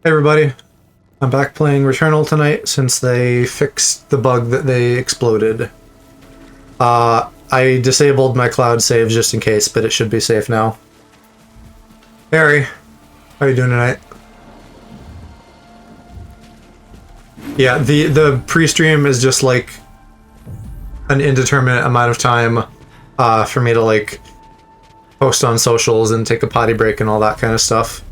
Hey everybody, I'm back playing Returnal tonight since they fixed the bug that they exploded. I disabled my cloud saves just in case, but it should be safe now. Harry, how you doing tonight? Yeah, the pre-stream is just like an indeterminate amount of time for me to like post on socials and take a potty break and all that kind of stuff.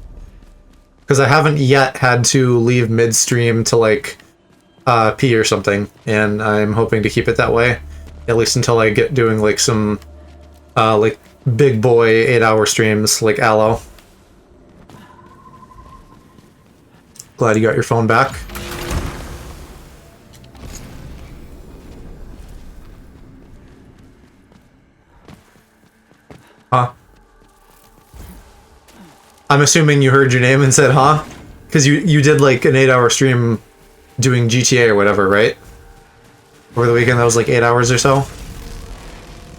Because I haven't yet had to leave mid-stream to, like, pee or something, and I'm hoping to keep it that way, at least until I get doing, like, some, like, big boy 8-hour streams, like Aloe. Glad you got your phone back. Huh? I'm assuming you heard your name and said, huh? Because you did like an 8-hour stream doing GTA or whatever, right? Over the weekend that was like 8 hours or so?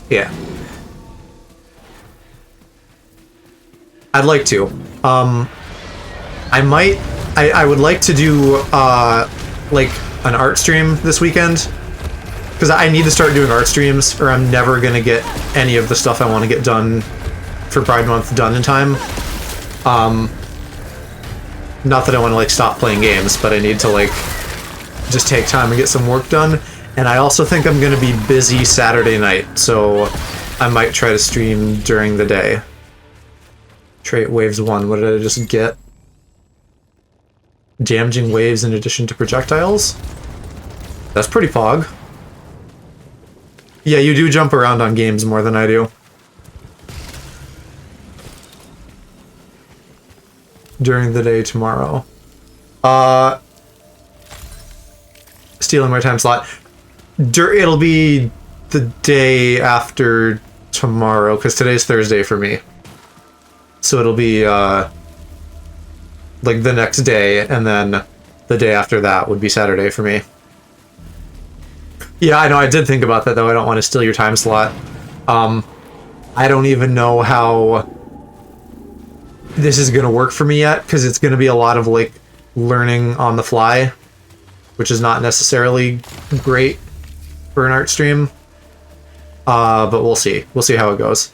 Yeah. I'd like to. I would like to do, like, an art stream this weekend. Because I need to start doing art streams, or I'm never going to get any of the stuff I want to get done for Pride Month done in time. Not that I want to like stop playing games, but I need to like just take time and get some work done. And I also think I'm going to be busy Saturday night, so I might try to stream during the day. Trait Waves 1, what did I just get? Damaging waves in addition to projectiles? That's pretty pog. Yeah, you do jump around on games more than I do. During the day tomorrow. Stealing my time slot. It'll be the day after tomorrow, because today's Thursday for me. So it'll be, like, the next day, and then the day after that would be Saturday for me. Yeah, I know, I did think about that, though. I don't want to steal your time slot. I don't even know how this is going to work for me yet, because it's going to be a lot of, like, learning on the fly, which is not necessarily great for an art stream. But we'll see. We'll see how it goes.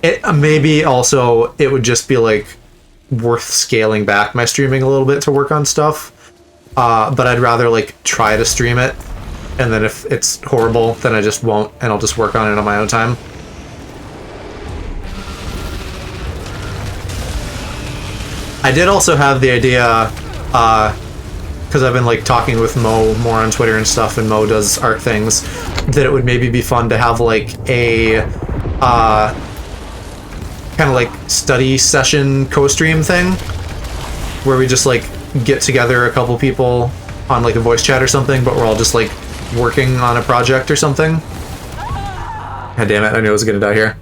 Maybe also, it would just be, like, worth scaling back my streaming a little bit to work on stuff. But I'd rather, like, try to stream it, and then if it's horrible, then I just won't, and I'll just work on it on my own time. I did also have the idea, because I've been like talking with Mo more on Twitter and stuff, and Mo does art things, that it would maybe be fun to have like a kind of like study session co-stream thing, where we just like get together a couple people on like a voice chat or something, but we're all just like working on a project or something. God damn it, I knew I was gonna die here.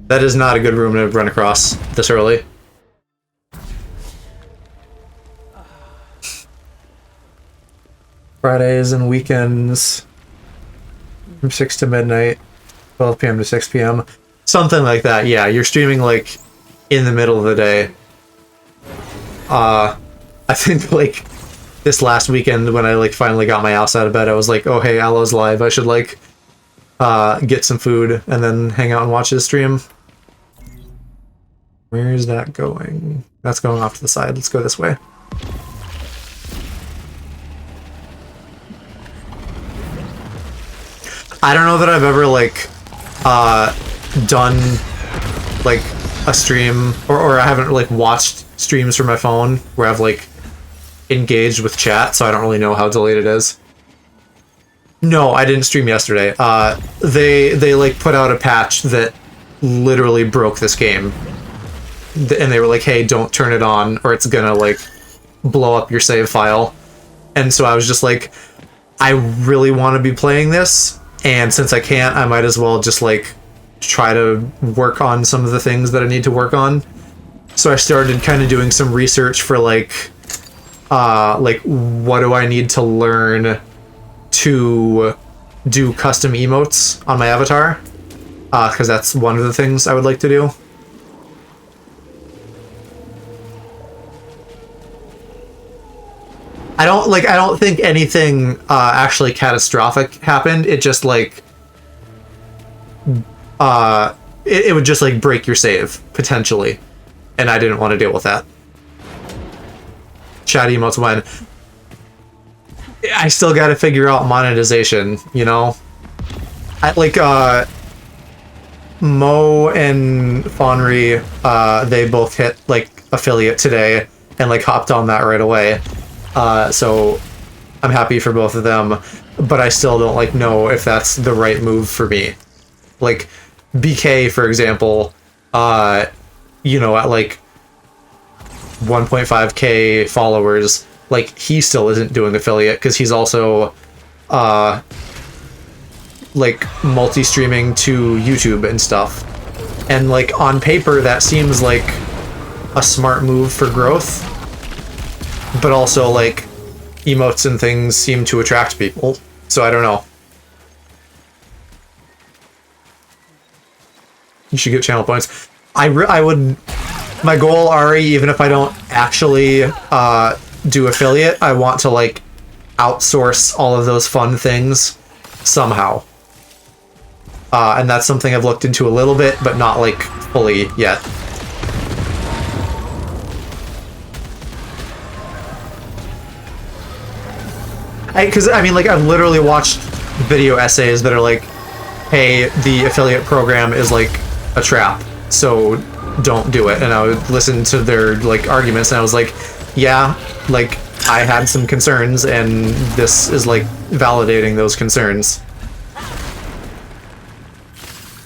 That is not a good room to run across this early. Fridays and weekends from 6 to midnight, 12 p.m. to 6 p.m. Something like that, yeah. You're streaming, like, in the middle of the day. I think, like, this last weekend when I, like, finally got my ass out of bed, I was like, oh, hey, Aloe's live. I should, like, get some food and then hang out and watch his stream. Where is that going? That's going off to the side. Let's go this way. I don't know that I've ever, like, done, like, a stream, or I haven't, like, watched streams from my phone where I've, like, engaged with chat, so I don't really know how delayed it is. No, I didn't stream yesterday. They, like, put out a patch that literally broke this game. And they were like, hey, don't turn it on, or it's gonna, like, blow up your save file. And so I was just like, I really want to be playing this, and since I can't, I might as well just, like, try to work on some of the things that I need to work on. So I started kind of doing some research for, like, what do I need to learn to do custom emotes on my avatar? Because that's one of the things I would like to do. I don't think anything actually catastrophic happened. It just like it would just like break your save potentially, and I didn't want to deal with that. Chat emotes when I still got to figure out monetization, you know. I like Mo and Fonry, they both hit like affiliate today and like hopped on that right away. So I'm happy for both of them, but I still don't like know if that's the right move for me. Like BK, for example, you know, at like 1.5k followers, like he still isn't doing affiliate because he's also like multi-streaming to YouTube and stuff. And like on paper that seems like a smart move for growth, but also like emotes and things seem to attract people, so I don't know. You should get channel points. I would, my goal, Ari, even if I don't actually do affiliate, I want to like outsource all of those fun things somehow. And that's something I've looked into a little bit, but not like fully yet. Because I mean, like, I've literally watched video essays that are like, hey, the affiliate program is like a trap, so don't do it. And I would listen to their like arguments, and I was like, yeah, like I had some concerns, and this is like validating those concerns.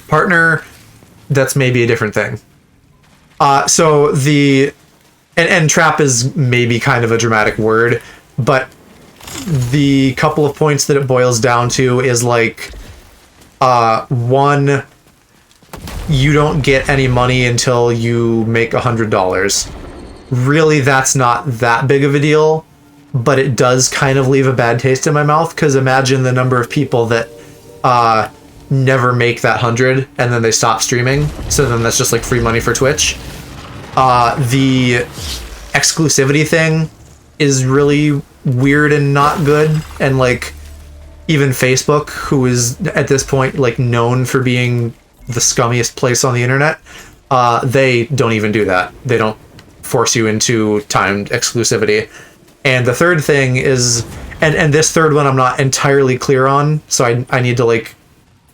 Partner, that's maybe a different thing. So the and trap is maybe kind of a dramatic word, but the couple of points that it boils down to is like, one, you don't get any money until you make $100. Really, that's not that big of a deal, but it does kind of leave a bad taste in my mouth, because imagine the number of people that never make that 100 and then they stop streaming, so then that's just like free money for Twitch. The exclusivity thing is really weird and not good, and like even Facebook, who is at this point like known for being the scummiest place on the internet, they don't even do that. They don't force you into timed exclusivity. And the third thing is, and this third one I'm not entirely clear on, so I need to like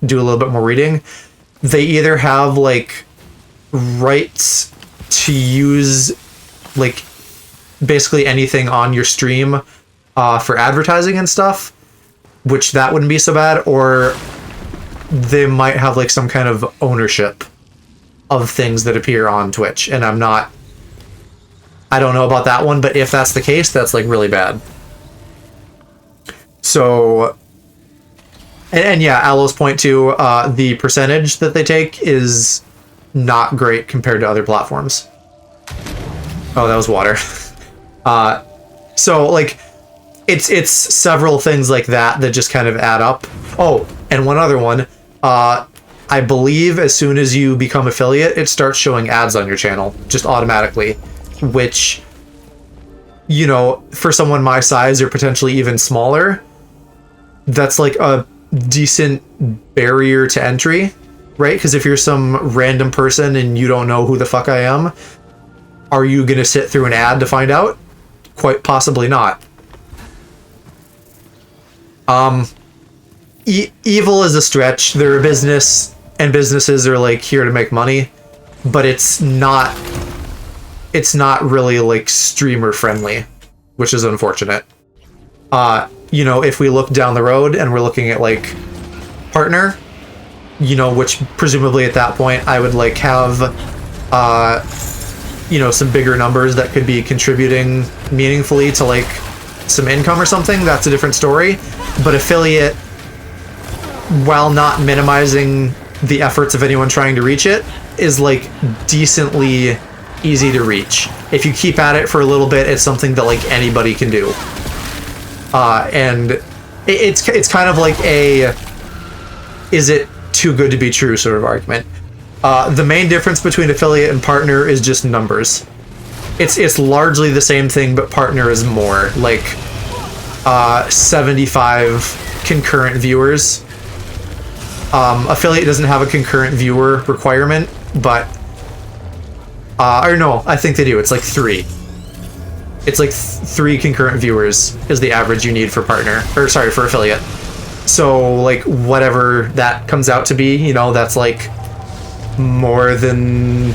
do a little bit more reading. They either have like rights to use like basically anything on your stream for advertising and stuff, which that wouldn't be so bad, or they might have like some kind of ownership of things that appear on Twitch, and I don't know about that one, but if that's the case, that's like really bad. So, and yeah, Alo's point too, the percentage that they take is not great compared to other platforms. Oh, that was water. So like, it's several things like that that just kind of add up. Oh, and one other one, I believe as soon as you become affiliate, it starts showing ads on your channel, just automatically, which, you know, for someone my size or potentially even smaller, that's like a decent barrier to entry, right? Because if you're some random person and you don't know who the fuck I am, are you gonna sit through an ad to find out? Quite possibly not. Evil is a stretch. They're a business, and businesses are like here to make money, but it's not really like streamer friendly, which is unfortunate. You know, if we look down the road and we're looking at like partner, you know, which presumably at that point I would like have you know, some bigger numbers that could be contributing meaningfully to like some income or something, that's a different story. But affiliate, while not minimizing the efforts of anyone trying to reach it, is like decently easy to reach. If you keep at it for a little bit, it's something that like anybody can do. And it's kind of like a, is it too good to be true sort of argument. The main difference between affiliate and partner is just numbers. It's largely the same thing, but partner is more. Like, 75 concurrent viewers. Affiliate doesn't have a concurrent viewer requirement, but or no, I think they do. It's like 3. It's like 3 concurrent viewers is the average you need for partner, or sorry, for affiliate. So like whatever that comes out to be, you know, that's like more than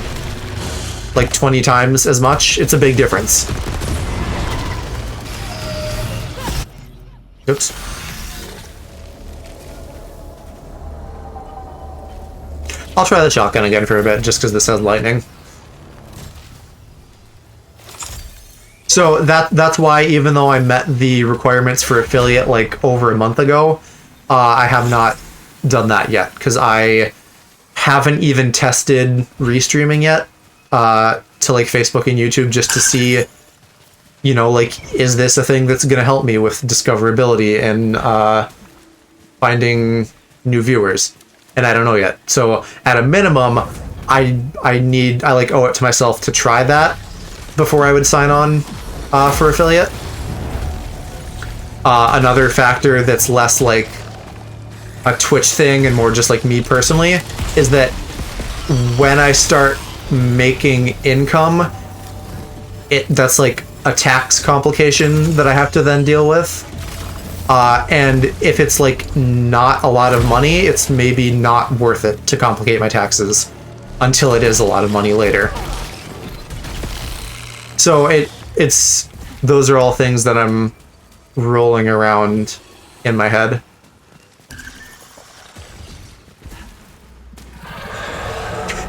like 20 times as much. It's a big difference. Oops. I'll try the shotgun again for a bit, just because this has lightning. So that's why, even though I met the requirements for affiliate like over a month ago, I have not done that yet, because I haven't even tested restreaming yet to like Facebook and YouTube, just to see, you know, like, is this a thing that's going to help me with discoverability and finding new viewers? And I don't know yet. So at a minimum, I like owe it to myself to try that before I would sign on for affiliate. Another factor that's less like a Twitch thing and more just like me personally is that when I start making income, that's like a tax complication that I have to then deal with. And if it's like not a lot of money, it's maybe not worth it to complicate my taxes until it is a lot of money later. So it's those are all things that I'm rolling around in my head.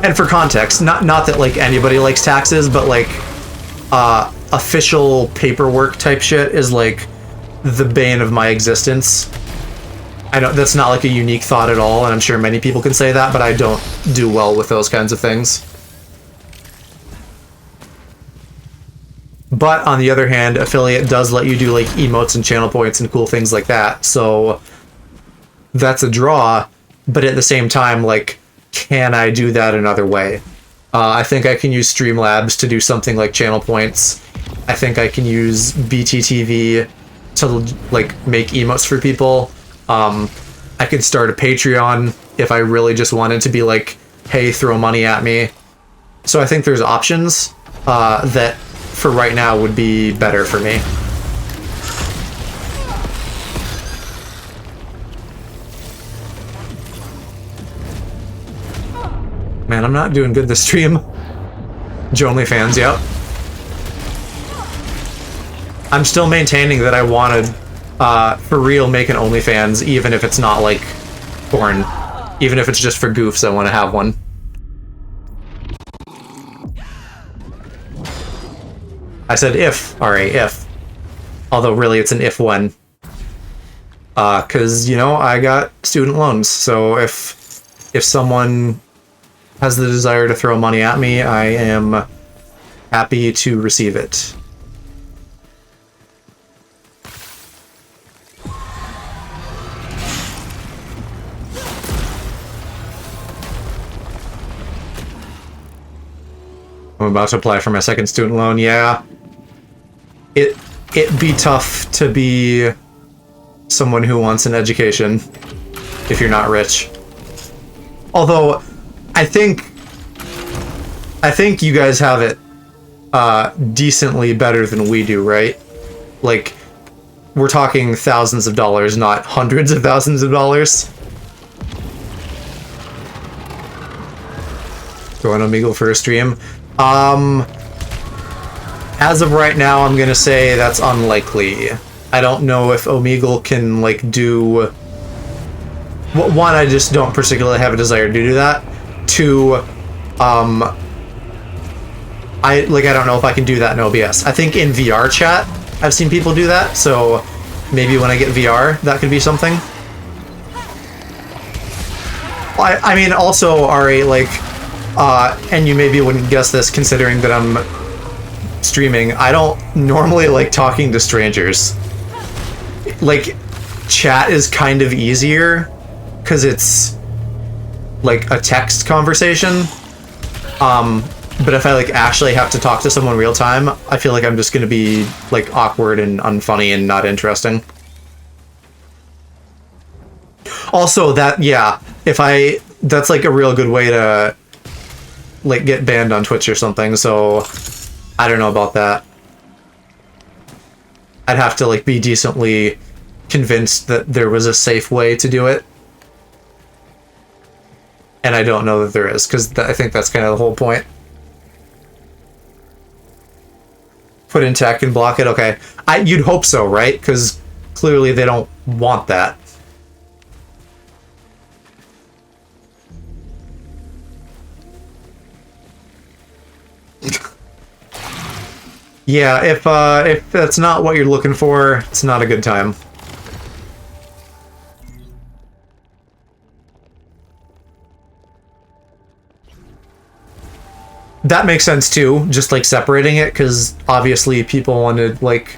And for context, not that like anybody likes taxes, but like official paperwork type shit is like the bane of my existence. I know that's not like a unique thought at all, and I'm sure many people can say that, but I don't do well with those kinds of things. But on the other hand, affiliate does let you do like emotes and channel points and cool things like that, so that's a draw. But at the same time, like, can I do that another way? I think I can use Streamlabs to do something like channel points. I think I can use BTTV to like make emotes for people. I could start a Patreon if I really just wanted to be like, hey, throw money at me. So I think there's options that for right now would be better for me. Man, I'm not doing good this stream. JoeOnlyFans, yep. I'm still maintaining that I wanted, for real, make an OnlyFans, even if it's not, like, porn. Even if it's just for goofs, I want to have one. I said if, alright, if. Although, really, it's an if when. Because, you know, I got student loans, so if someone has the desire to throw money at me, I am happy to receive it. I'm about to apply for my second student loan. Yeah, it'd be tough to be someone who wants an education if you're not rich. Although I think you guys have it decently better than we do, right? Like, we're talking thousands of dollars, not hundreds of thousands of dollars. Going Omegle for a stream. As of right now, I'm gonna say that's unlikely. I don't know if Omegle can, like, do... One, I just don't particularly have a desire to do that. Two, I don't know if I can do that in OBS. I think in VR chat, I've seen people do that, so maybe when I get VR, that could be something. I mean, also, Ari, like, and you maybe wouldn't guess this considering that I'm streaming, I don't normally like talking to strangers. Like, chat is kind of easier, because it's like a text conversation. But if I like actually have to talk to someone real time, I feel like I'm just gonna be like awkward and unfunny and not interesting. Also, that's like a real good way to like get banned on Twitch or something, so I don't know about that. I'd have to like be decently convinced that there was a safe way to do it. And I don't know that there is, because I think that's kind of the whole point. Put in tech and block it? Okay. You'd hope so, right? Because clearly they don't want that. Yeah, if that's not what you're looking for, it's not a good time. That makes sense too, just like separating it, because obviously people want to like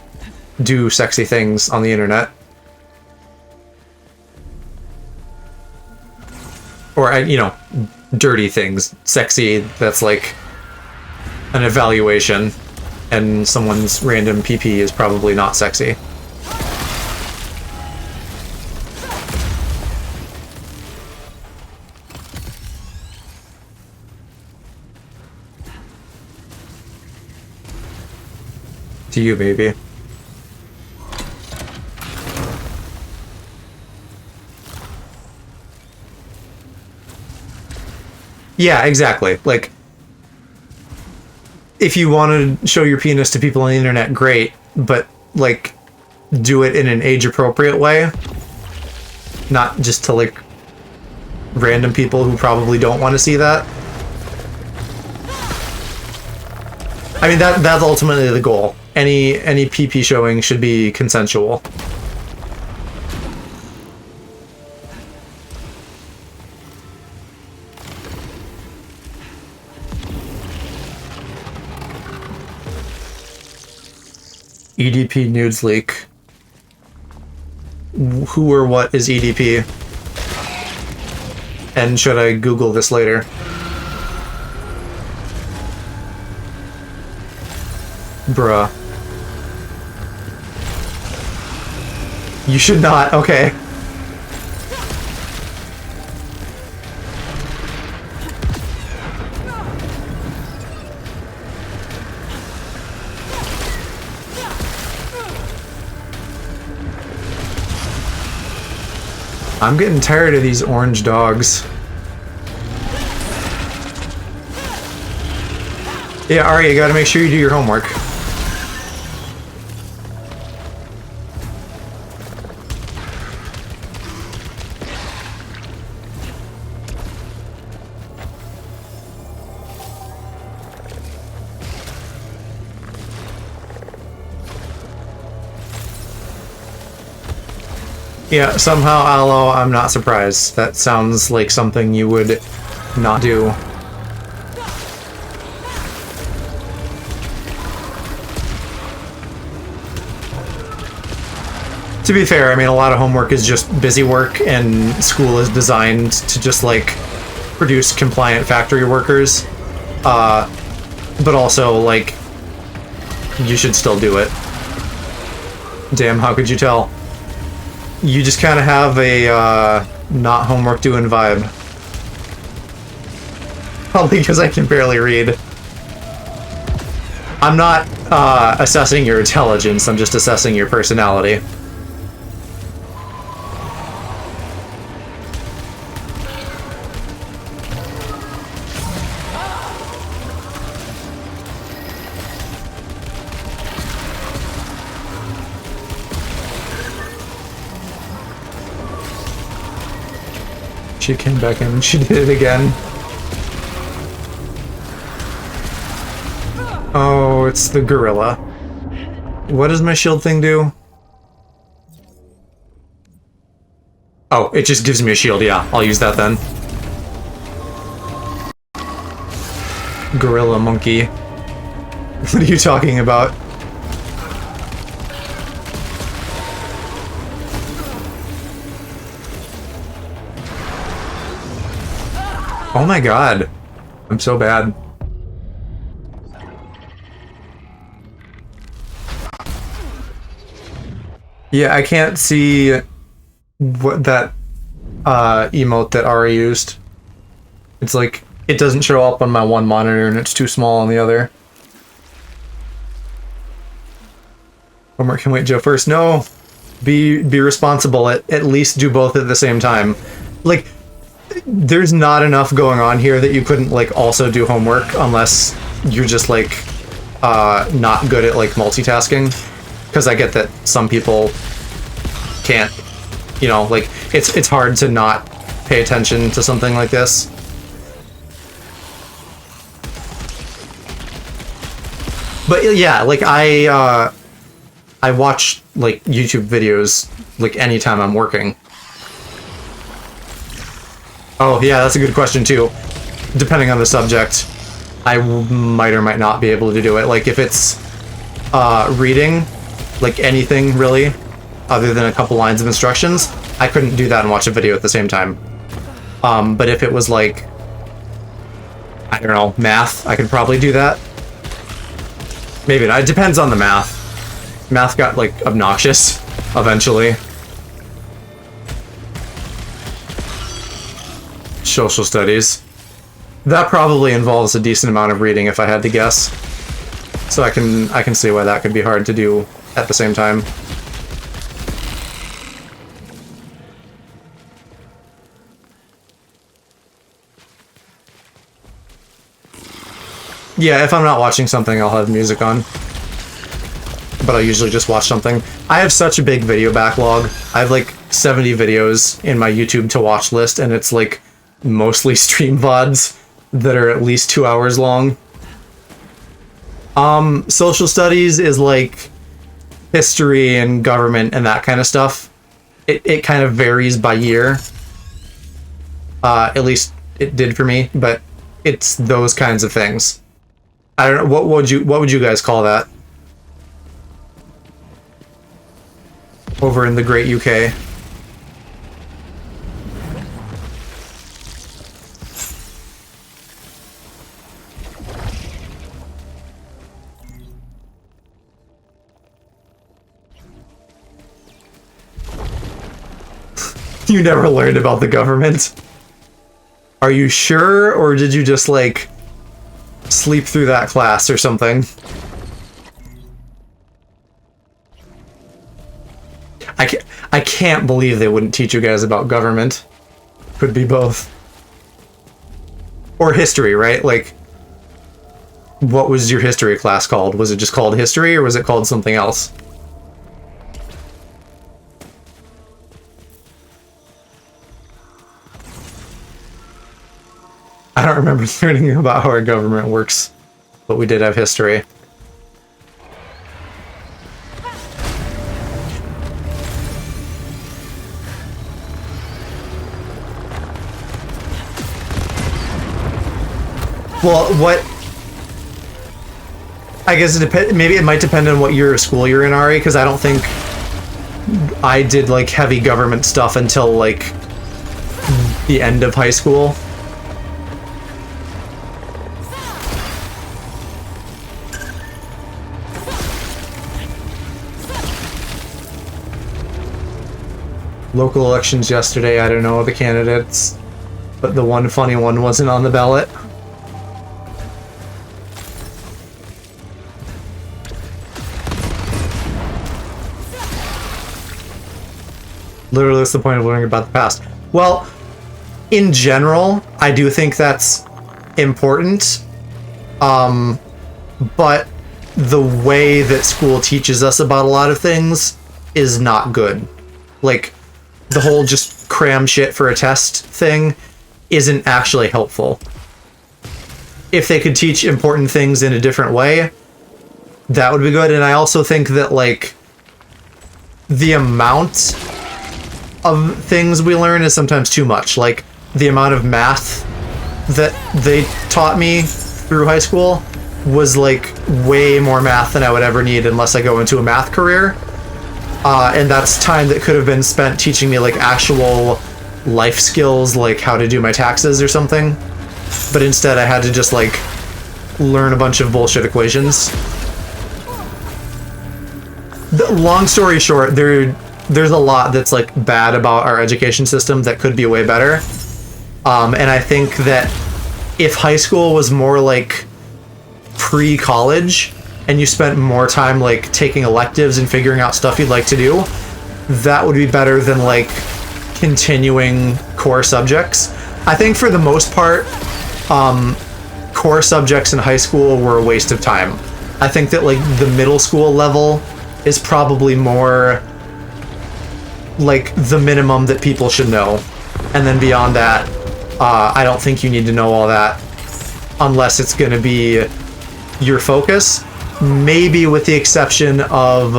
do sexy things on the internet. Or, you know, dirty things. Sexy, that's like an evaluation. And someone's random PP is probably not sexy. To you, baby. Yeah, exactly. Like, if you want to show your penis to people on the internet, great, but, like, do it in an age-appropriate way. Not just to, like, random people who probably don't want to see that. I mean, that's ultimately the goal. Any PP showing should be consensual. EDP nudes leak. Who or what is EDP? And should I Google this later? Bruh. You should not, okay. I'm getting tired of these orange dogs. Yeah, Ari, you gotta make sure you do your homework. Yeah, somehow, Aloe, I'm not surprised. That sounds like something you would not do. To be fair, I mean, a lot of homework is just busy work, and school is designed to just, like, produce compliant factory workers. But also, like, you should still do it. Damn, how could you tell? You just kind of have a, not homework doing vibe. Probably because I can barely read. I'm not, assessing your intelligence, I'm just assessing your personality. She came back in and she did it again. Oh, it's the gorilla. What does my shield thing do? Oh, it just gives me a shield, yeah. I'll use that then. Gorilla monkey. What are you talking about? Oh my god. I'm so bad. Yeah, I can't see what that emote that Ari used. It's like, it doesn't show up on my one monitor and it's too small on the other. Homework can wait, Joe first. No! Be responsible. At least do both at the same time. Like, there's not enough going on here that you couldn't, like, also do homework unless you're just, like, not good at, like, multitasking. Because I get that some people can't, you know, like, it's hard to not pay attention to something like this. But yeah, like, I watch, like, YouTube videos, like, anytime I'm working. Oh, yeah, that's a good question, too. Depending on the subject, I might or might not be able to do it. Like, if it's reading, like, anything, really, other than a couple lines of instructions, I couldn't do that and watch a video at the same time. But if it was, like, I don't know, math, I could probably do that. Maybe not. It depends on the math. Math got, like, obnoxious, eventually. Social studies. That probably involves a decent amount of reading, if I had to guess. So I can see why that could be hard to do at the same time. Yeah, if I'm not watching something, I'll have music on. But I usually just watch something. I have such a big video backlog. I have like 70 videos in my YouTube to watch list, and it's like mostly stream VODs that are at least 2 hours long. Social studies is like history and government and that kind of stuff. It kind of varies by year. At least it did for me, but it's those kinds of things. I don't know, what would you guys call that? Over in the great UK. You never learned about the government? Are you sure, or did you just, like, sleep through that class or something? I can't believe they wouldn't teach you guys about government. Could be both. Or history, right? Like, what was your history class called? Was it just called history, or was it called something else? I don't remember learning about how our government works, but we did have history. Well, what... I guess maybe it might depend on what year of school you're in, Ari, because I don't think I did, like, heavy government stuff until, like, the end of high school. Local elections yesterday, I don't know the candidates, but the one funny one wasn't on the ballot. Literally, that's the point of learning about the past. Well, in general, I do think that's important, but the way that school teaches us about a lot of things is not good. Like, the whole just cram shit for a test thing isn't actually helpful. If they could teach important things in a different way, that would be good. And I also think that, like, the amount of things we learn is sometimes too much. Like, the amount of math that they taught me through high school was, like, way more math than I would ever need unless I go into a math career. And that's time that could have been spent teaching me, like, actual life skills, like how to do my taxes or something. But instead I had to just, like, learn a bunch of bullshit equations. Long story short, there's a lot that's like bad about our education system that could be way better. And I think that if high school was more like pre-college and you spent more time like taking electives and figuring out stuff you'd like to do, that would be better than like continuing core subjects. I think for the most part, core subjects in high school were a waste of time. I think that like the middle school level is probably more like the minimum that people should know. And then beyond that, I don't think you need to know all that unless it's going to be your focus. Maybe with the exception of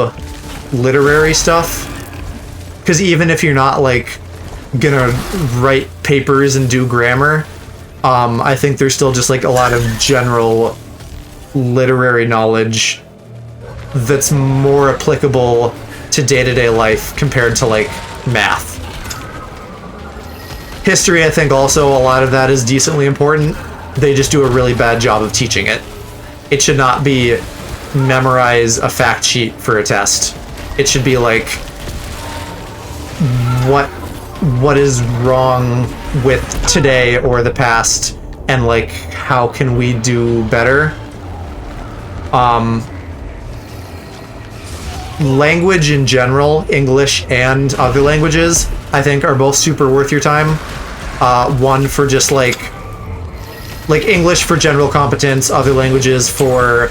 literary stuff. Because even if you're not like gonna write papers and do grammar, I think there's still just like a lot of general literary knowledge that's more applicable to day-to-day life compared to like math. History, I think also a lot of that is decently important. They just do a really bad job of teaching it. It should not be memorize a fact sheet for a test. It should be like what is wrong with today or the past, and like how can we do better. Language in general, English and other languages, I think are both super worth your time. One for just like English for general competence, other languages for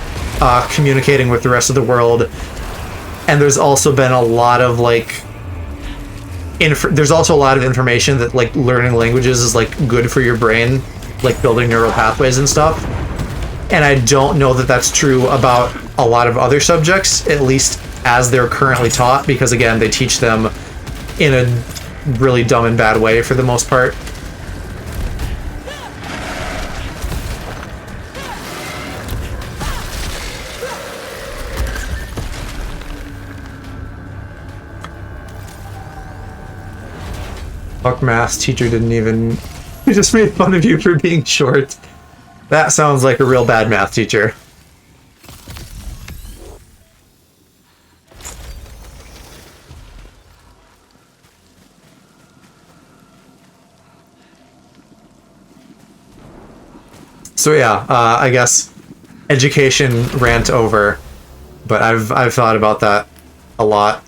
communicating with the rest of the world. And there's also been a lot of like there's also a lot of information that like learning languages is like good for your brain, like building neural pathways and stuff. And I don't know that that's true about a lot of other subjects, at least as they're currently taught, because again, they teach them in a really dumb and bad way for the most part. Fuck math, teacher didn't even... He just made fun of you for being short. That sounds like a real bad math teacher. So yeah, I guess education rant over, but I've thought about that a lot.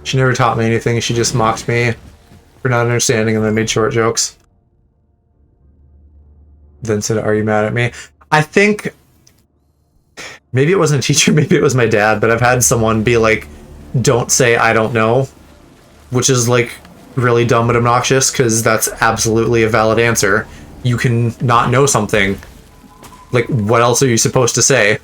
She never taught me anything, she just mocked me for not understanding and then made short jokes. Then said, "Are you mad at me?" I think maybe it wasn't a teacher, maybe it was my dad, but I've had someone be like, "Don't say I don't know," which is like really dumb and obnoxious because that's absolutely a valid answer. You can not know something. Like, what else are you supposed to say?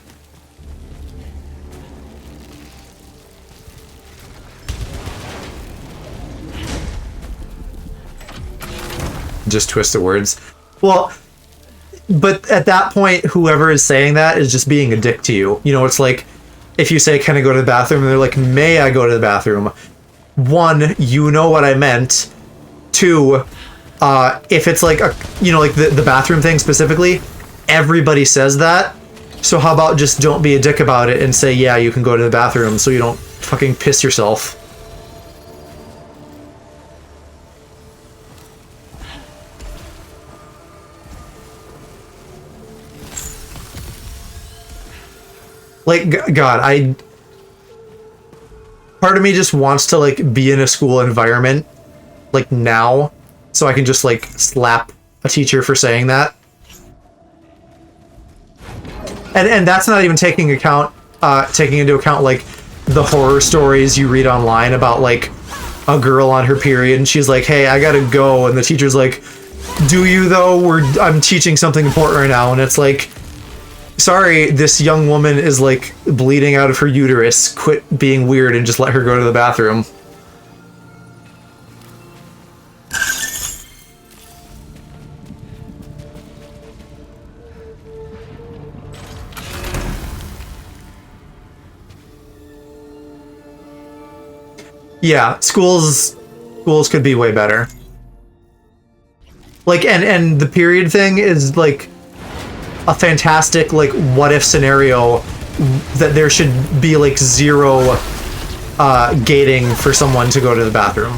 Just twist the words. Well, but at that point, whoever is saying that is just being a dick to you. You know, it's like, if you say, "Can I go to the bathroom?" and they're like, "May I go to the bathroom?" One, you know what I meant. Two, if it's like a, you know, like the bathroom thing specifically, everybody says that. So how about just don't be a dick about it and say, "Yeah, you can go to the bathroom," so you don't fucking piss yourself. Like, God, part of me just wants to, like, be in a school environment, like, now, so I can just, like, slap a teacher for saying that. And that's not even taking into account, like, the horror stories you read online about, like, a girl on her period, and she's like, "Hey, I gotta go," and the teacher's like, "Do you, though? I'm teaching something important right now," and it's like, "Sorry, this young woman is like bleeding out of her uterus. Quit being weird and just let her go to the bathroom." Yeah, schools could be way better. Like, and the period thing is like a fantastic like what if scenario, that there should be like zero gating for someone to go to the bathroom.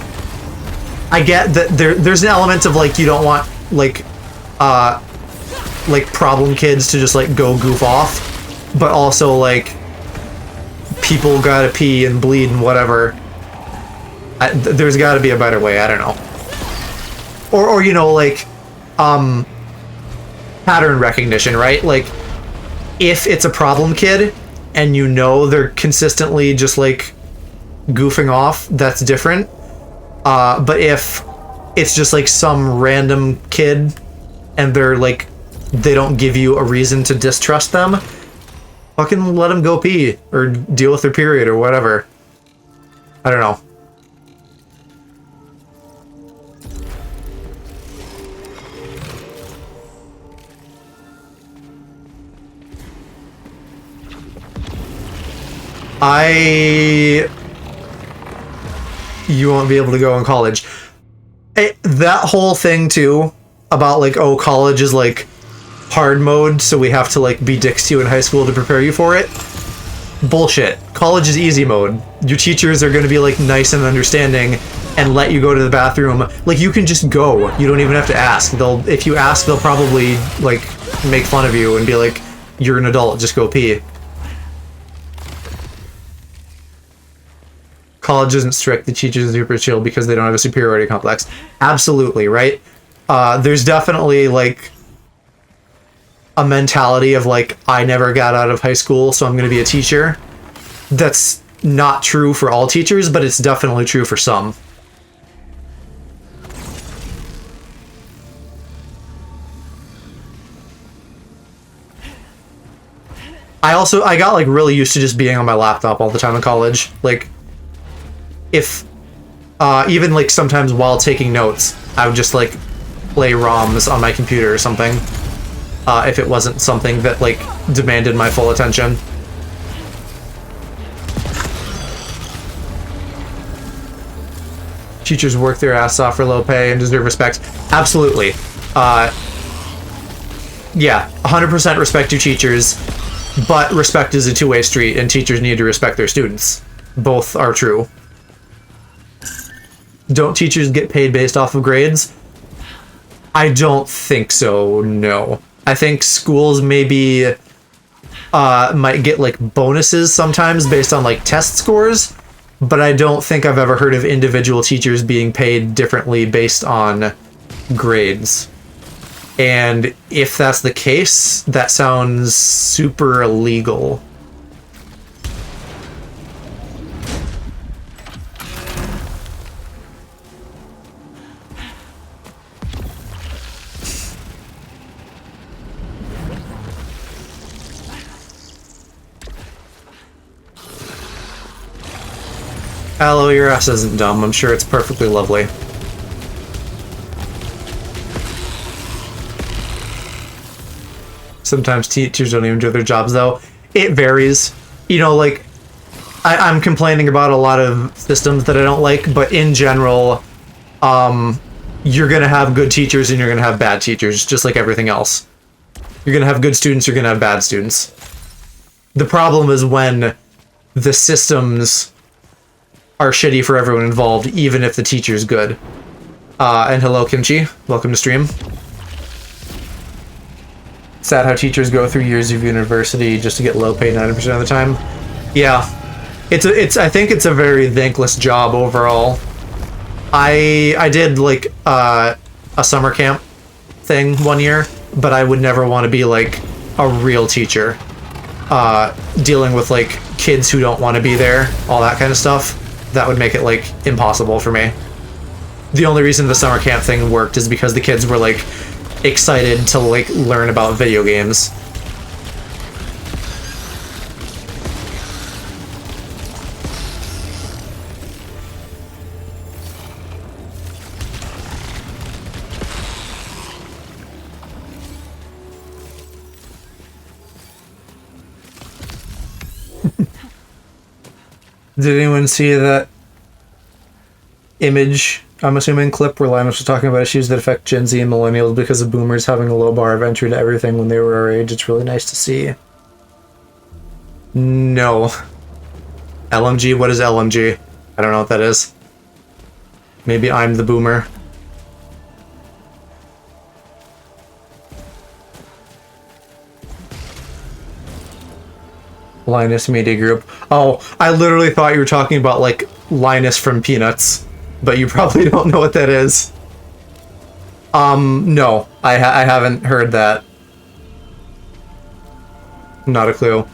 I get that there's an element of like you don't want like problem kids to just like go goof off, but also like people gotta pee and bleed and whatever. There's got to be a better way. I don't know. Or you know, like pattern recognition, right? Like if it's a problem kid and you know they're consistently just like goofing off, that's different. But if it's just like some random kid and they're like, they don't give you a reason to distrust them, fucking let them go pee or deal with their period or whatever. I don't know. You won't be able to go in college. That whole thing too about like, oh, college is like hard mode, so we have to like be dicks to you in high school to prepare you for it. Bullshit. College is easy mode. Your teachers are going to be like nice and understanding and let you go to the bathroom. Like you can just go. You don't even have to ask. If you ask, they'll probably like make fun of you and be like, you're an adult, just go pee. College isn't strict, the teachers are super chill because they don't have a superiority complex. Absolutely, right? There's definitely like a mentality of like, I never got out of high school, so I'm going to be a teacher. That's not true for all teachers, but it's definitely true for some. I got like really used to just being on my laptop all the time in college. Like, if even like sometimes while taking notes, I would just like play ROMs on my computer or something, if it wasn't something that like demanded my full attention. Teachers work their ass off for low pay and deserve respect. Absolutely. Yeah, 100% respect your teachers, but respect is a two-way street and teachers need to respect their students. Both are true. Don't teachers get paid based off of grades? I don't think so, no. I think schools maybe might get like bonuses sometimes based on like test scores, but I don't think I've ever heard of individual teachers being paid differently based on grades. And if that's the case, that sounds super illegal. Hello, your ass isn't dumb. I'm sure it's perfectly lovely. Sometimes teachers don't even do their jobs, though. It varies. You know, like, I'm complaining about a lot of systems that I don't like, but in general, you're gonna have good teachers and you're gonna have bad teachers, just like everything else. You're gonna have good students, you're gonna have bad students. The problem is when the systems are shitty for everyone involved, even if the teacher's good. And hello, Kimchi. Welcome to stream. Sad how teachers go through years of university just to get low pay 90% of the time. Yeah. I think it's a very thankless job overall. I did like a summer camp thing one year, but I would never want to be like a real teacher. Dealing with like kids who don't want to be there, all that kind of stuff. That would make it like impossible for me. The only reason the summer camp thing worked is because the kids were like excited to like learn about video games. Did anyone see that image I'm assuming clip where Linus was talking about issues that affect Gen Z and millennials because of boomers having a low bar of entry to everything when they were our age. It's really nice to see. No. LMG? What is LMG? I don't know what that is. Maybe I'm the boomer. Linus Media Group. Oh, I literally thought you were talking about, like, Linus from Peanuts. But you probably don't know what that is. No. I haven't heard that. Not a clue.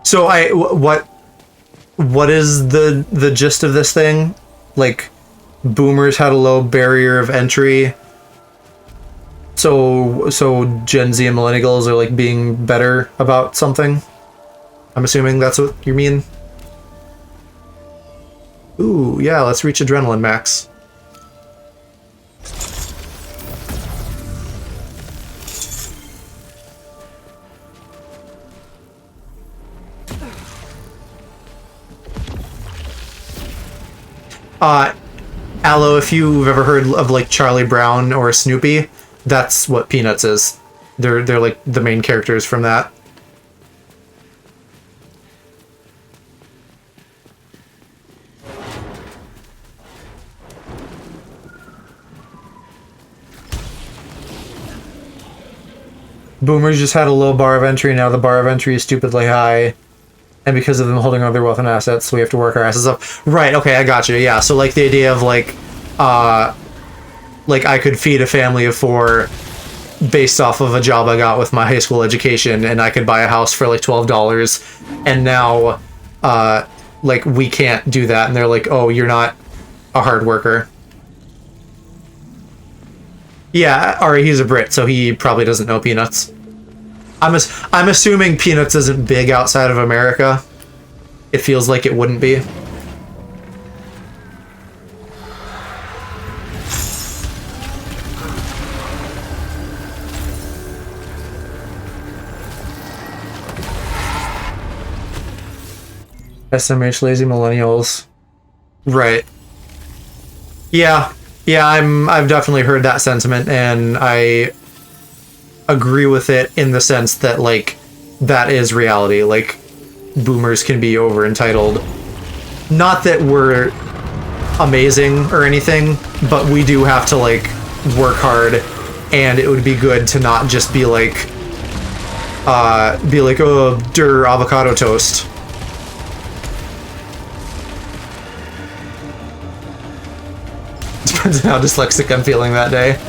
So what is the gist of this thing? Like, boomers had a low barrier of entry. So Gen Z and millennials are like being better about something? I'm assuming that's what you mean? Ooh, yeah, let's reach adrenaline max. Aloe, if you've ever heard of like Charlie Brown or Snoopy, that's what Peanuts is. They're like the main characters from that. Boomers just had a low bar of entry, now the bar of entry is stupidly high. And because of them holding on their wealth and assets, we have to work our asses up. Right, okay, I got you, yeah. So, like, the idea of, like I could feed a family of 4 based off of a job I got with my high school education, and I could buy a house for, like, $12, and now, like, we can't do that, and they're like, oh, you're not a hard worker. Yeah, Ari, he's a Brit, so he probably doesn't know Peanuts. I'm assuming Peanuts isn't big outside of America. It feels like it wouldn't be. SMH lazy millennials. Right. Yeah. Yeah, I've definitely heard that sentiment, and I agree with it in the sense that, like, that is reality. Like, boomers can be over entitled. Not that we're amazing or anything, but we do have to, like, work hard, and it would be good to not just be like, oh, avocado toast. Depends on how dyslexic I'm feeling that day.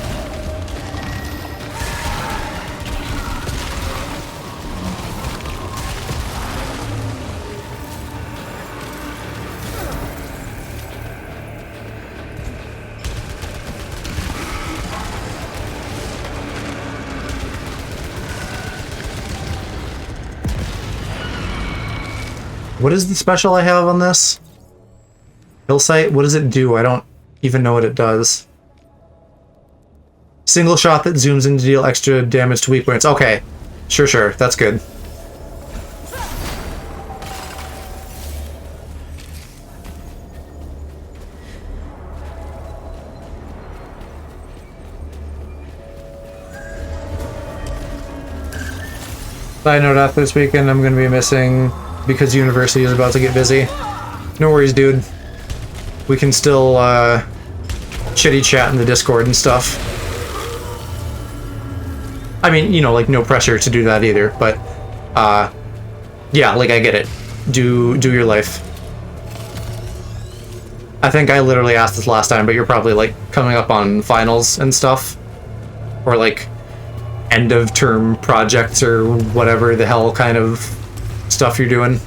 What is the special I have on this? Hillsight? What does it do? I don't even know what it does. Single shot that zooms in to deal extra damage to weak points. Okay. Sure. That's good. Side note, after this weekend, I'm going to be missing because university is about to get busy. No worries, dude. We can still, chitty chat in the Discord and stuff. I mean, you know, like, no pressure to do that either, but, yeah, like, I get it. Do your life. I think I literally asked this last time, but you're probably, like, coming up on finals and stuff. Or, like, end of term projects or whatever the hell kind of stuff you're doing.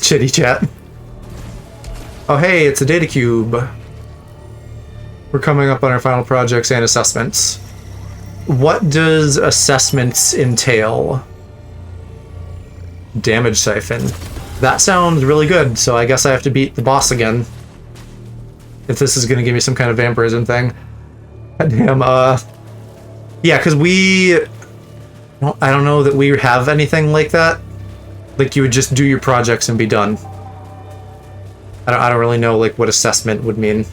Chitty chat. Oh hey, it's a data cube. We're coming up on our final projects and assessments. What does assessments entail? Damage siphon. That sounds really good, so I guess I have to beat the boss again. If this is going to give me some kind of vampirism thing. Damn, yeah, because I don't know that we have anything like that. Like, you would just do your projects and be done. I don't really know, like, what assessment would mean.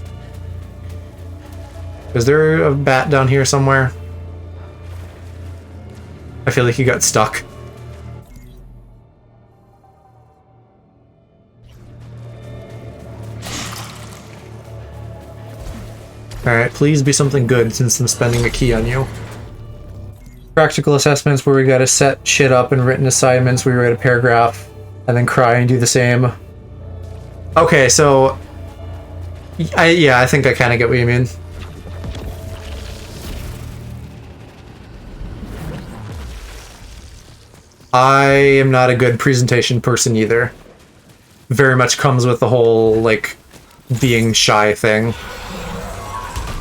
Is there a bat down here somewhere? I feel like he got stuck. Alright, please be something good since I'm spending a key on you. Practical assessments where we gotta set shit up, and written assignments where we write a paragraph and then cry and do the same. Okay, so... yeah, I think I kinda get what you mean. I am not a good presentation person either. Very much comes with the whole, like, being shy thing.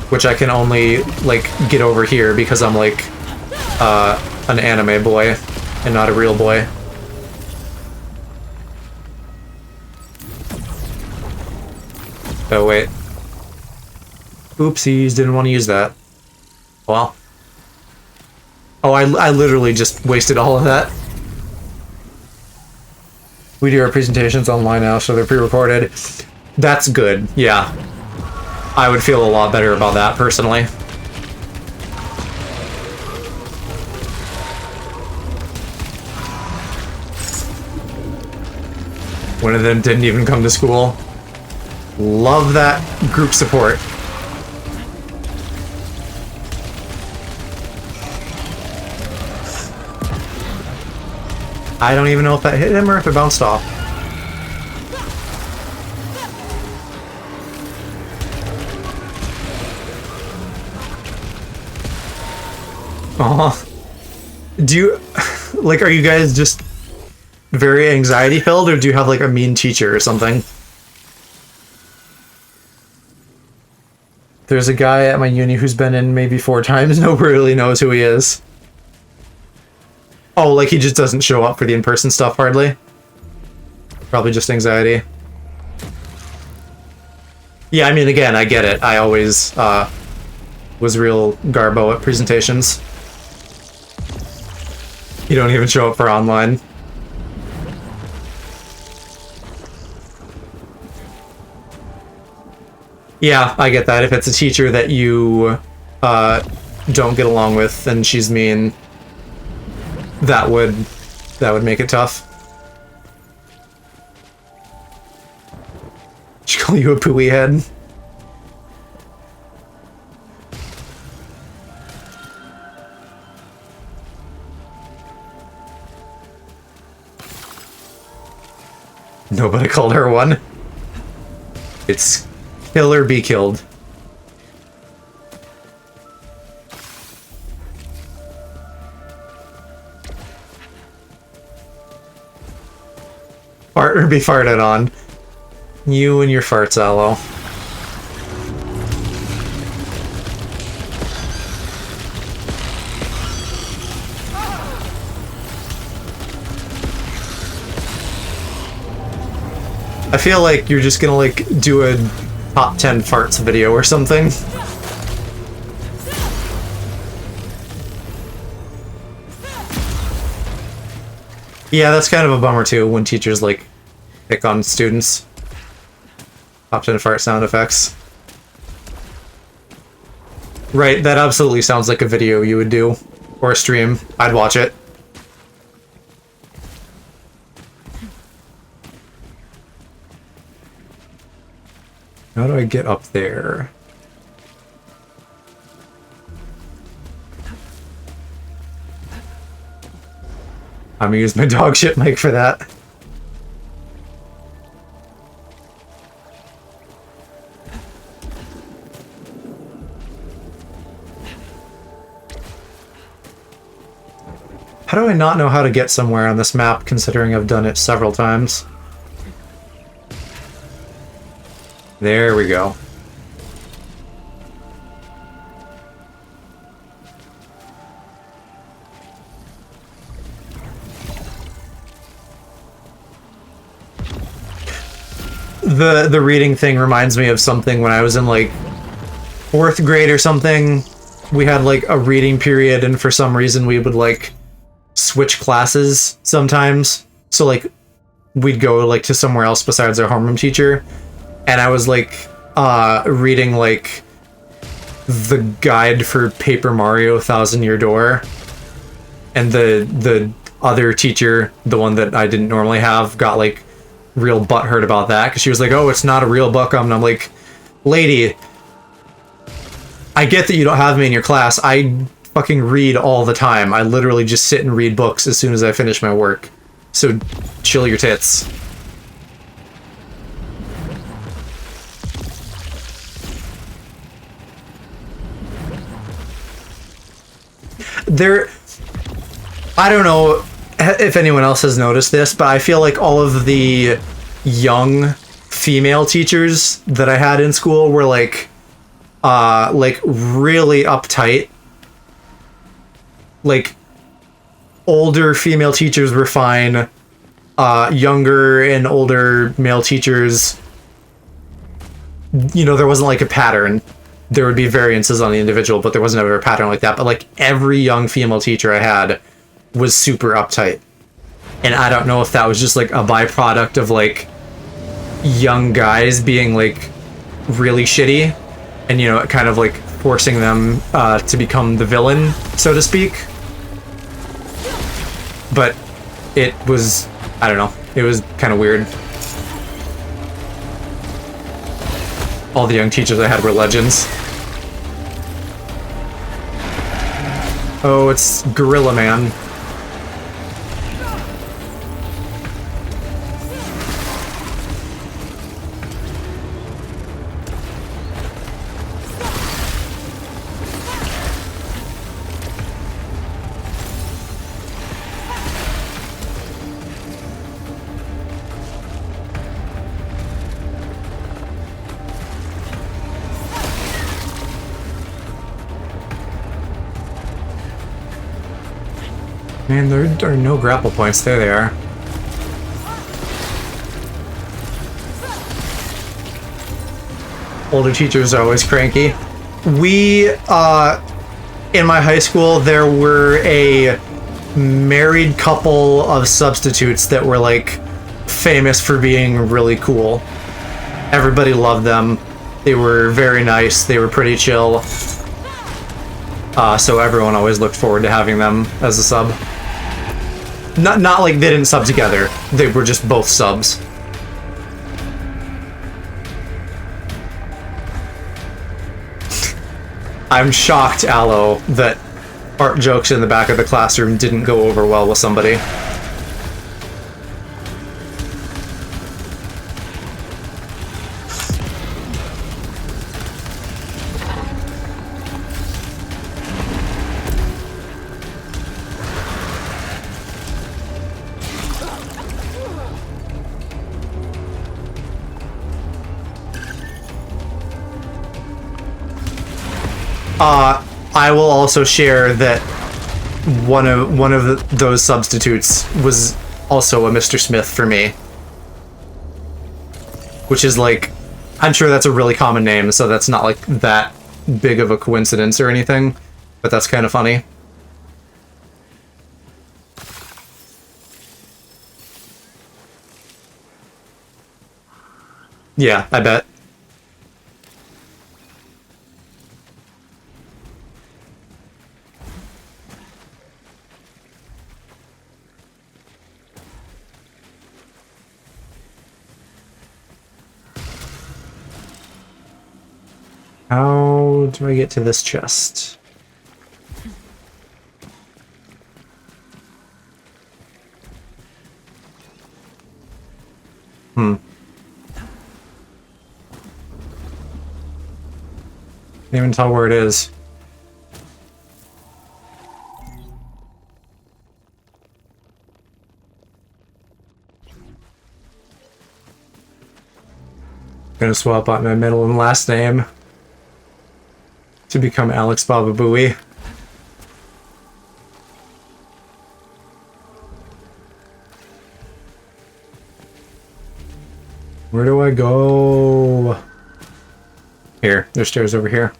Which I can only, like, get over here because I'm, like, an anime boy and not a real boy. Oh, wait. Oopsies, didn't want to use that. Well. Oh, I literally just wasted all of that. We do our presentations online now, so they're pre-recorded. That's good, yeah. I would feel a lot better about that, personally. One of them didn't even come to school. Love that group support. I don't even know if that hit him or if it bounced off. Aw. Do you... like, are you guys just very anxiety-filled, or do you have, like, a mean teacher or something? There's a guy at my uni who's been in maybe 4 times. Nobody really knows who he is. Oh, like he just doesn't show up for the in-person stuff, hardly? Probably just anxiety. Yeah, I mean, again, I get it. I always, was real garbo at presentations. You don't even show up for online. Yeah, I get that. If it's a teacher that you, don't get along with and she's mean, that would make it tough. She call you a pooey head? Nobody called her one. It's kill or be killed. Fart or be farted on. You and your farts, Aloe. I feel like you're just gonna, like, do a top 10 farts video or something. Yeah, that's kind of a bummer too, when teachers, like, pick on students. Top 10 fart sound effects. Right, that absolutely sounds like a video you would do. Or a stream. I'd watch it. How do I get up there? I'm gonna use my dog shit mic for that. How do I not know how to get somewhere on this map, considering I've done it several times? There we go. The reading thing reminds me of something when I was in, like, 4th grade or something. we had like a reading period, and for some reason we would like switch classes sometimes. So like we'd go like to somewhere else besides our homeroom teacher, and I was like reading like the guide for Paper Mario Thousand Year Door, and the other teacher, the one that I didn't normally have, got like real butthurt about that because she was like, oh, it's not a real book. And I'm like, lady, I get that you don't have me in your class. I fucking read all the time. I literally just sit and read books as soon as I finish my work. So chill your tits. I don't know if anyone else has noticed this, but I feel like all of the young female teachers that I had in school were like really uptight. Like, older female teachers were fine. Younger and older male teachers, you know, there wasn't like a pattern. There would be variances on the individual, but there wasn't ever a pattern like that. But like every young female teacher I had was super uptight. And I don't know if that was just like a byproduct of like young guys being like really shitty and, you know, kind of like forcing them to become the villain, so to speak. But it was, I don't know, it was kind of weird. All the young teachers I had were legends. Oh, it's Gorilla Man. Man, there are no grapple points. There they are. Older teachers are always cranky. We, in my high school, there were a married couple of substitutes that were, like, famous for being really cool. Everybody loved them. They were very nice. They were pretty chill. So everyone always looked forward to having them as a sub. Not like they didn't sub together. They were just both subs. I'm shocked, Aloe, that art jokes in the back of the classroom didn't go over well with somebody. I will also share that one of those substitutes was also a Mr. Smith for me. Which is like, I'm sure that's a really common name, so that's not like that big of a coincidence or anything, but that's kind of funny. Yeah, I bet. How do I get to this chest? Can't even tell where it is. Gonna swap out my middle and last name to become Alex Baba Booey. Where do I go? Here, there's stairs over here.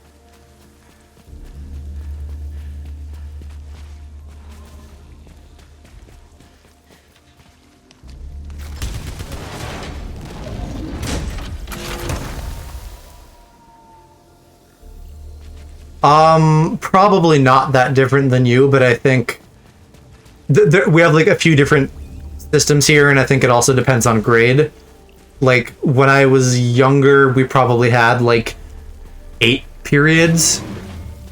Probably not that different than you, but I think we have like a few different systems here, and I think it also depends on grade. Like when I was younger, we probably had like 8 periods,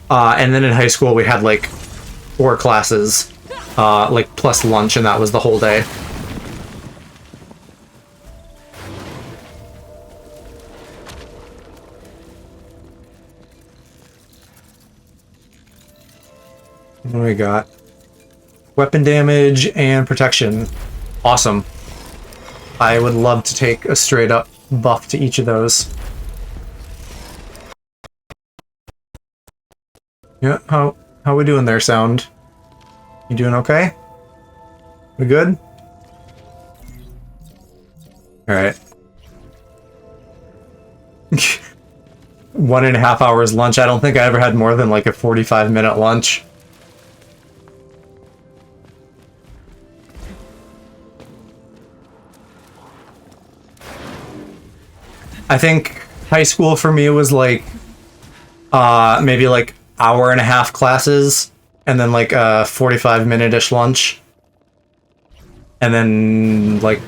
and then in high school we had like 4 classes, like plus lunch, and that was the whole day. What do we got? Weapon damage and protection. Awesome. I would love to take a straight up buff to each of those. Yeah, how we doing there, sound? You doing okay? We good? Alright. 1.5 hours lunch. I don't think I ever had more than like a 45-minute lunch. I think high school for me was like maybe like 1.5 classes and then like a 45-minute-ish lunch. And then like,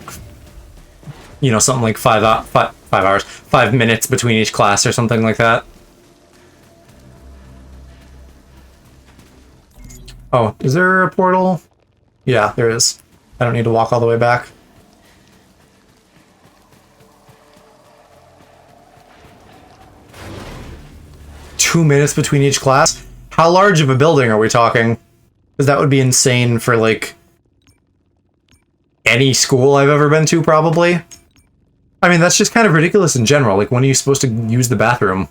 you know, something like 5 minutes between each class or something like that. Oh, is there a portal? Yeah, there is. I don't need to walk all the way back. Two minutes between each class? How large of a building are we talking? Because that would be insane for, like, any school I've ever been to, probably. I mean, that's just kind of ridiculous in general. Like, when are you supposed to use the bathroom?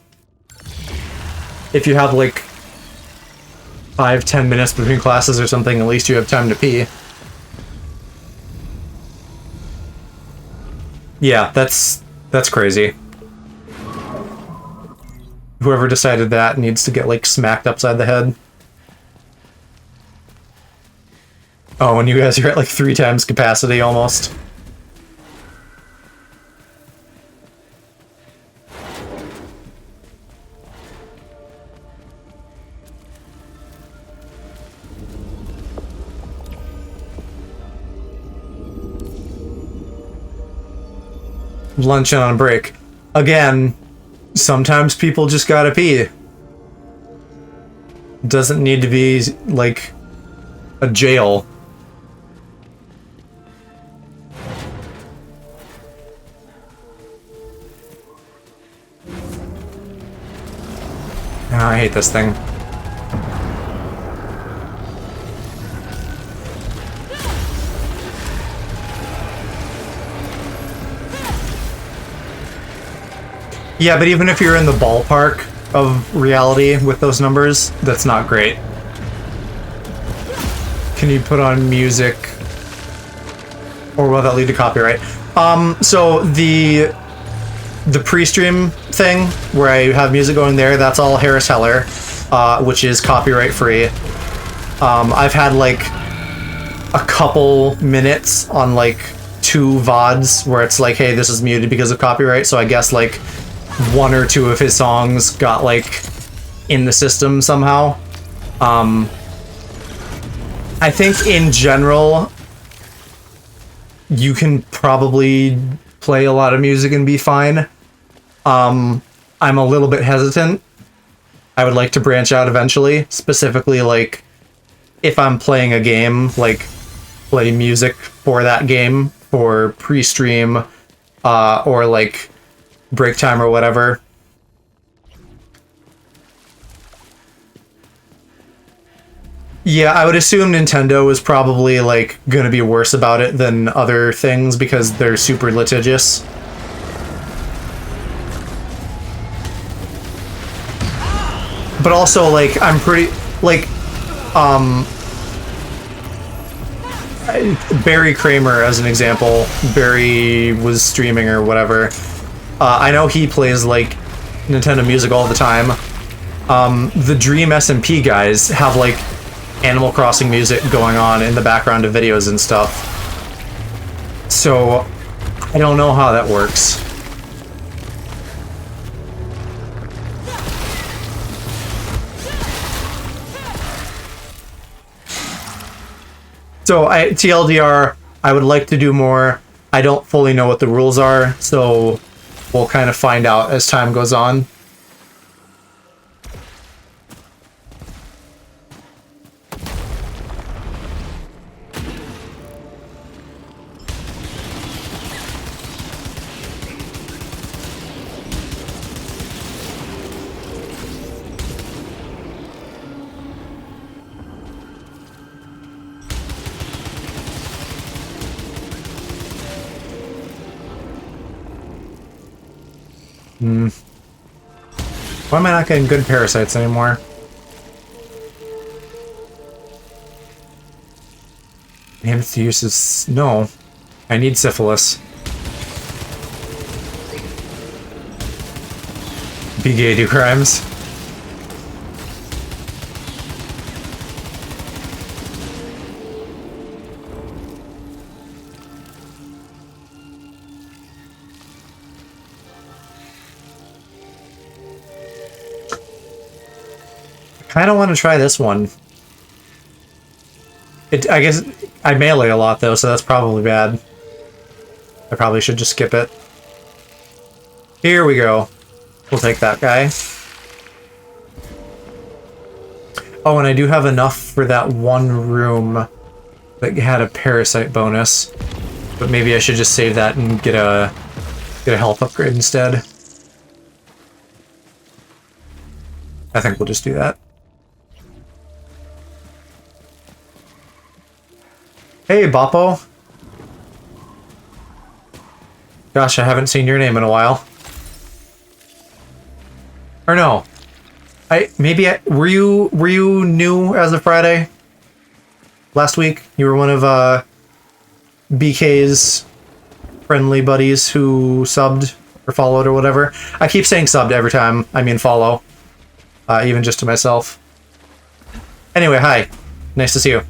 If you have, like, 5-10 minutes between classes or something, at least you have time to pee. Yeah, that's crazy. Whoever decided that needs to get, like, smacked upside the head. Oh, and you guys are at, like, 3 times capacity, almost. Lunch on break. Again, sometimes people just gotta pee. Doesn't need to be, like, a jail. Oh, I hate this thing. Yeah, but even if you're in the ballpark of reality with those numbers, that's not great. Can you put on music? Or will that lead to copyright? So the pre-stream thing, where I have music going there, that's all Harris Heller, which is copyright free. I've had like a couple minutes on like 2 VODs where it's like, hey, this is muted because of copyright, so I guess like 1 or 2 of his songs got like in the system somehow. I think in general you can probably play a lot of music and be fine. I'm a little bit hesitant. I would like to branch out eventually, specifically like if I'm playing a game, like play music for that game for pre-stream or like break time or whatever. Yeah, I would assume Nintendo is probably like gonna be worse about it than other things because they're super litigious. But also, like, I'm pretty like Barry Kramer as an example. Barry was streaming or whatever. I know he plays, like, Nintendo music all the time. The Dream SMP guys have, like, Animal Crossing music going on in the background of videos and stuff. So, I don't know how that works. So TLDR, I would like to do more. I don't fully know what the rules are, so we'll kind of find out as time goes on. Why am I not getting good parasites anymore? Enhanced use is... No. I need syphilis. Be gay, do crimes. I don't want to try this one. I guess I melee a lot though, so that's probably bad. I probably should just skip it. Here we go. We'll take that guy. Oh, and I do have enough for that one room that had a parasite bonus. But maybe I should just save that and get a health upgrade instead. I think we'll just do that. Hey, Boppo. Gosh, I haven't seen your name in a while. Or no. Were you new as of Friday? Last week? You were one of BK's friendly buddies who subbed or followed or whatever. I keep saying subbed every time I mean follow. Even just to myself. Anyway, hi. Nice to see you.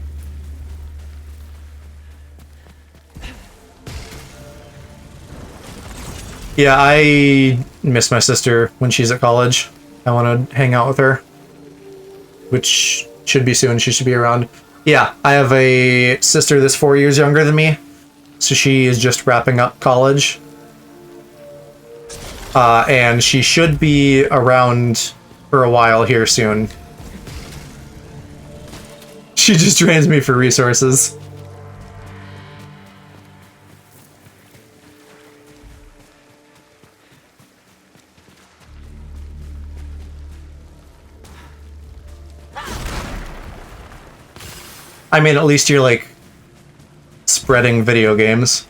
Yeah, I miss my sister when she's at college. I want to hang out with her. Which should be soon. She should be around. Yeah, I have a sister that's 4 years younger than me. So she is just wrapping up college. And she should be around for a while here soon. She just drains me for resources. I mean, at least you're, like, spreading video games.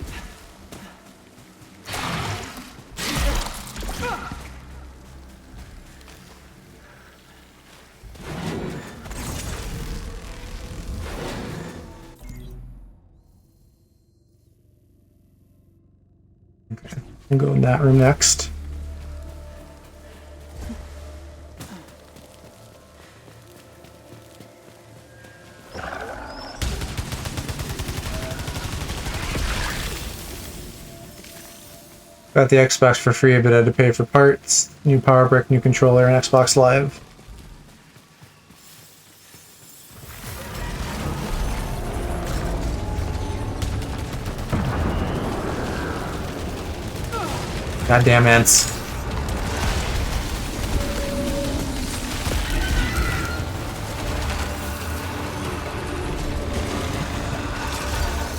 Okay, we'll go in that room next. Got the Xbox for free, but I had to pay for parts. New power brick, new controller, and Xbox Live. Goddamn ants.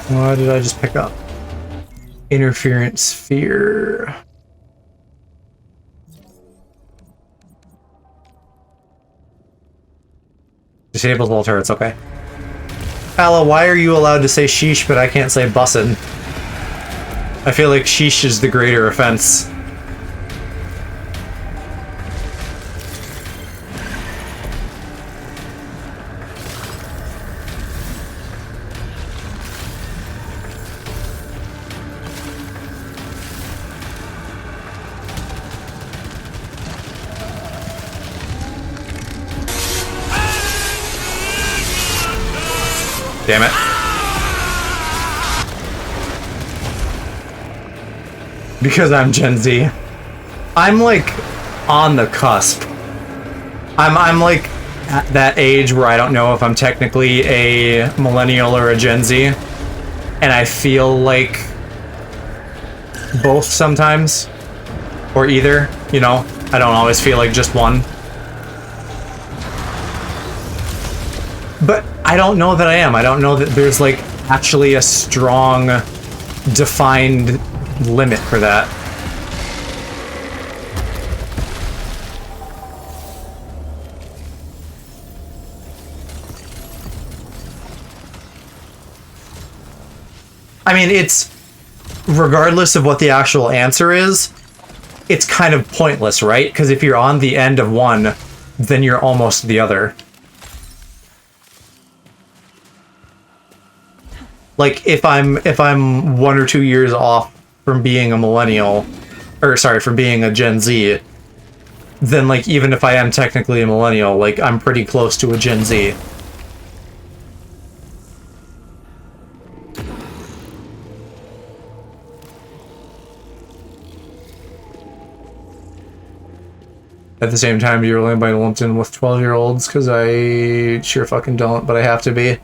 What did I just pick up? Interference sphere. Disables all turrets, okay. Falla, why are you allowed to say sheesh but I can't say bussin'? I feel like sheesh is the greater offense. Damn it. Because I'm Gen Z. I'm like on the cusp. I'm like at that age where I don't know if I'm technically a millennial or a Gen Z, and I feel like both sometimes, or either, you know? I don't always feel like just one. But I don't know that I am. I don't know that there's, like, actually a strong, defined limit for that. I mean, it's... regardless of what the actual answer is, it's kind of pointless, right? Because if you're on the end of one, then you're almost the other. Like, if I'm 1 or 2 years off from being a millennial, or sorry, from being a Gen Z, then, like, even if I am technically a millennial, like, I'm pretty close to a Gen Z. At the same time, do you really anybody lumped in with 12-year-olds? Because I sure fucking don't, but I have to be.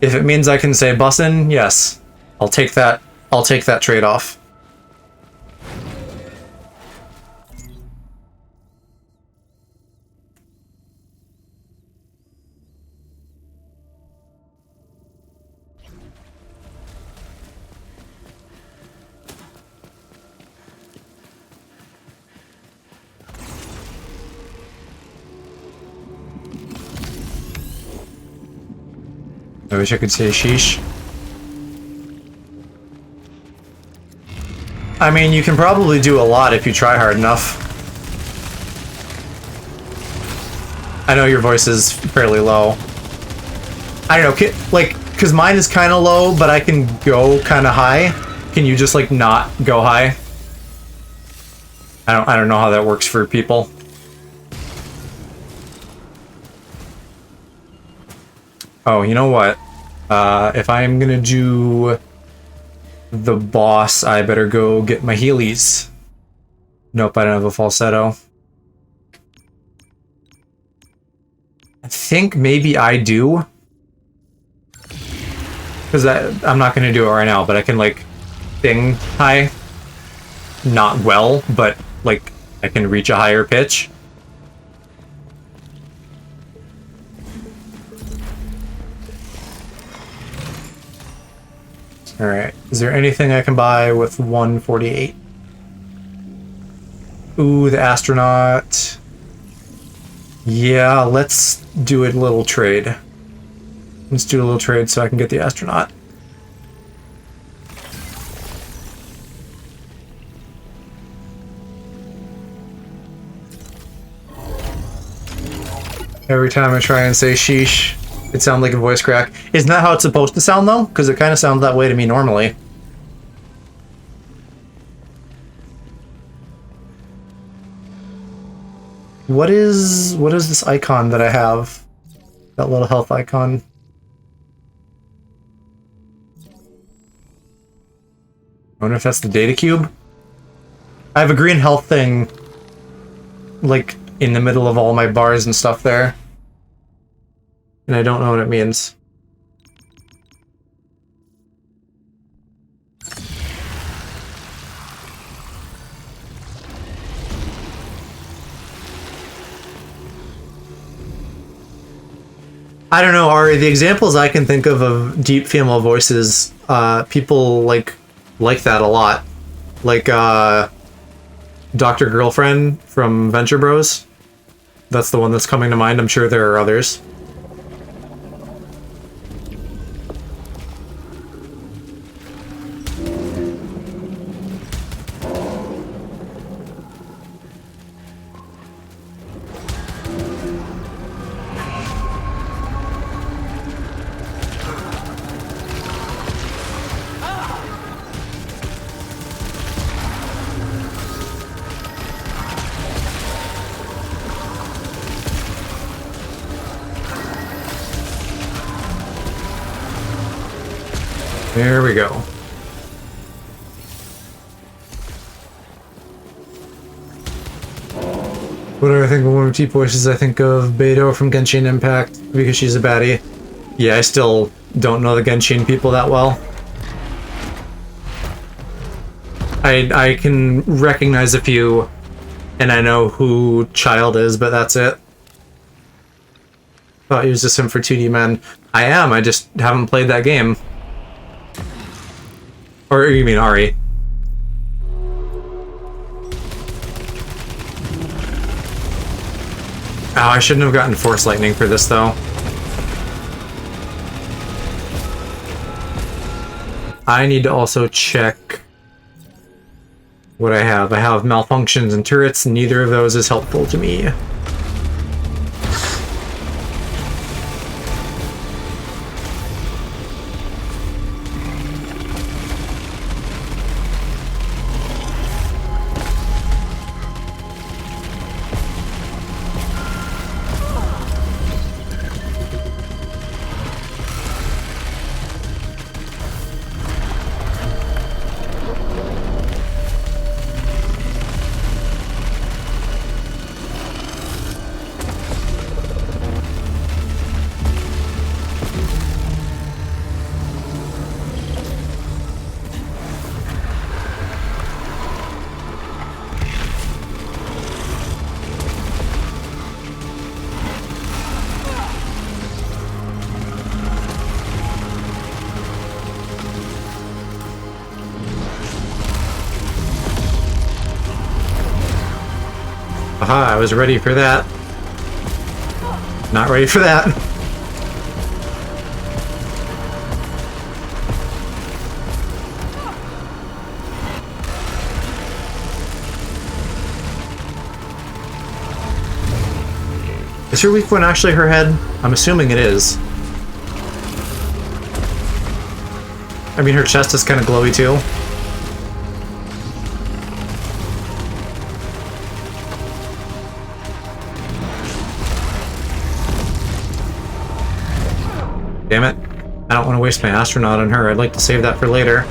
If it means I can say bussin', yes. I'll take that trade-off. I wish I could say sheesh. I mean, you can probably do a lot if you try hard enough. I know your voice is fairly low. I don't know, like, because mine is kind of low, but I can go kind of high. Can you just, like, not go high? I don't know how that works for people. Oh, you know what? If I'm gonna do the boss, I better go get my healies. Nope, I don't have a falsetto. I think maybe I do. Because I'm not gonna do it right now, but I can, like, sing high. Not well, but, like, I can reach a higher pitch. Alright, is there anything I can buy with 148? Ooh, the astronaut. Yeah, let's do a little trade. Let's do a little trade so I can get the astronaut. Every time I try and say sheesh, it sounds like a voice crack. Isn't that how it's supposed to sound, though? Because it kind of sounds that way to me normally. What is this icon that I have? That little health icon. I wonder if that's the data cube? I have a green health thing, like, in the middle of all my bars and stuff there. And I don't know what it means. I don't know, Ari, the examples I can think of deep female voices, people like that a lot. Like, Dr. Girlfriend from Venture Bros. That's the one that's coming to mind. I'm sure there are others. There we go. Whenever I think of women with deep voices, I think of Beidou from Genshin Impact, because she's a baddie. Yeah, I still don't know the Genshin people that well. I can recognize a few, and I know who Child is, but that's it. Thought he was just him for 2D men. I am, I just haven't played that game. Or you mean Ari. Oh, I shouldn't have gotten Force Lightning for this, though. I need to also check what I have. I have malfunctions and turrets, neither of those is helpful to me. Aha, I was ready for that. Not ready for that. Is her weak point actually her head? I'm assuming it is. I mean, her chest is kind of glowy too. Damn it. I don't want to waste my astronaut on her. I'd like to save that for later.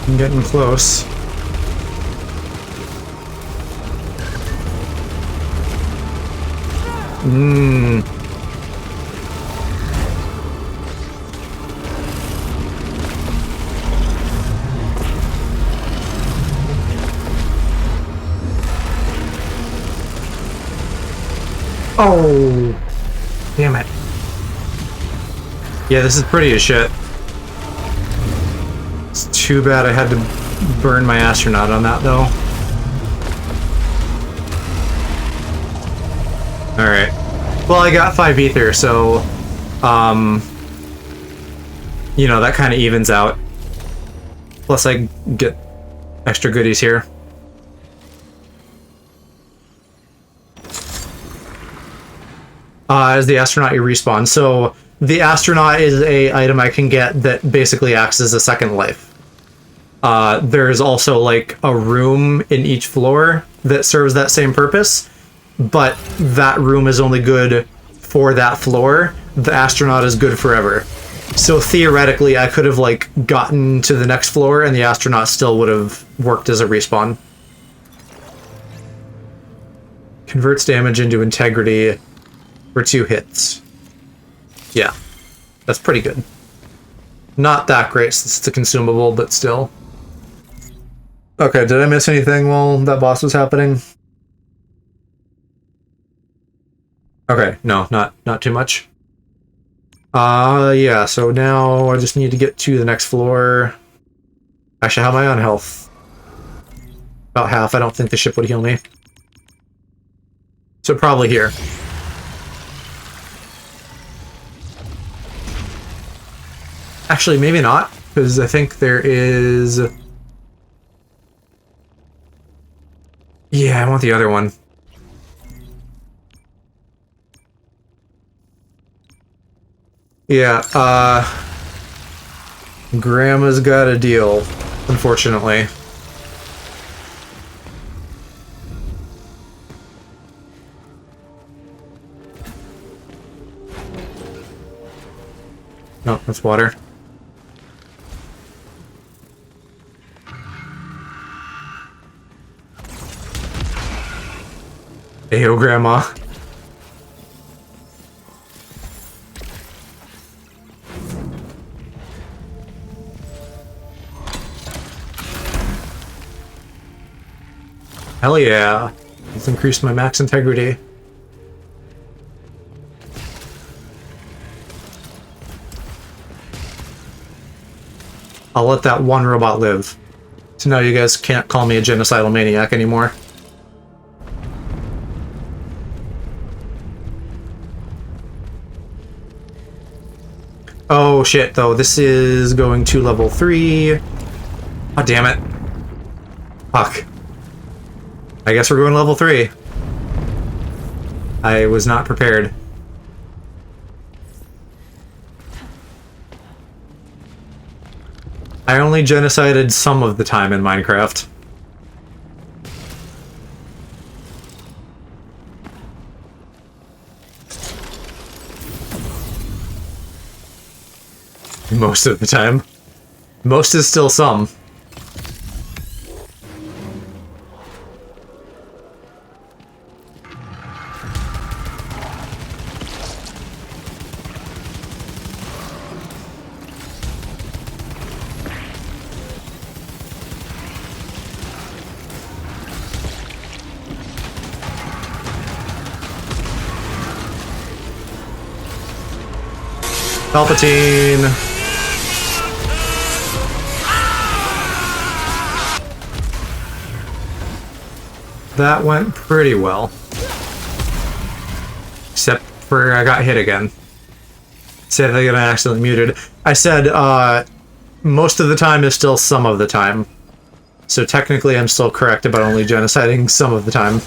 I'm getting close. Oh, damn it. Yeah, this is pretty as shit. It's too bad I had to burn my astronaut on that, though. Alright. Well, I got 5 ether, so, you know, that kind of evens out. Plus, I get extra goodies here. As the astronaut, you respawn. So, the astronaut is a item I can get that basically acts as a second life. There's also, like, a room in each floor that serves that same purpose, but that room is only good for that floor. The astronaut is good forever. So theoretically, I could have, like, gotten to the next floor and the astronaut still would have worked as a respawn. Converts damage into integrity for 2 hits. Yeah, that's pretty good. Not that great since it's a consumable, but still. Okay, did I miss anything while that boss was happening? Okay, no, not too much. Yeah, so now I just need to get to the next floor. Actually, how am I on health? About half. I don't think the ship would heal me. So probably here. Actually, maybe not, because I think there is... Yeah, I want the other one. Yeah, Grandma's got a deal, unfortunately. No, that's water. Ayo, Grandma. Hell yeah. Let's increase my max integrity. I'll let that one robot live. So now you guys can't call me a genocidal maniac anymore. Oh shit, though. This is going to level 3. Oh, damn it. Fuck. I guess we're going level 3. I was not prepared. I only genocided some of the time in Minecraft. Most of the time. Most is still some. Palpatine! That went pretty well. Except for I got hit again. Said I got accidentally muted. I said, most of the time is still some of the time. So technically I'm still correct about only genociding some of the time.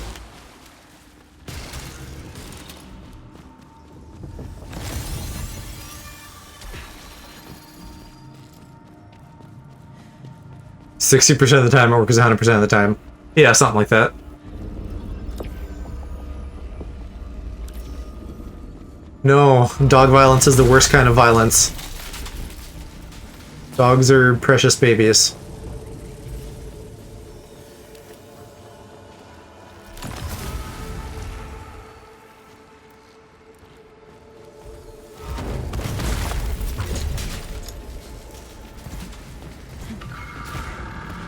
"60% of the time it works 100% of the time." Yeah, something like that. No, dog violence is the worst kind of violence. Dogs are precious babies.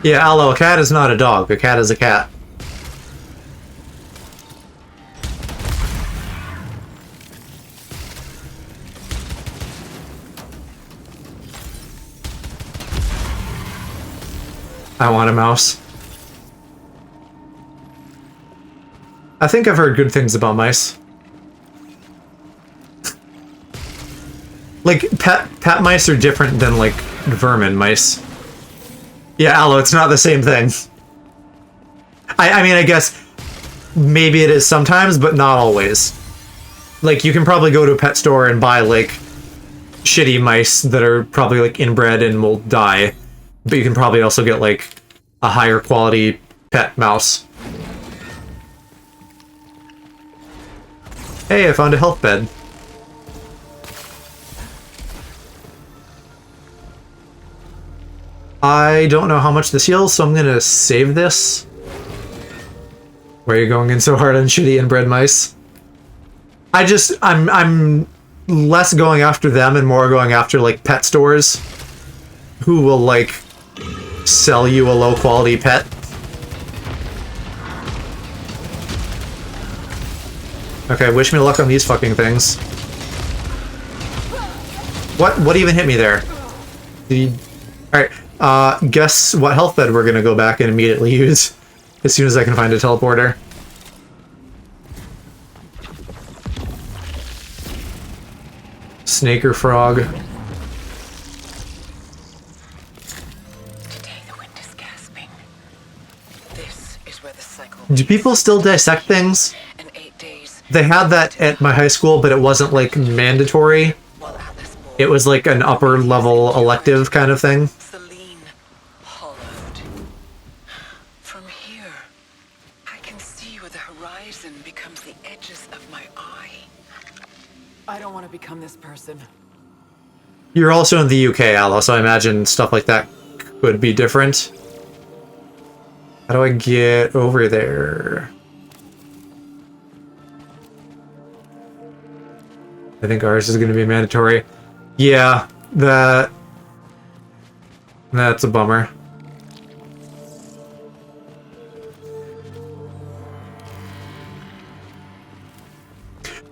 Yeah, Aloe, a cat is not a dog. A cat is a cat. I want a mouse. I think I've heard good things about mice. Like, pet mice are different than, like, vermin mice. Yeah, Aloe, it's not the same thing. I mean, I guess maybe it is sometimes, but not always. Like, you can probably go to a pet store and buy, like, shitty mice that are probably, like, inbred and will die. But you can probably also get, like, a higher quality pet mouse. Hey, I found a health bed. I don't know how much this heals, so I'm gonna save this. Why are you going in so hard on shitty inbred mice? I'm less going after them and more going after, like, pet stores who will, like, sell you a low-quality pet. Okay, wish me luck on these fucking things. What even hit me there? Alright. Guess what health bed we're gonna go back and immediately use as soon as I can find a teleporter. Snake or frog. Today the wind is gasping. This is where the cycle. Do people still dissect things? In 8 days. They had that at my high school, but it wasn't like mandatory. It was like an upper level elective kind of thing. Celine hollowed. From here, I can see where the horizon becomes the edges of my eye. I don't want to become this person. You're also in the UK, Aloe, so I imagine stuff like that could be different. How do I get over there? I think ours is going to be mandatory. Yeah, that's a bummer.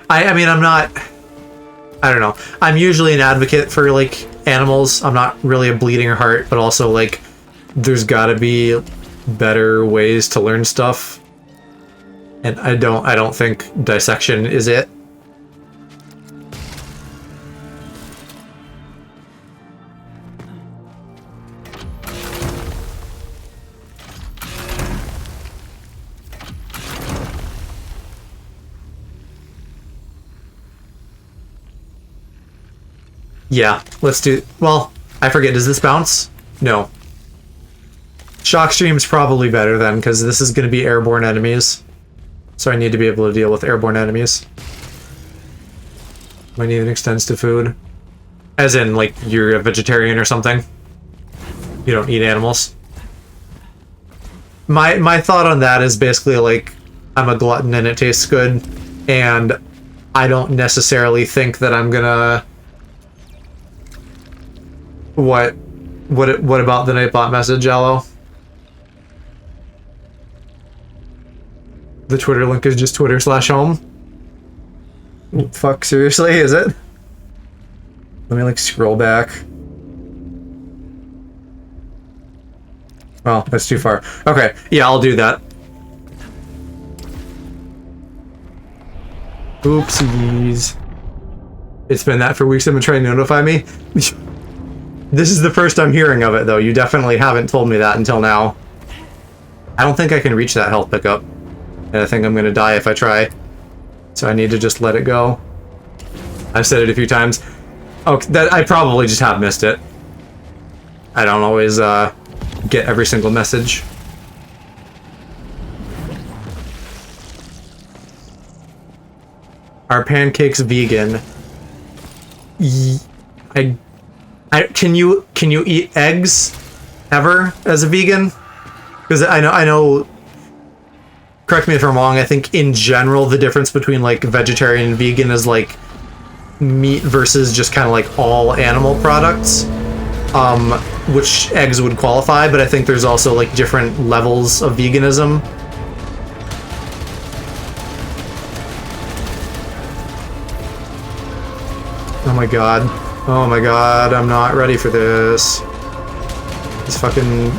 I mean, I'm not... I don't know. I'm usually an advocate for, like, animals. I'm not really a bleeding heart, but also, like, there's gotta be better ways to learn stuff. And I don't think dissection is it. Yeah, let's do... Well, I forget, does this bounce? No. Shockstream's probably better then, because this is going to be airborne enemies. So I need to be able to deal with airborne enemies. My need extends to food. As in, like, you're a vegetarian or something. You don't eat animals. My thought on that is basically, like, I'm a glutton and it tastes good, and I don't necessarily think that I'm gonna... What about the Nightbot message, Aloe? The Twitter link is just Twitter/home. Fuck, seriously, is it? Let me, like, scroll back. Well, that's too far. Okay, yeah, I'll do that. Oopsies. It's been that for weeks. I've been trying to notify me. This is the first I'm hearing of it, though. You definitely haven't told me that until now. I don't think I can reach that health pickup. And I think I'm gonna die if I try. So I need to just let it go. I've said it a few times. Oh, that I probably just have missed it. I don't always get every single message. Are pancakes vegan? Can you eat eggs ever as a vegan? Because I know. Correct me if I'm wrong. I think in general the difference between like vegetarian and vegan is like meat versus just kind of like all animal products, which eggs would qualify. But I think there's also like different levels of veganism. Oh my god. Oh my god, I'm not ready for this. These fucking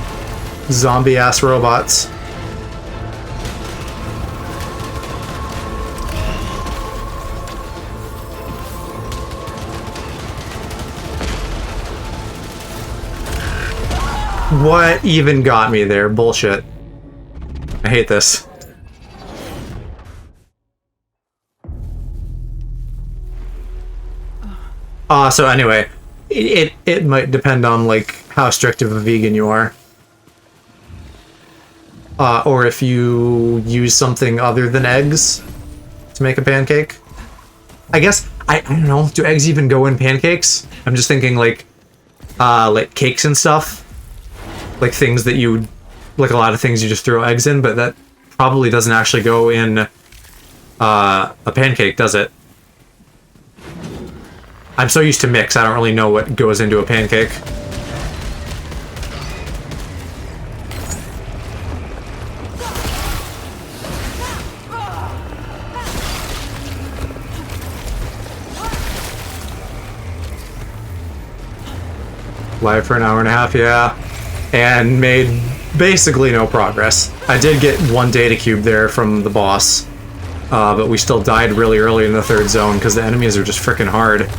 zombie-ass robots. What even got me there? Bullshit. I hate this. So anyway, it might depend on like how strict of a vegan you are. Or if you use something other than eggs to make a pancake. I guess, I don't know, do eggs even go in pancakes? I'm just thinking like cakes and stuff. Like things that you, like a lot of things you just throw eggs in, but that probably doesn't actually go in a pancake, does it? I'm so used to mix, I don't really know what goes into a pancake. Live for an hour and a half, yeah. And made basically no progress. I did get one data cube there from the boss, but we still died really early in the third zone because the enemies are just freaking hard.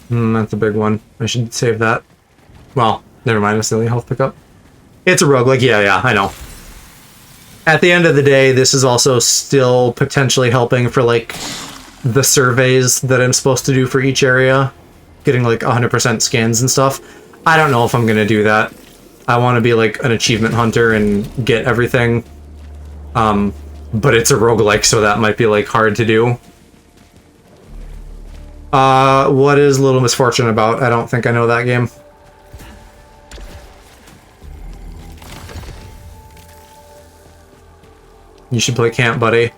That's a big one. I should save that. Well, never mind. It's the only health pickup. It's a roguelike. Yeah, I know. At the end of the day, this is also still potentially helping for, like, the surveys that I'm supposed to do for each area. Getting, like, 100% scans and stuff. I don't know if I'm gonna do that. I want to be, like, an achievement hunter and get everything. But it's a roguelike, so that might be, like, hard to do. What is Little Misfortune about? I don't think I know that game. You should play Camp Buddy.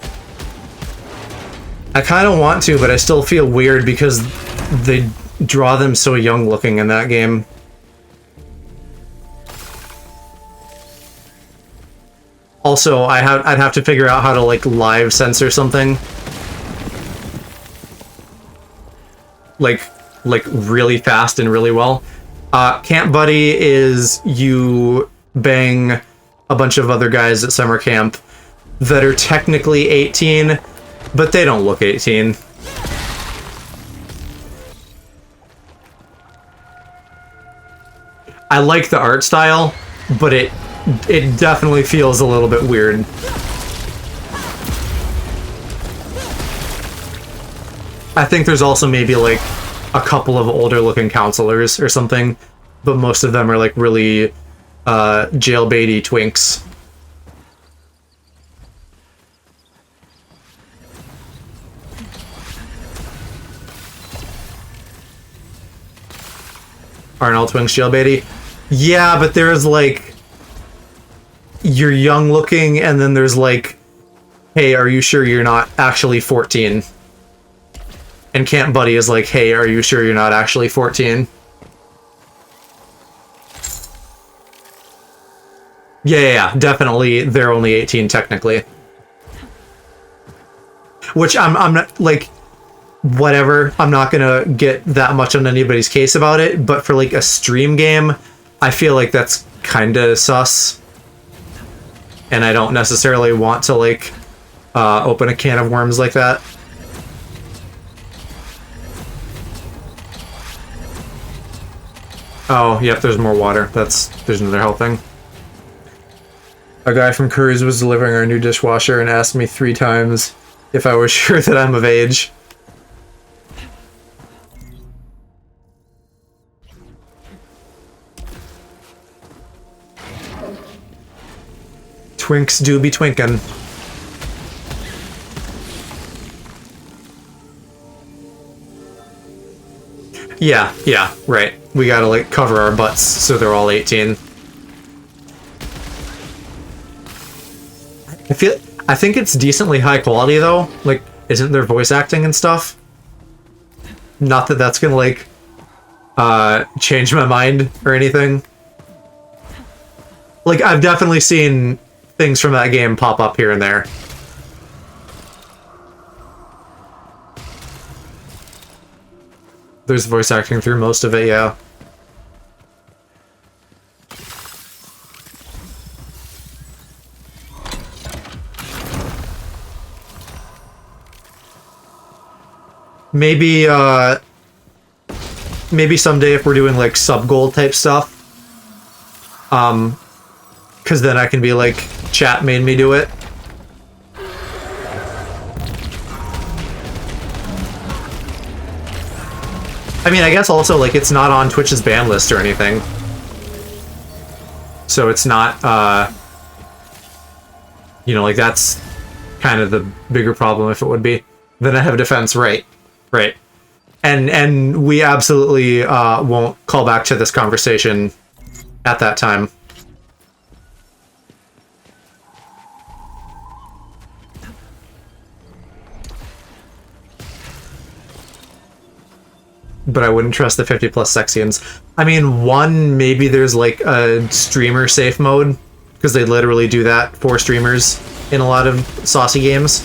I kind of want to, but I still feel weird because they draw them so young looking in that game. Also, I'd have to figure out how to, like, live censor something. Like really fast and really well. Camp Buddy is you bang a bunch of other guys at summer camp that are technically 18, but they don't look 18. I like the art style, but it definitely feels a little bit weird. I think there's also maybe, like, a couple of older looking counselors or something, but most of them are, like, really jailbaity twinks. Aren't all twinks jailbaity? Yeah, but there's, like, you're young looking, and then there's, like, hey, are you sure you're not actually 14? And Camp Buddy is like, hey, are you sure you're not actually 14? Yeah, definitely they're only 18 technically. Which I'm not, like, whatever, I'm not gonna get that much on anybody's case about it, but for, like, a stream game, I feel like that's kinda sus. And I don't necessarily want to, like, open a can of worms like that. Oh, yep, there's more water. There's another health thing. A guy from Curry's was delivering our new dishwasher and asked me 3 times if I was sure that I'm of age. Twinks do be twinkin'. Yeah, right. We gotta, like, cover our butts so they're all 18. I think it's decently high quality, though. Like, isn't there voice acting and stuff? Not that that's gonna, like, change my mind or anything. Like, I've definitely seen things from that game pop up here and there. There's voice acting through most of it, yeah. Maybe, maybe someday if we're doing, like, sub-goal type stuff. Because then I can be like, chat made me do it. I mean, I guess also, like, it's not on Twitch's ban list or anything. So it's not, you know, like, that's kind of the bigger problem if it would be. Then I have a defense, right. And we absolutely won't call back to this conversation at that time. But I wouldn't trust the 50+ Sexians. I mean, one, maybe there's, like, a streamer safe mode, because they literally do that for streamers in a lot of saucy games.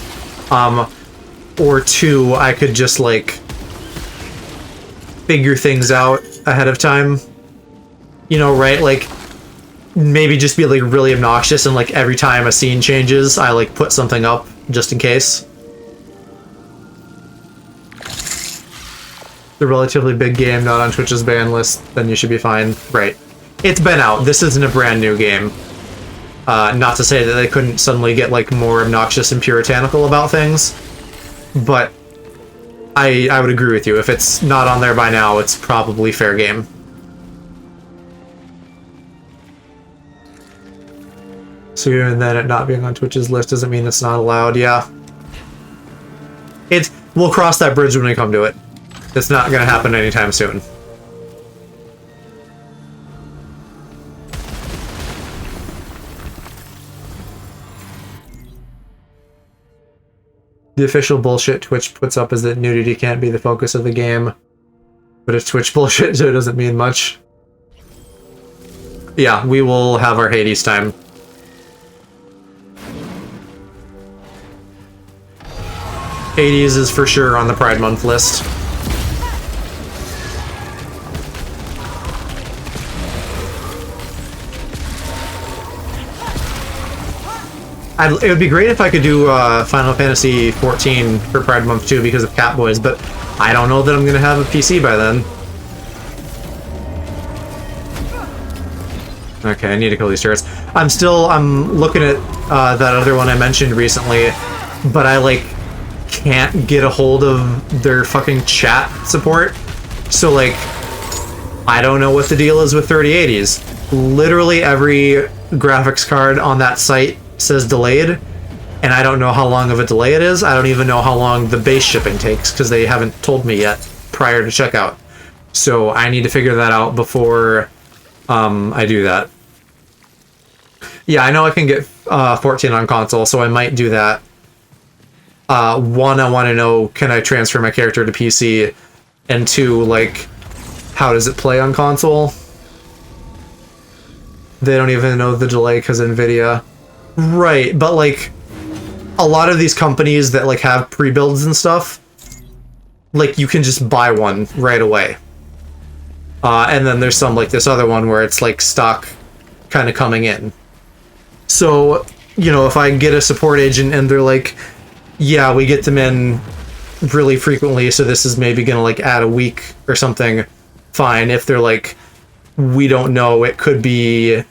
Or 2, I could just, like, figure things out ahead of time. You know, right? Like, maybe just be, like, really obnoxious, and, like, every time a scene changes, I, like, put something up just in case. the relatively big game not on Twitch's ban list, then you should be fine. Right. It's been out. This isn't a brand new game. Not to say that they couldn't suddenly get, like, more obnoxious and puritanical about things, but I would agree with you. If it's not on there by now, it's probably fair game. So even then, it not being on Twitch's list doesn't mean it's not allowed, yeah. We'll cross that bridge when we come to it. It's not gonna happen anytime soon. The official bullshit Twitch puts up is that nudity can't be the focus of the game. But it's Twitch bullshit, so it doesn't mean much. Yeah, we will have our Hades time. Hades is for sure on the Pride Month list. It would be great if I could do Final Fantasy XIV for Pride Month too because of Catboys, but I don't know that I'm going to have a PC by then. Okay, I need to kill these turrets. I'm looking at that other one I mentioned recently, but I, like, can't get a hold of their fucking chat support. So, like, I don't know what the deal is with 3080s. Literally every graphics card on that site says delayed, and I don't know how long of a delay it is. I don't even know how long the base shipping takes, because they haven't told me yet prior to checkout. So I need to figure that out before I do that. Yeah, I know I can get 14 on console, so I might do that. One, I want to know, can I transfer my character to PC? And two, like, how does it play on console? They don't even know the delay because NVIDIA. Right, but, like, a lot of these companies that, like, have pre-builds and stuff, like, you can just buy one right away. And then there's some, like, this other one where it's, like, stock kind of coming in. So, you know, if I get a support agent and they're like, yeah, we get them in really frequently, so this is maybe gonna, like, add a week or something, fine. If they're like, we don't know, it could be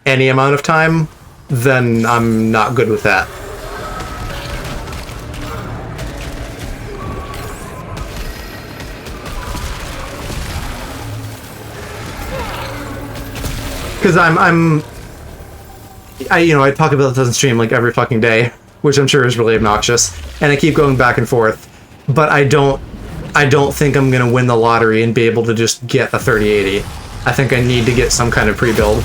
any amount of time, then I'm not good with that. Because I talk about this on stream like every fucking day, which I'm sure is really obnoxious, and I keep going back and forth, but I don't think I'm gonna win the lottery and be able to just get a 3080. I think I need to get some kind of pre-build.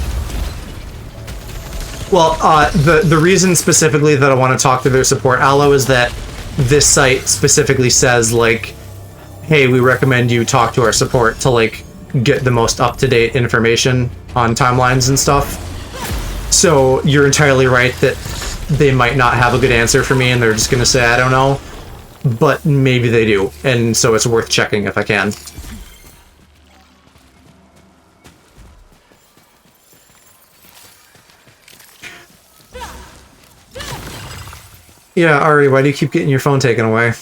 Well, the reason specifically that I want to talk to their support allo is that this site specifically says, like, hey, we recommend you talk to our support to, like, get the most up-to-date information on timelines and stuff. So you're entirely right that they might not have a good answer for me and they're just gonna say, I don't know, but maybe they do, and so it's worth checking if I can. Yeah, Ari, why do you keep getting your phone taken away?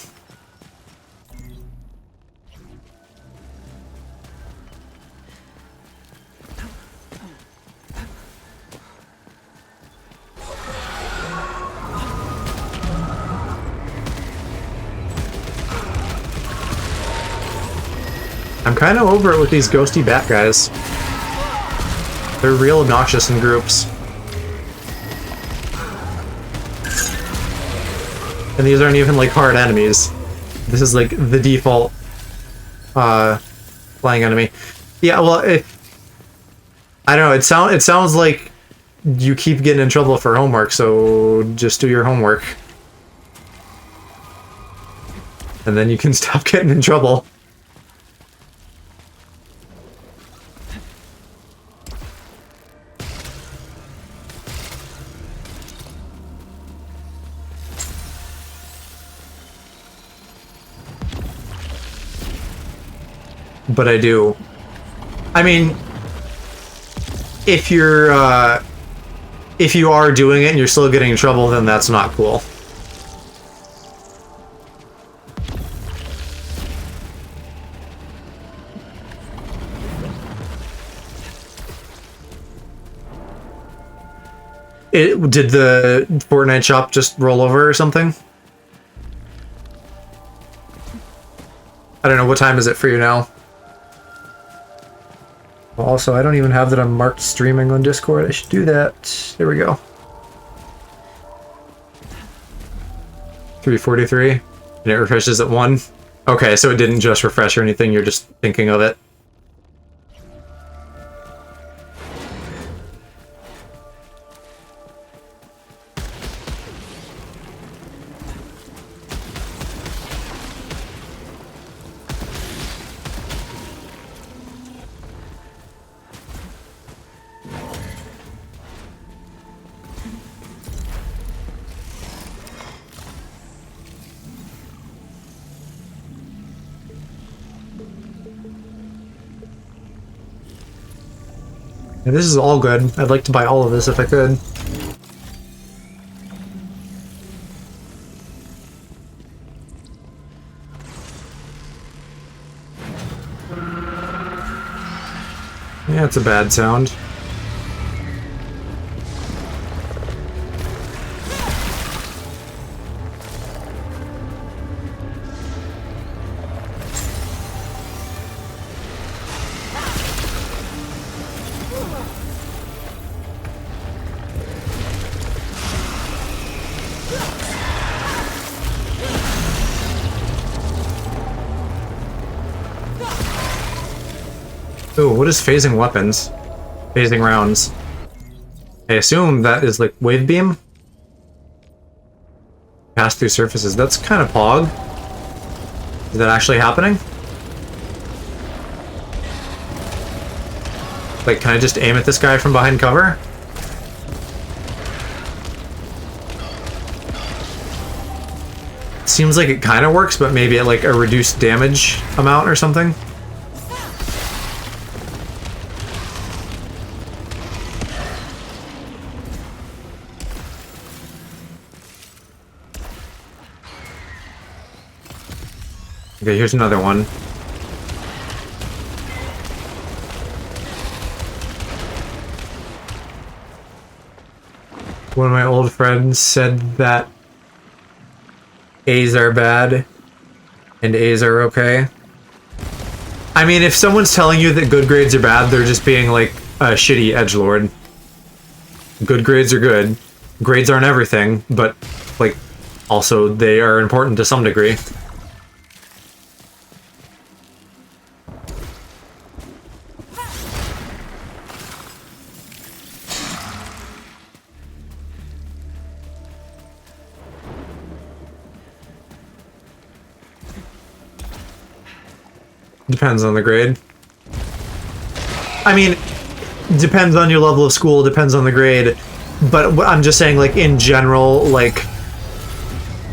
I'm kind of over it with these ghosty bat guys. They're real obnoxious in groups. And these aren't even, like, hard enemies. This is, like, the default flying enemy. Yeah, well, I don't know, it sounds like you keep getting in trouble for homework, so just do your homework. And then you can stop getting in trouble. But I do. I mean, if you are doing it and you're still getting in trouble, then that's not cool. Did the Fortnite shop just roll over or something? I don't know, what time is it for you now? Also, I don't even have that I'm marked streaming on Discord. I should do that. There we go. 3:43. And it refreshes at 1. Okay, so it didn't just refresh or anything, you're just thinking of it. And this is all good. I'd like to buy all of this if I could. Yeah, it's a bad sound. Ooh, what is phasing weapons? Phasing rounds. I assume that is like wave beam? Pass through surfaces. That's kind of pog. Is that actually happening? Like, can I just aim at this guy from behind cover? Seems like it kind of works, but maybe at like a reduced damage amount or something. Okay, here's another one. One of my old friends said that A's are bad and A's are okay. I mean, if someone's telling you that good grades are bad, they're just being like a shitty edgelord. Good grades are good. Grades aren't everything, but like also they are important to some degree. Depends on the grade. I mean, depends on your level of school, depends on the grade. But I'm just saying, like, in general, like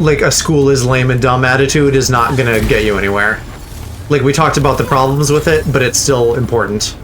a school is lame and dumb attitude is not gonna get you anywhere. Like, we talked about the problems with it, but it's still important.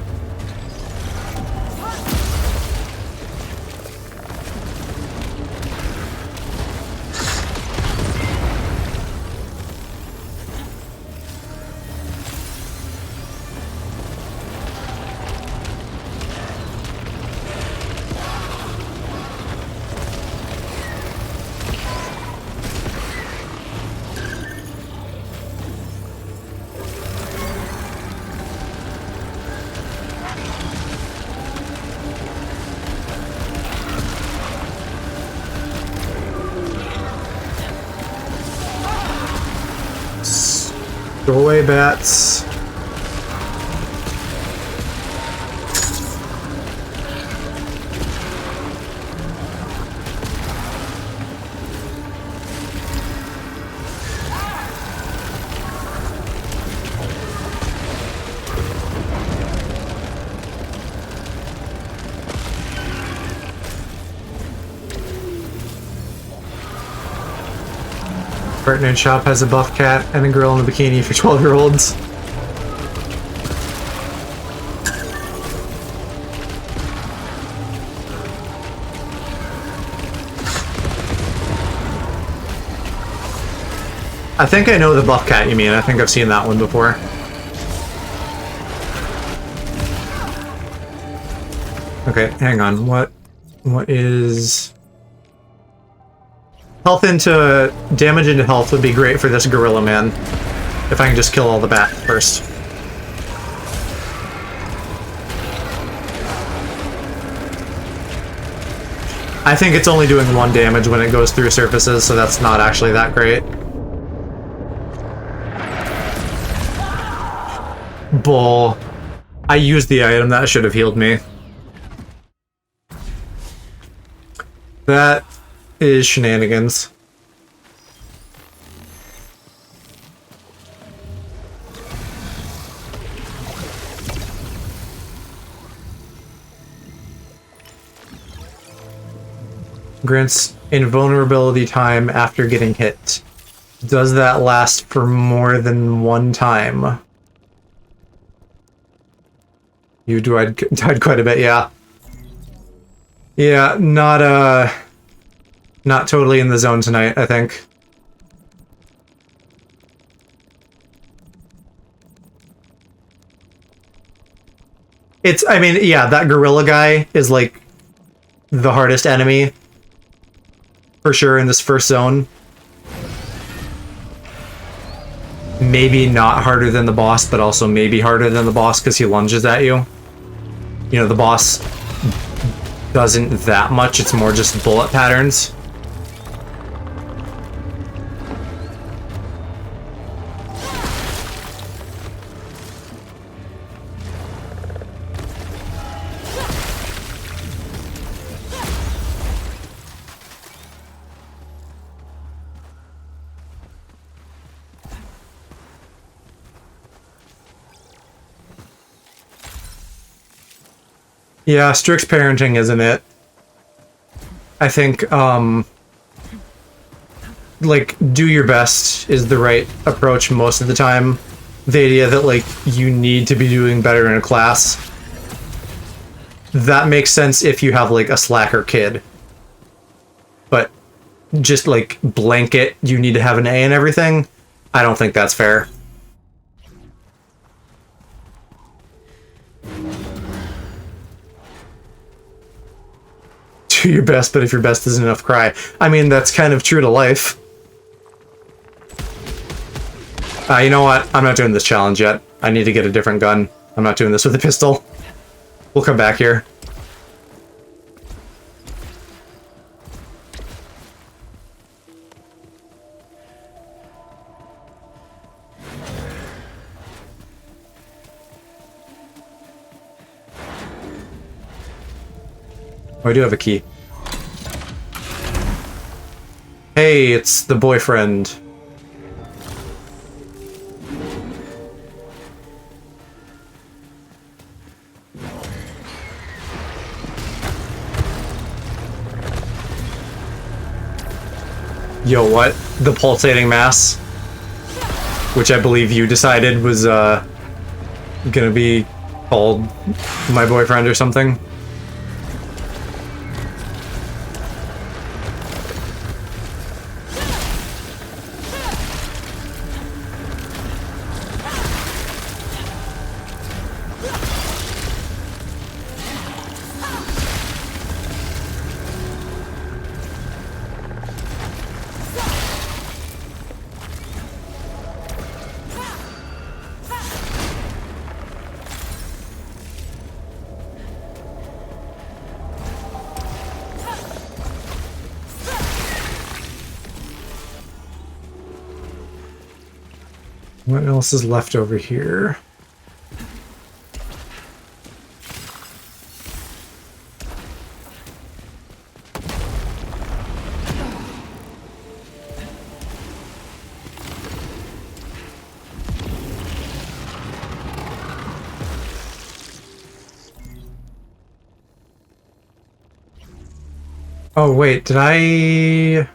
Go away, bats. Fortnite shop has a buff cat and a girl in a bikini for 12-year-olds. I think I know the buff cat you mean. I think I've seen that one before. Okay, hang on. What is... Health into... damage into health would be great for this gorilla man. If I can just kill all the bat first. I think it's only doing 1 damage when it goes through surfaces, so that's not actually that great. Bull. I used the item that should have healed me. That is shenanigans. Grants invulnerability time after getting hit. Does that last for more than 1 time? You died quite a bit, yeah. Yeah, not totally in the zone tonight, I think. I mean, yeah, that gorilla guy is like the hardest enemy for sure in this first zone. Maybe not harder than the boss, but also maybe harder than the boss because he lunges at you. You know, the boss doesn't that much, it's more just bullet patterns. Yeah, strict parenting isn't it? I think, like, do your best is the right approach most of the time. The idea that, like, you need to be doing better in a class, that makes sense if you have, like, a slacker kid. But just, like, blanket, you need to have an A in everything, I don't think that's fair. Do your best, but if your best isn't enough, cry. I mean, that's kind of true to life. You know what? I'm not doing this challenge yet. I need to get a different gun. I'm not doing this with a pistol. We'll come back here. Oh, I do have a key. Hey, it's the boyfriend. Yo, what? The pulsating mass? Which I believe you decided was, gonna be called my boyfriend or something. What else is left over here? Oh wait, did I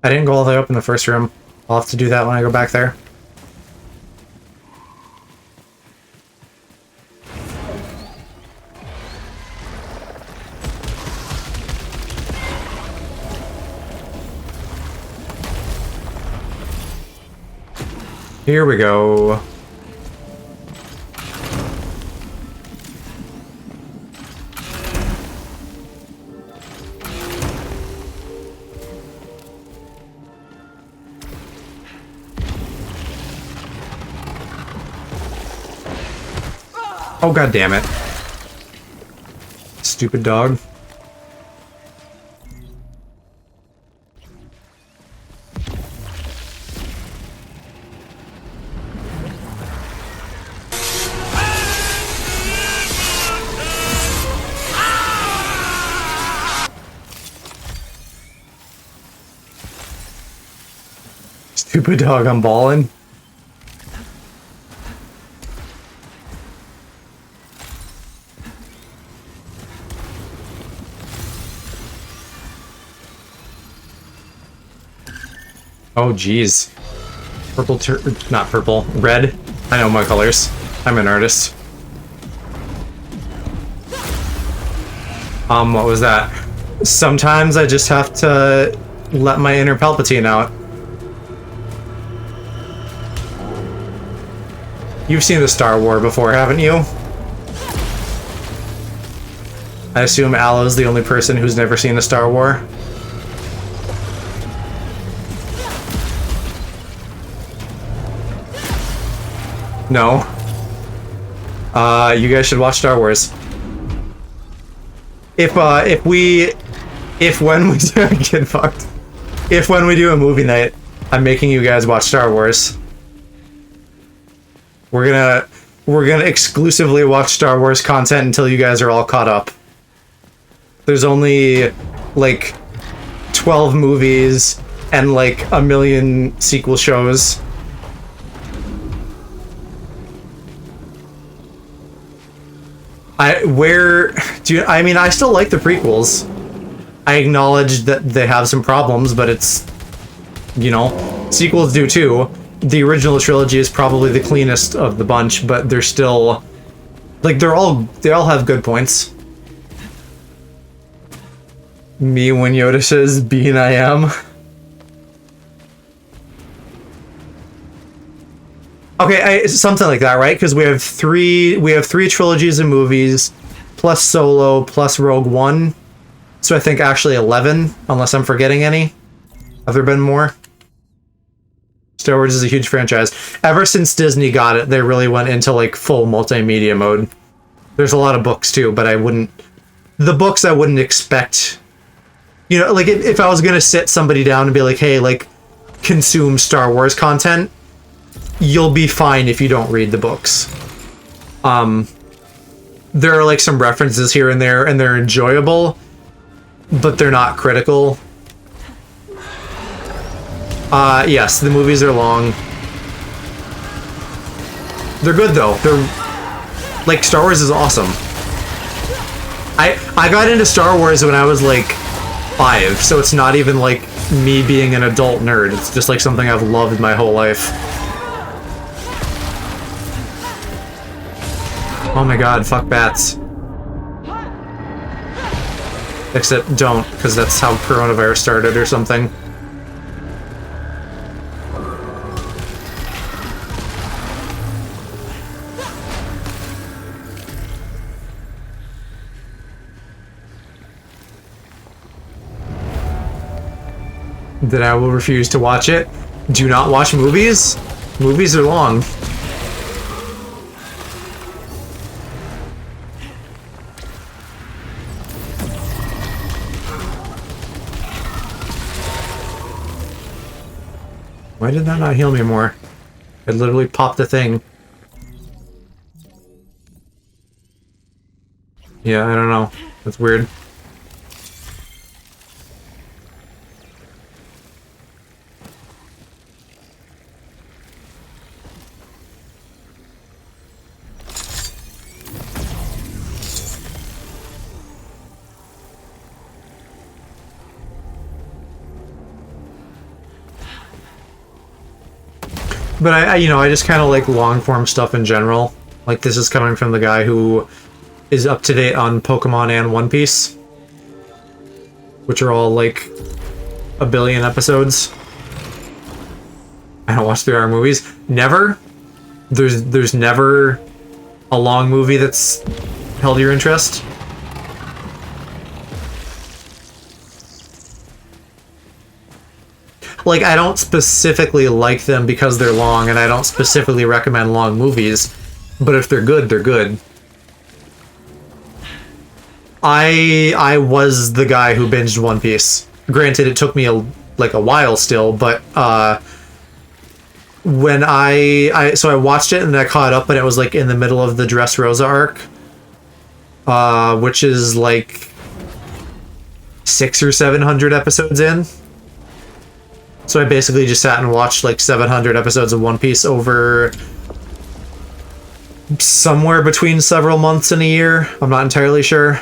didn't go all the way up in the first room. I'll have to do that when I go back there. Here we go. Oh, god damn it. Stupid dog. Stupid dog, I'm balling. Oh, jeez. Purple, not purple, red. I know my colors. I'm an artist. What was that? Sometimes I just have to let my inner Palpatine out. You've seen the Star Wars before, haven't you? I assume Alo's the only person who's never seen a Star Wars. No. You guys should watch Star Wars. If when we do get fucked. If when we do a movie night, I'm making you guys watch Star Wars. We're gonna exclusively watch Star Wars content until you guys are all caught up. There's only like 12 movies and like a million sequel shows. I mean, I still like the prequels. I acknowledge that they have some problems, but it's, you know, sequels do too. The original trilogy is probably the cleanest of the bunch, but they're still, like, they all have good points. Me when Yoda says, "Being I am." Okay, something like that, right? Because we have three trilogies of movies, plus Solo, plus Rogue One. So I think actually 11, unless I'm forgetting any. Have there been more? Star Wars is a huge franchise. Ever since Disney got it, they really went into like full multimedia mode. There's a lot of books too, but I wouldn't expect, you know, like if I was gonna sit somebody down and be like, hey, like, consume Star Wars content, you'll be fine if you don't read the books. There are like some references here and there, and they're enjoyable, but they're not critical. Yes, the movies are long. They're good though. They're like, Star Wars is awesome. I got into Star Wars when I was like 5, so it's not even like me being an adult nerd. It's just like something I've loved my whole life. Oh my god, fuck bats. Except don't, because that's how coronavirus started or something. That I will refuse to watch it. Do not watch movies. Movies are long. Why did that not heal me more? It literally popped the thing. Yeah, I don't know. That's weird. But I just kind of like long-form stuff in general. Like, this is coming from the guy who is up to date on Pokemon and One Piece, which are all like a billion episodes. I don't watch 3-hour movies. Never. There's never a long movie that's held your interest. Like, I don't specifically like them because they're long, and I don't specifically recommend long movies, but if they're good, they're good. I was the guy who binged One Piece. Granted, it took me a while still, but when I watched it and I caught up, and it was like in the middle of the Dressrosa arc, which is like 600 or 700 episodes in. So I basically just sat and watched like 700 episodes of One Piece over somewhere between several months and a year. I'm not entirely sure.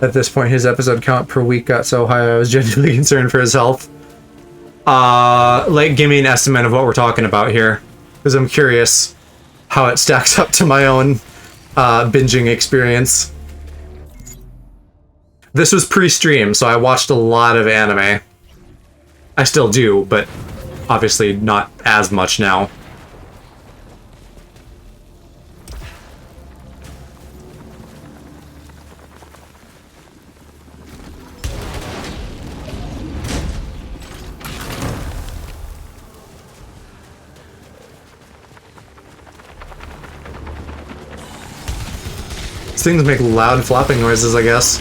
At this point, his episode count per week got so high I was genuinely concerned for his health. Like, give me an estimate of what we're talking about here, because I'm curious how it stacks up to my own binging experience. This was pre-stream, so I watched a lot of anime. I still do, but obviously not as much now. These things make loud flapping noises, I guess.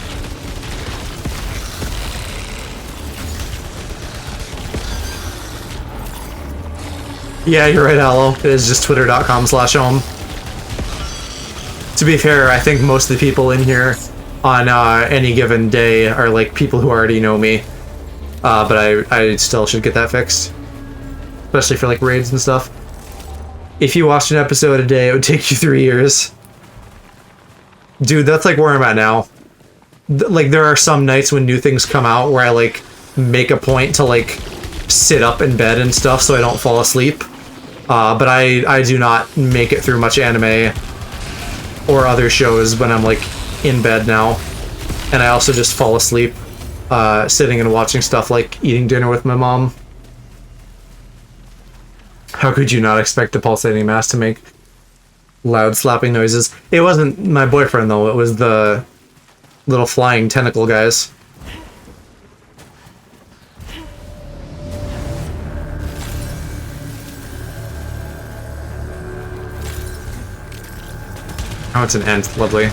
Yeah, you're right, Aloe. It is just twitter.com/home. To be fair, I think most of the people in here on any given day are like people who already know me. But I still should get that fixed. Especially for like raids and stuff. If you watched an episode a day, it would take you 3 years. Dude, that's like where I'm at now. Like, there are some nights when new things come out where I like make a point to like sit up in bed and stuff so I don't fall asleep. But I do not make it through much anime or other shows when I'm like in bed now. And I also just fall asleep sitting and watching stuff like eating dinner with my mom. How could you not expect a pulsating mass to make loud slapping noises? It wasn't my boyfriend though, it was the little flying tentacle guys. Oh, it's an ant. Lovely.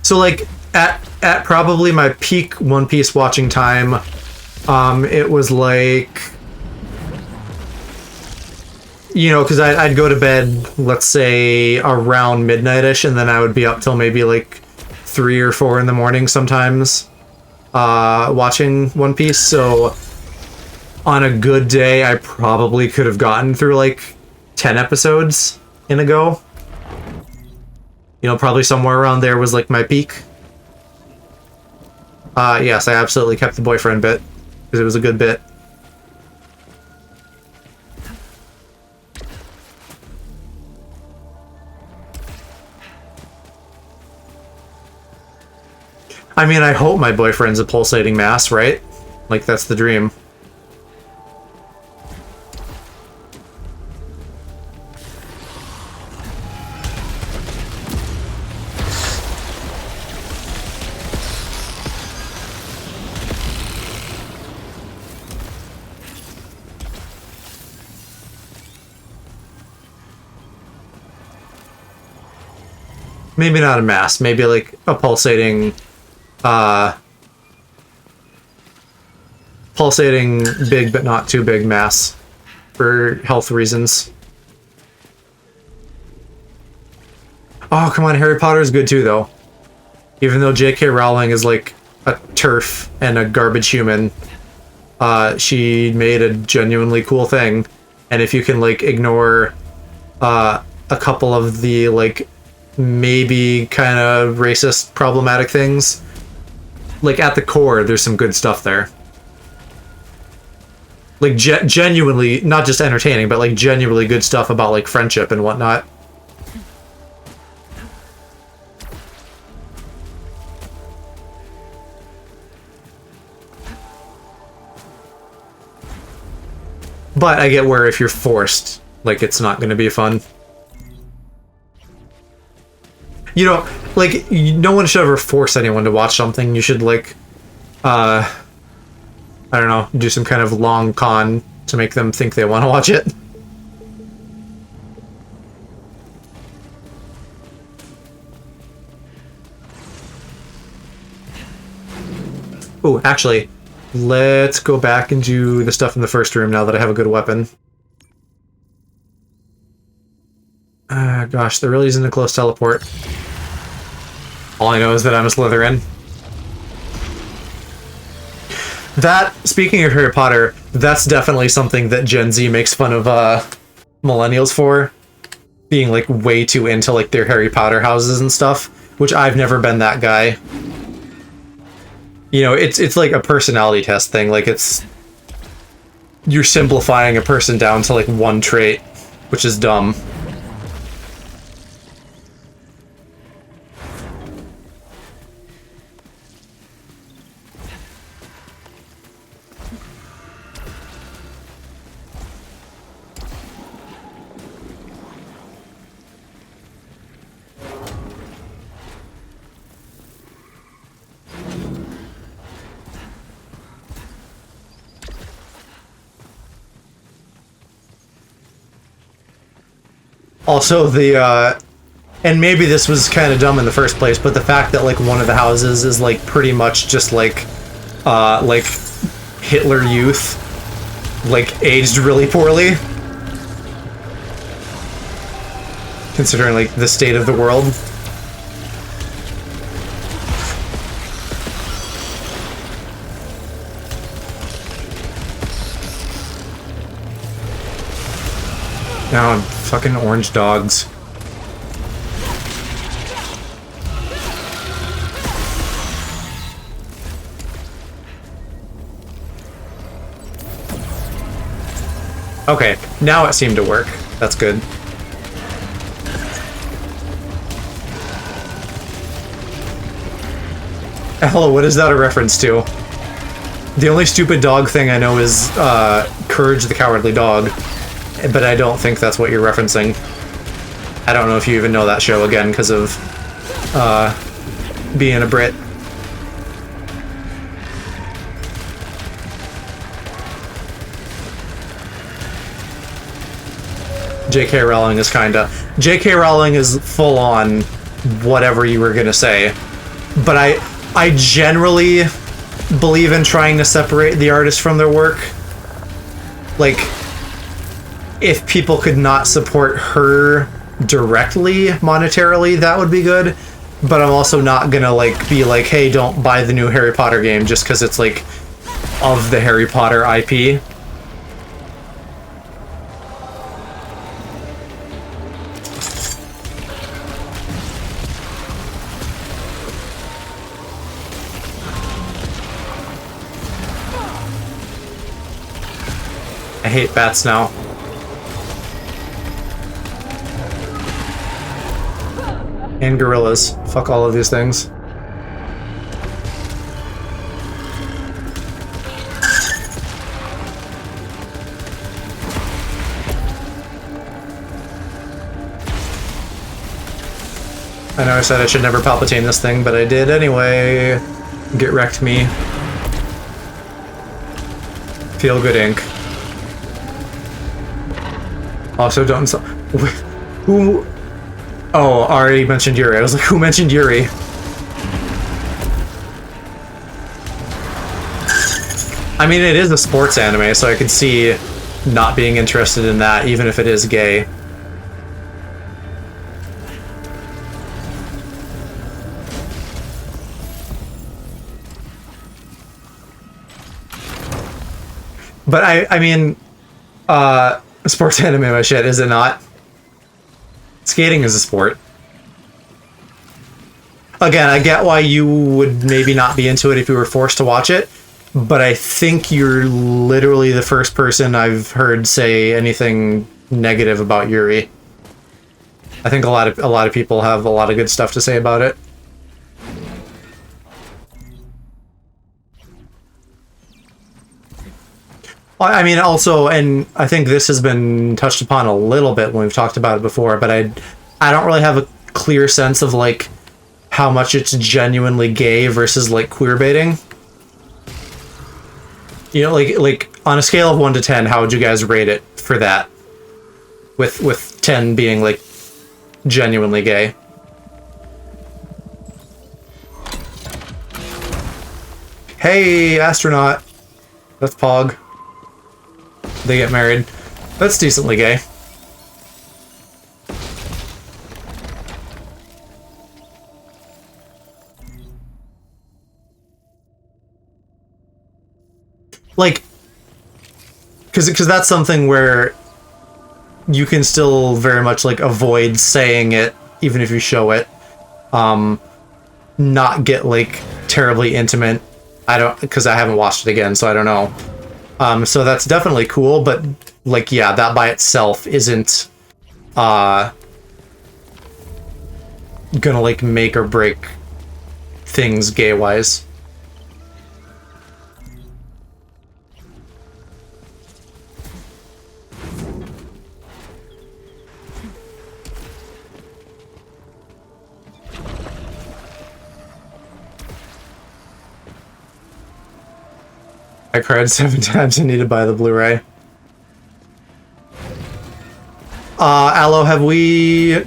So, like, at probably my peak One Piece watching time, it was like, you know, because I'd go to bed, let's say, around midnight-ish, and then I would be up till maybe, like, 3 or 4 in the morning sometimes, watching One Piece, so on a good day, I probably could have gotten through, like, 10 episodes in a go. You know, probably somewhere around there was, like, my peak. Yes, I absolutely kept the boyfriend bit, because it was a good bit. I mean, I hope my boyfriend's a pulsating mass, right? Like, that's the dream. Maybe not a mass, maybe like a pulsating, pulsating big but not too big mass for health reasons. Oh, come on, Harry Potter is good too, though. Even though J.K. Rowling is like a TERF and a garbage human, she made a genuinely cool thing. And if you can like ignore a couple of the like maybe kind of racist problematic things, like at the core there's some good stuff there, like genuinely not just entertaining but like genuinely good stuff about like friendship and whatnot. But I get where if you're forced, like, it's not going to be fun. You know, like, no one should ever force anyone to watch something. You should, like, I don't know, do some kind of long con to make them think they want to watch it. Oh, actually, let's go back and do the stuff in the first room now that I have a good weapon. Gosh, there really isn't a close teleport. All I know is that I'm a Slytherin. That, speaking of Harry Potter, that's definitely something that Gen Z makes fun of millennials for. Being, like, way too into, like, their Harry Potter houses and stuff, which I've never been that guy. You know, it's like a personality test thing. Like, you're simplifying a person down to, like, one trait, which is dumb. Also, and maybe this was kind of dumb in the first place, but the fact that, like, one of the houses is, like, pretty much just, like Hitler Youth, like, aged really poorly. Considering, like, the state of the world. Now, fucking orange dogs. Okay, now it seemed to work. That's good. Hello, what is that a reference to? The only stupid dog thing I know is Courage the Cowardly Dog. But I don't think that's what you're referencing. I don't know if you even know that show again because of being a Brit. J.K. Rowling is kinda... J.K. Rowling is full on whatever you were gonna say. But I generally believe in trying to separate the artist from their work. Like, if people could not support her directly, monetarily, that would be good. But I'm also not gonna, like, be like, hey, don't buy the new Harry Potter game just because it's, like, of the Harry Potter IP. I hate bats now. And gorillas. Fuck all of these things. I know I said I should never Palpatine this thing, but I did anyway. Get wrecked me. Feel good ink. Also, don't... Who... Oh, already mentioned Yuri. I was like, who mentioned Yuri? I mean, it is a sports anime, so I could see not being interested in that, even if it is gay. But I mean, sports anime, my shit, is it not? Skating is a sport. Again, I get why you would maybe not be into it if you were forced to watch it, but I think you're literally the first person I've heard say anything negative about Yuri. I think a lot of people have a lot of good stuff to say about it. I mean, also, and I think this has been touched upon a little bit when we've talked about it before, but I don't really have a clear sense of, like, how much it's genuinely gay versus, like, queer baiting. You know, like On a scale of 1 to 10, how would you guys rate it for that? With 10 being, like, genuinely gay. Hey, astronaut. That's Pog. They get married. That's decently gay. Like, because that's something where you can still very much, like, avoid saying it, even if you show it. Not get, like, terribly intimate. Because I haven't watched it again, so I don't know. So that's definitely cool, but, like, yeah, that by itself isn't, gonna, like, make or break things gay-wise. I cried 7 times and need to buy the Blu-ray. Aloe, have we...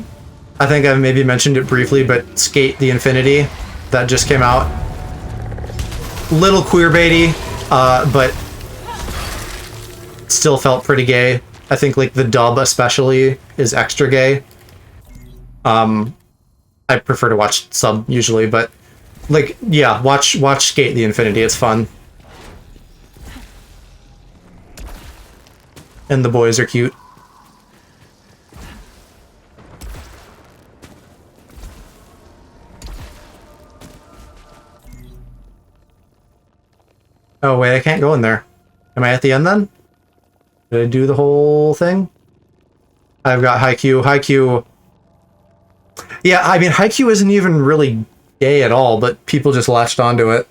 I think I've maybe mentioned it briefly, but Skate the Infinity, that just came out. Little queerbaity, but still felt pretty gay. I think, like, the dub especially is extra gay. I prefer to watch sub usually, but, like, yeah, watch Skate the Infinity, it's fun. And the boys are cute. Oh wait, I can't go in there. Am I at the end then? Did I do the whole thing? I've got Haikyuu. Haikyuu... Yeah, I mean, Haikyuu isn't even really gay at all, but people just latched onto it.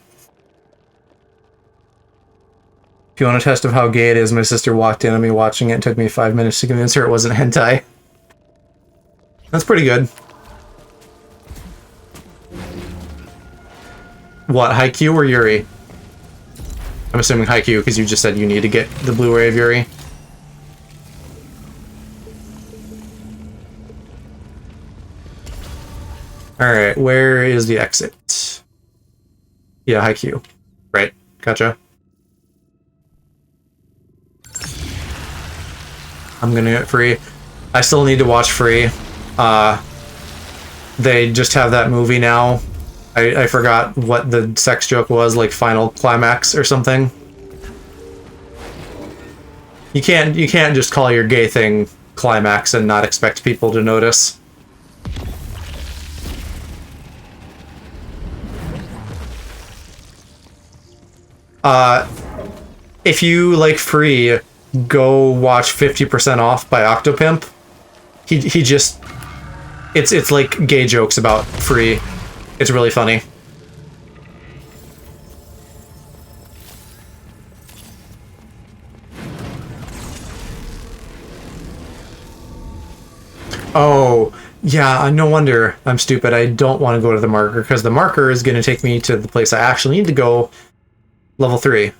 If you want a test of how gay it is, my sister walked in on me watching it and took me 5 minutes to convince her it wasn't hentai. That's pretty good. What, Haikyuu or Yuri? I'm assuming Haikyuu because you just said you need to get the Blu-ray of Yuri. Alright, where is the exit? Yeah, Haikyuu. Right, gotcha. I'm gonna get Free. I still need to watch Free. They just have that movie now. I forgot what the sex joke was, like Final Climax or something. You can't just call your gay thing Climax and not expect people to notice. If you like Free, go watch 50% Off by Octopimp. He just... It's like gay jokes about Free. It's really funny. Oh, yeah, no wonder I'm stupid. I don't want to go to the marker, because the marker is going to take me to the place I actually need to go, level 3.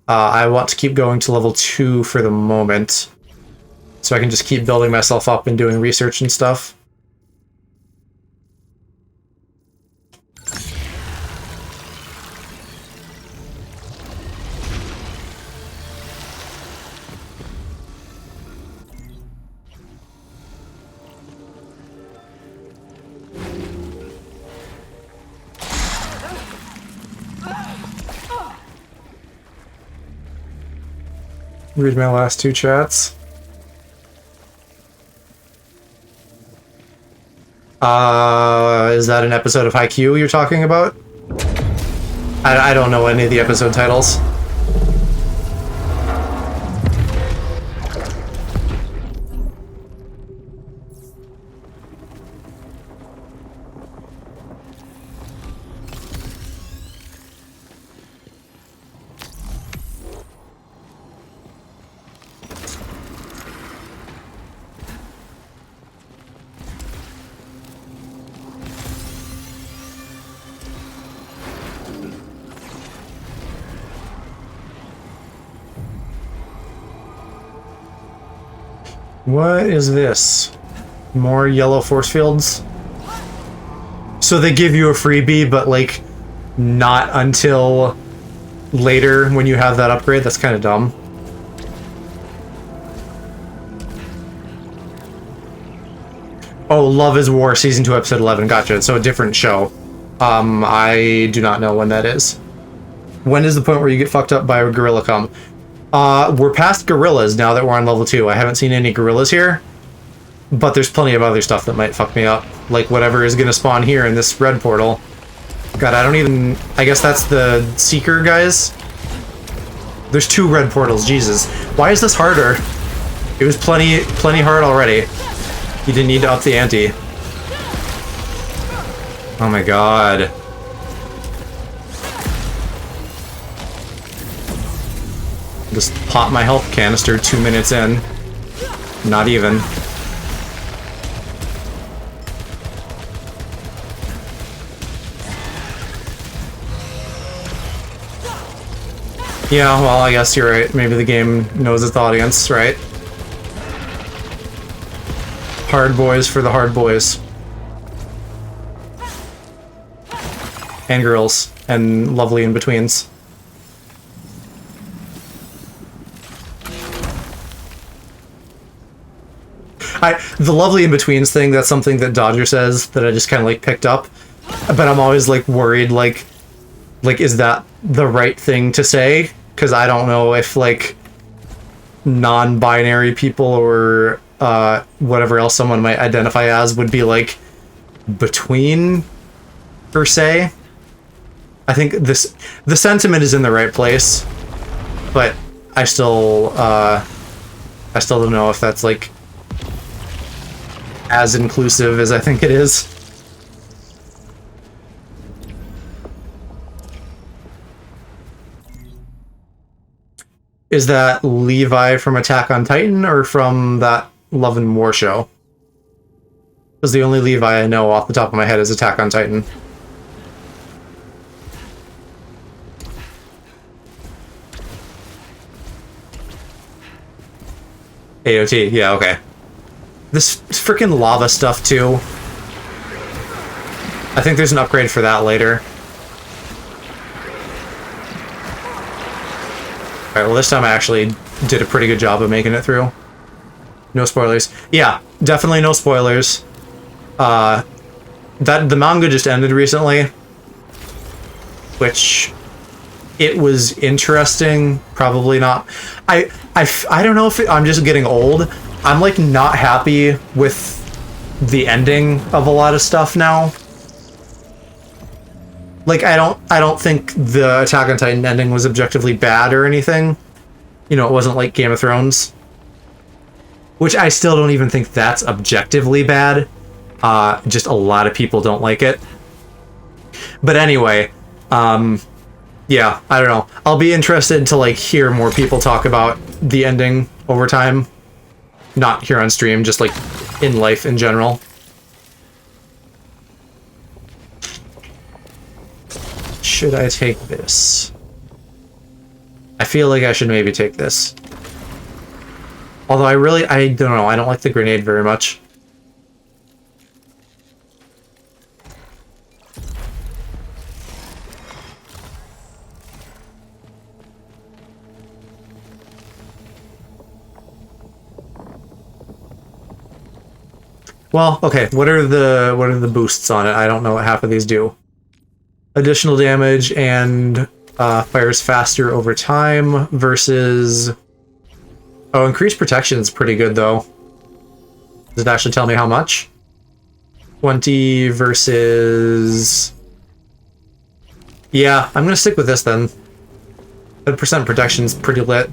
I want to keep going to level 2 for the moment, so I can just keep building myself up and doing research and stuff. Read my last 2 chats. Is that an episode of Haikyuu you're talking about? I don't know any of the episode titles. What is this? More yellow force fields? So they give you a freebie, but like not until later when you have that upgrade? That's kind of dumb. Oh, Love is War, Season 2, Episode 11. Gotcha. So a different show. I do not know when that is. When is the point where you get fucked up by a gorilla come? We're past gorillas now that we're on level 2. I haven't seen any gorillas here, but there's plenty of other stuff that might fuck me up. Like whatever is going to spawn here in this red portal. God, I don't even... I guess that's the Seeker guys? There's 2 red portals, Jesus. Why is this harder? It was plenty hard already. You didn't need to up the ante. Oh my god. Just pop my health canister 2 minutes in. Not even. Yeah, well, I guess you're right. Maybe the game knows its audience, right? Hard boys for the hard boys. And girls. And lovely in-betweens. The lovely in-betweens thing, that's something that Dodger says that I just kind of like picked up. But I'm always like worried, like is that the right thing to say? Because I don't know if like non-binary people or whatever else someone might identify as would be like between, per se. I think the sentiment is in the right place, but I still don't know if that's like as inclusive as I think it is. Is that Levi from Attack on Titan or from that Love and War show? Because the only Levi I know off the top of my head is Attack on Titan. AOT, yeah, okay. This freaking lava stuff, too. I think there's an upgrade for that later. Alright, well this time I actually did a pretty good job of making it through. No spoilers. Yeah, definitely no spoilers. The manga just ended recently. Which... it was interesting, probably not. I don't know if I'm just getting old. I'm like not happy with the ending of a lot of stuff now. Like I don't think the Attack on Titan ending was objectively bad or anything. You know, it wasn't like Game of Thrones. Which I still don't even think that's objectively bad. Just a lot of people don't like it. But anyway, yeah, I don't know. I'll be interested to like hear more people talk about the ending over time. Not here on stream, just like in life in general. Should I take this? I feel like I should maybe take this. Although I don't know, I don't like the grenade very much. Well, okay, what are the boosts on it? I don't know what half of these do. Additional damage and fires faster over time versus... Oh, increased protection is pretty good, though. Does it actually tell me how much? 20 versus... Yeah, I'm gonna stick with this then. 100% protection's pretty lit.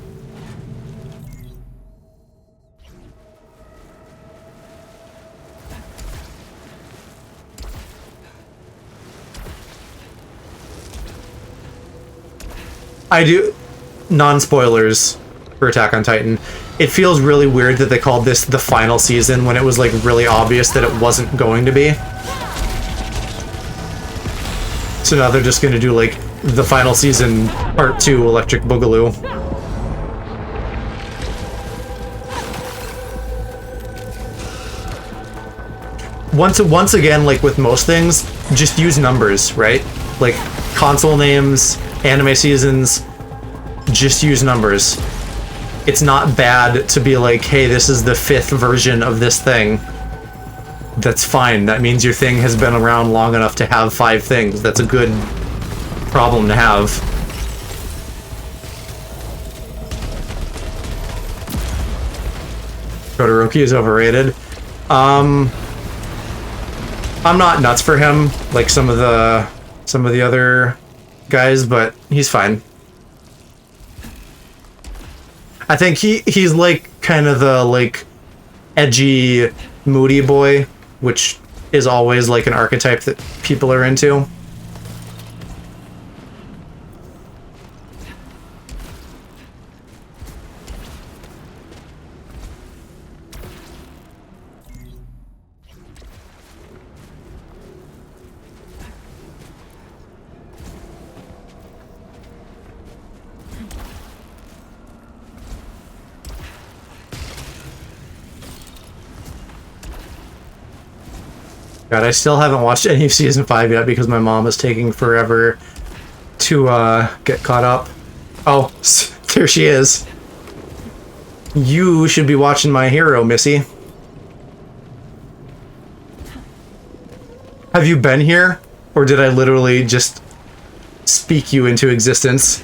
I do... Non-spoilers for Attack on Titan. It feels really weird that they called this the final season when it was like really obvious that it wasn't going to be. So now they're just gonna do like the final season part 2 Electric Boogaloo. once again, like with most things, just use numbers, right? Like console names, anime seasons, just use numbers. It's not bad to be like, hey, this is the 5th version of this thing. That's fine. That means your thing has been around long enough to have 5 things. That's a good problem to have. Todoroki is overrated. I'm not nuts for him like some of the other guys, but he's fine. I think he's like kind of the like edgy, moody boy, which is always like an archetype that people are into. God, I still haven't watched any of Season 5 yet because my mom is taking forever to get caught up. Oh, there she is. You should be watching My Hero, Missy. Have you been here? Or did I literally just speak you into existence?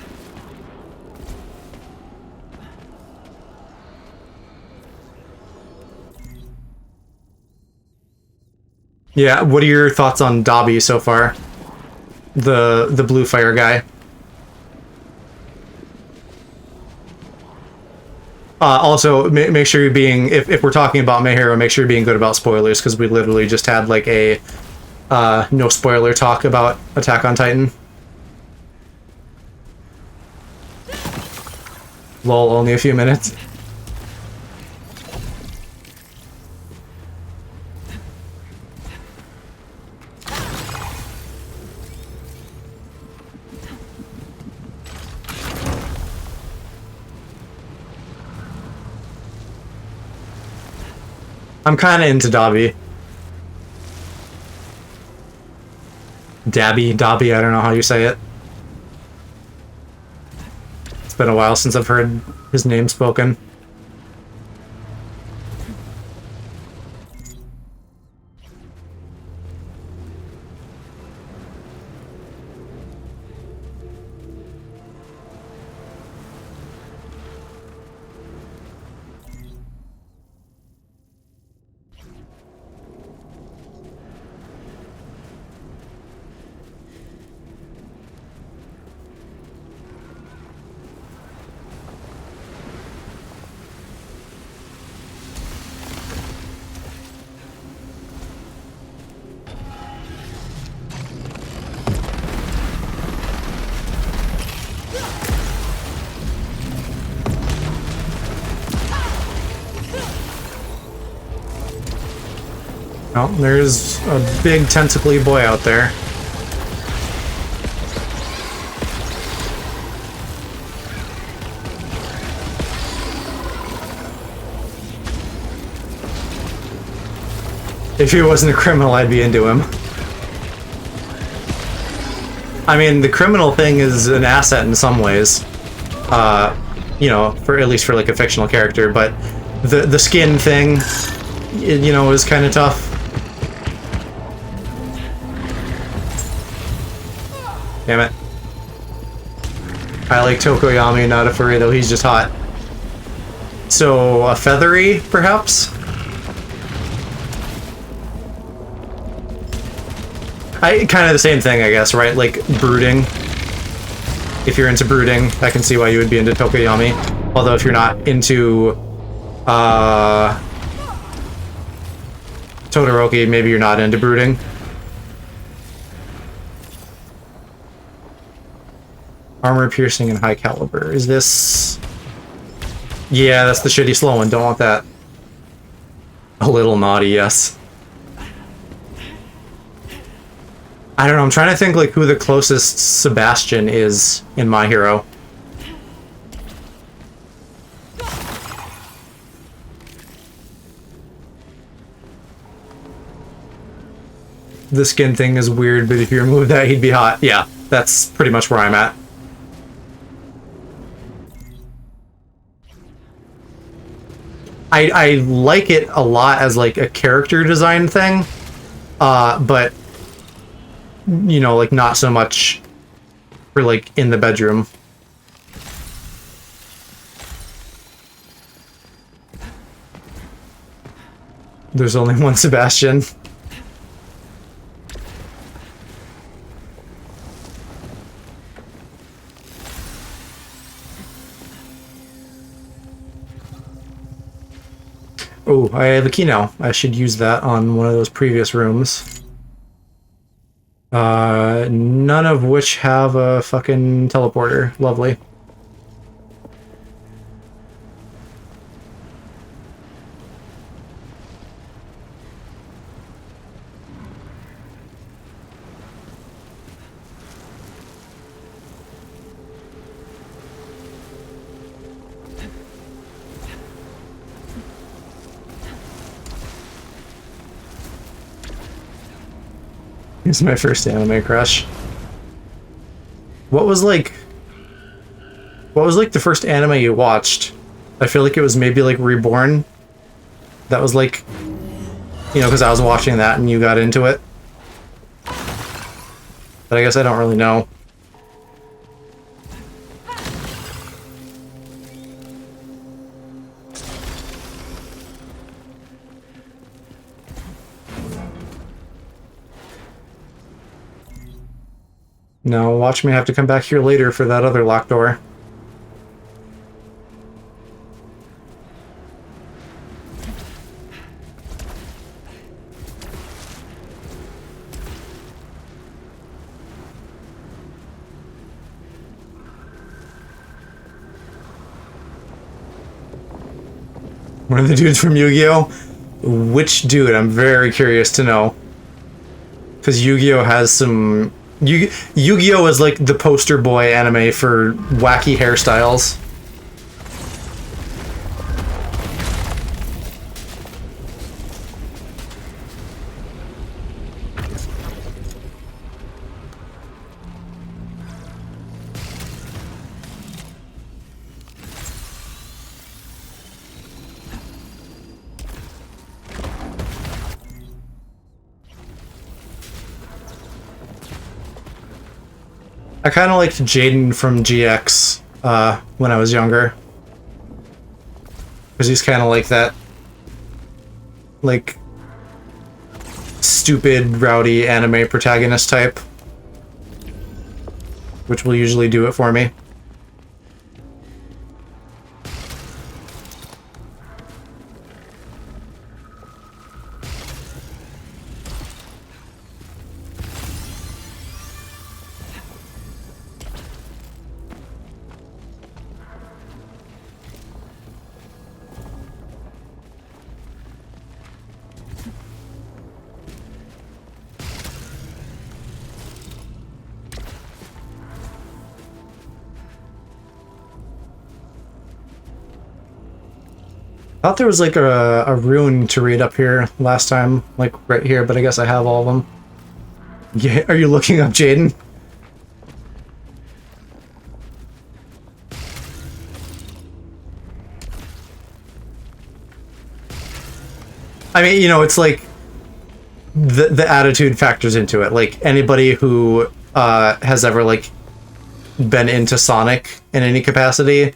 Yeah, what are your thoughts on Dobby so far? The blue fire guy. Also, make sure you're being, if we're talking about My Hero, make sure you're being good about spoilers, because we literally just had like a no spoiler talk about Attack on Titan. Lol, only a few minutes. I'm kind of into Dobby. Dobby, I don't know how you say it. It's been a while since I've heard his name spoken. Oh, there's a big tentacly boy out there. If he wasn't a criminal, I'd be into him. I mean, the criminal thing is an asset in some ways. You know, for at least for like a fictional character, but the skin thing, you know, is kind of tough. Damn it. I like Tokoyami, not a furry, though he's just hot. So, a feathery, perhaps? Kind of the same thing, I guess, right? Like, brooding. If you're into brooding, I can see why you would be into Tokoyami. Although if you're not into, Todoroki, maybe you're not into brooding. Armor piercing and high caliber. Is this... Yeah, that's the shitty slow one. Don't want that. A little naughty, yes. I don't know, I'm trying to think like who the closest Sebastian is in My Hero. the skin thing is weird, but if you remove that, he'd be hot. Yeah, that's pretty much where I'm at. I like it a lot as like a character design thing, but you know, like not so much for like in the bedroom. There's only one Sebastian. Oh, I have a key now. I should use that on one of those previous rooms. None of which have a fucking teleporter. Lovely. He's my first anime crush. What was like the first anime you watched? I feel like it was maybe like Reborn. That was like, you know, because I was watching that and you got into it. But I guess I don't really know. No, watch me have to come back here later for that other locked door. One of the dudes from Yu-Gi-Oh? Which dude? I'm very curious to know. Because Yu-Gi-Oh has some... Yu-Gi-Oh is like the poster boy anime for wacky hairstyles. I kind of liked Jaden from GX when I was younger. Because he's kind of like that, like, stupid, rowdy anime protagonist type. Which will usually do it for me. I thought there was like a rune to read up here last time, like right here, but I guess I have all of them. Yeah, are you looking up Jaden? I mean, you know, it's like the attitude factors into it. Like anybody who has ever like been into Sonic in any capacity,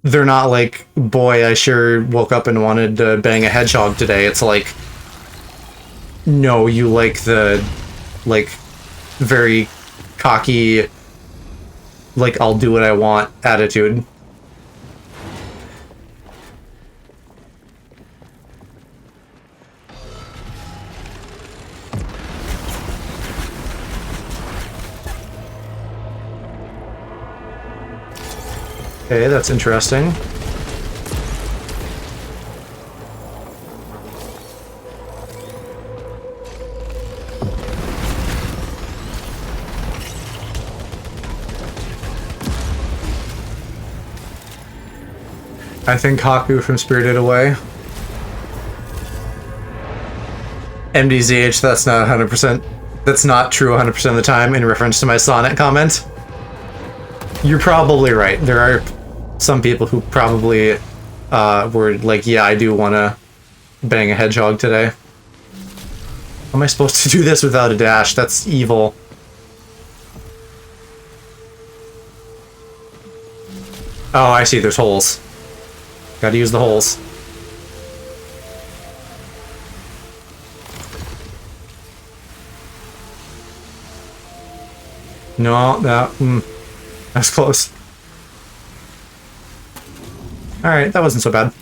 they're not like, boy, I sure woke up and wanted to bang a hedgehog today. It's like, no, you like the, like, very cocky, like, I'll do what I want attitude. Okay, that's interesting. I think Haku from Spirited Away. MDZH, that's not 100%. That's not true 100% of the time in reference to my Sonnet comment. You're probably right. There are some people who probably were like, yeah, I do want to bang a hedgehog today. How am I supposed to do this without a dash? That's evil. Oh, I see. There's holes. Gotta use the holes. No, that's close. Alright, that wasn't so bad.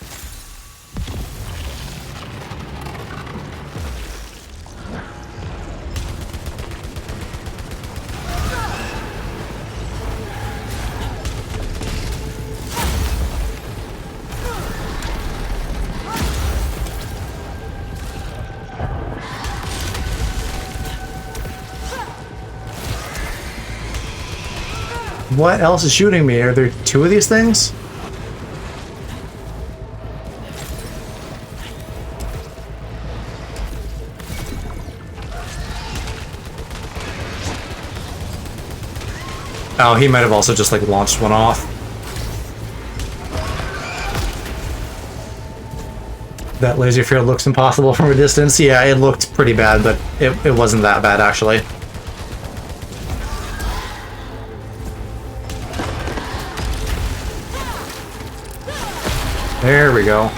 What else is shooting me? Are there two of these things? Oh, he might have also just like launched one off. That laser field looks impossible from a distance. Yeah, it looked pretty bad, but it wasn't that bad actually. There we go.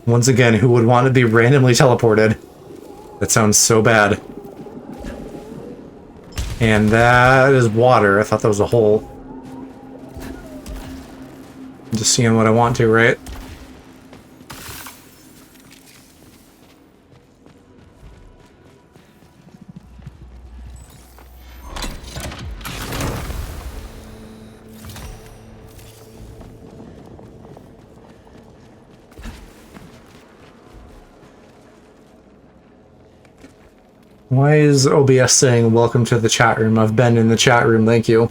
Once again, who would want to be randomly teleported? That sounds so bad. And that is water. I thought that was a hole. I'm just seeing what I want to, right? Why is OBS saying welcome to the chat room? I've been in the chat room, thank you.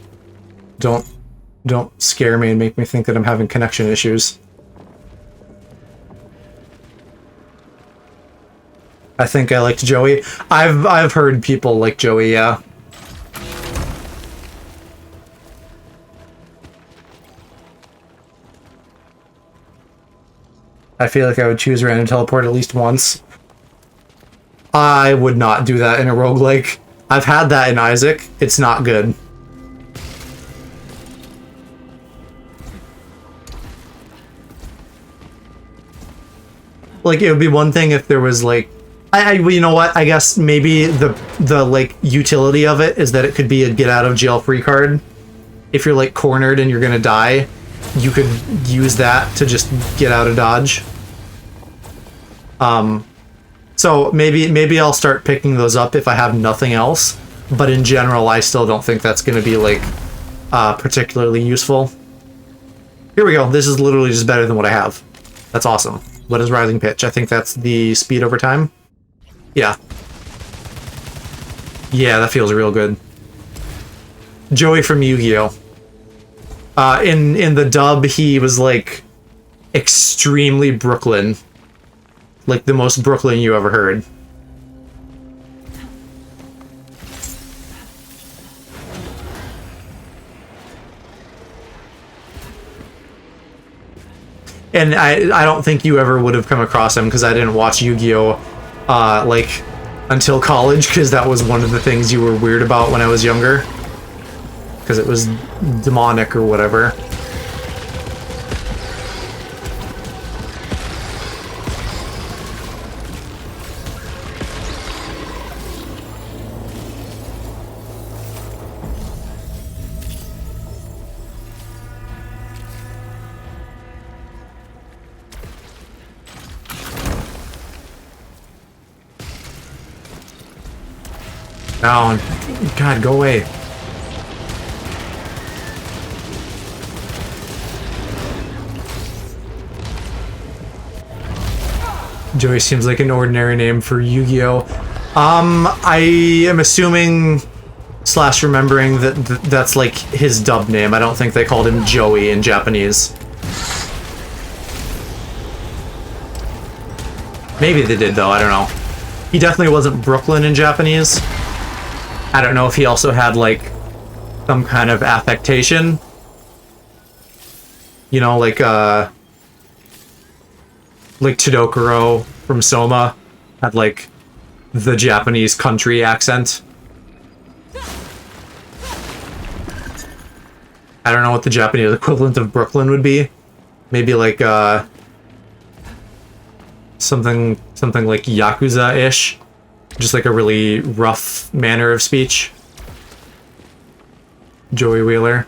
Don't scare me and make me think that I'm having connection issues. I think I liked Joey. I've heard people like Joey, yeah. I feel like I would choose random teleport at least once. I would not do that in a roguelike. I've had that in Isaac. It's not good. Like, it would be one thing if there was, like... you know what? I guess maybe the like, utility of it is that it could be a get-out-of-jail-free card. If you're, like, cornered and you're gonna die, you could use that to just get out of dodge. So maybe I'll start picking those up if I have nothing else, but in general, I still don't think that's going to be, like, particularly useful. Here we go. This is literally just better than what I have. That's awesome. What is Rising Pitch? I think that's the speed over time. Yeah. Yeah, that feels real good. Joey from Yu-Gi-Oh! In the dub, he was, like, extremely Brooklyn. Like, the most Brooklyn you ever heard. And I don't think you ever would have come across him, because I didn't watch Yu-Gi-Oh! Like, until college, because that was one of the things you were weird about when I was younger. Because it was demonic or whatever. Oh, God, go away. Joey seems like an ordinary name for Yu-Gi-Oh! I am assuming / remembering that that's like his dub name. I don't think they called him Joey in Japanese. Maybe they did, though. I don't know. He definitely wasn't Brooklyn in Japanese. I don't know if he also had, like, some kind of affectation. You know, like Todokuro from Soma had, like, the Japanese country accent. I don't know what the Japanese equivalent of Brooklyn would be. Maybe, like, something like Yakuza-ish. Just like a really rough manner of speech. Joey Wheeler.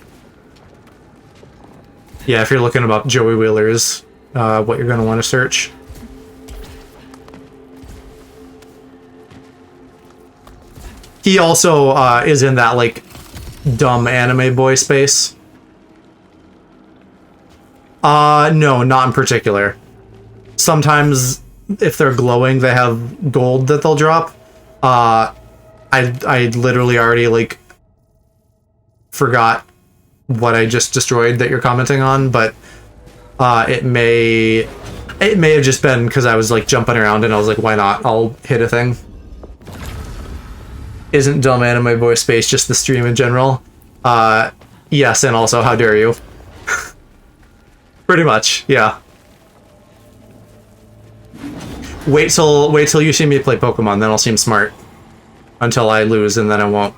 Yeah, if you're looking up Joey Wheeler's, what you're gonna want to search. He also is in that, like, dumb anime boy space. No, not in particular. Sometimes, if they're glowing, they have gold that they'll drop. I literally already, like, forgot what I just destroyed that you're commenting on, but it may have just been because I was, like, jumping around and I was like, why not? I'll hit a thing. Isn't dumb anime boy space just the stream in general? Yes, and also, how dare you? Pretty much, yeah. Wait till you see me play Pokemon, then I'll seem smart. Until I lose, and then I won't.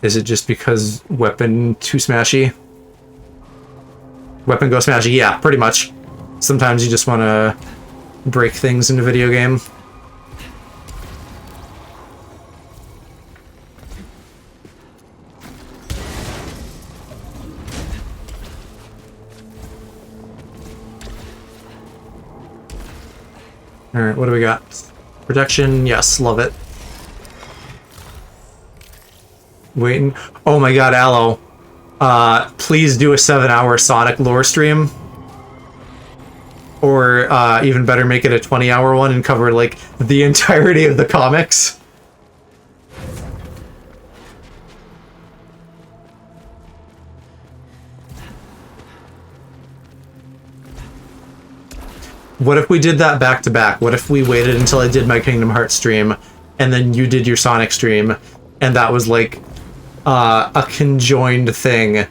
Is it just because weapon too smashy? Weapon go smashy, yeah, pretty much. Sometimes you just want to break things in a video game. Alright, what do we got? Protection, yes, love it. Waiting. Oh my god, Aloe. Please do a 7-hour Sonic lore stream. Or, even better, make it a 20-hour one and cover, like, the entirety of the comics. What if we did that back to back? What if we waited until I did my Kingdom Hearts stream, and then you did your Sonic stream, and that was, like, a conjoined thing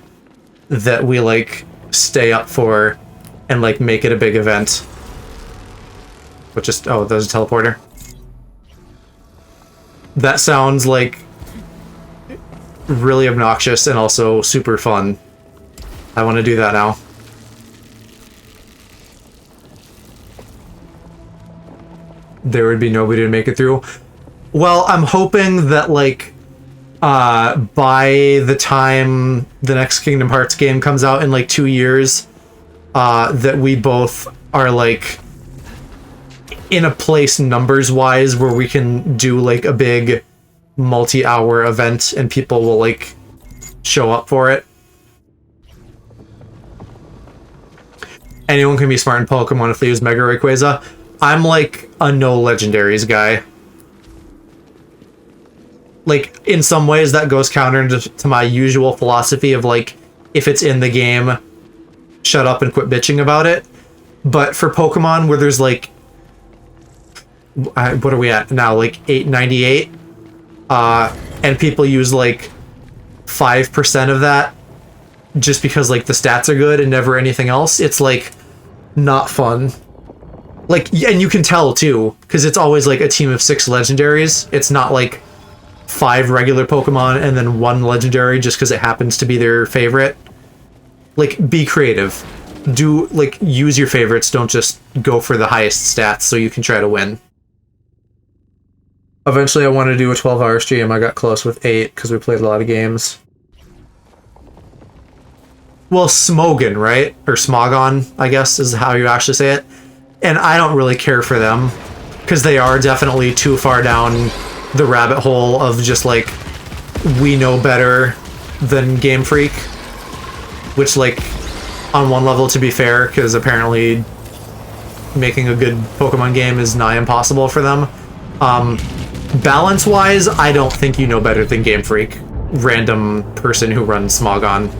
that we, like, stay up for and, like, make it a big event. But just, oh, there's a teleporter. That sounds, like, really obnoxious and also super fun. I want to do that now. There would be nobody to make it through. Well, I'm hoping that, like, by the time the next Kingdom Hearts game comes out in, like, 2 years, that we both are, like, in a place numbers-wise where we can do, like, a big multi-hour event and people will, like, show up for it. Anyone can be smart in Pokemon if they use Mega Rayquaza. I'm, like, a no legendaries guy. Like, in some ways that goes counter to my usual philosophy of, like, if it's in the game, shut up and quit bitching about it. But for Pokemon, where there's, like, what are we at now? Like, 898? And people use, like, 5% of that just because, like, the stats are good and never anything else. It's, like, not fun. Like, and you can tell, too, because it's always, like, a team of 6 legendaries. It's not, like, 5 regular Pokemon and then 1 legendary just because it happens to be their favorite. Like, be creative. Do, like, use your favorites. Don't just go for the highest stats so you can try to win. Eventually, I wanted to do a 12-hour stream. I got close with 8 because we played a lot of games. Well, Smogon, right? Or Smogon, I guess, is how you actually say it. And I don't really care for them, because they are definitely too far down the rabbit hole of just, like, we know better than Game Freak. Which, like, on one level, to be fair, because apparently making a good Pokemon game is nigh impossible for them. Balance-wise, I don't think you know better than Game Freak. Random person who runs Smogon.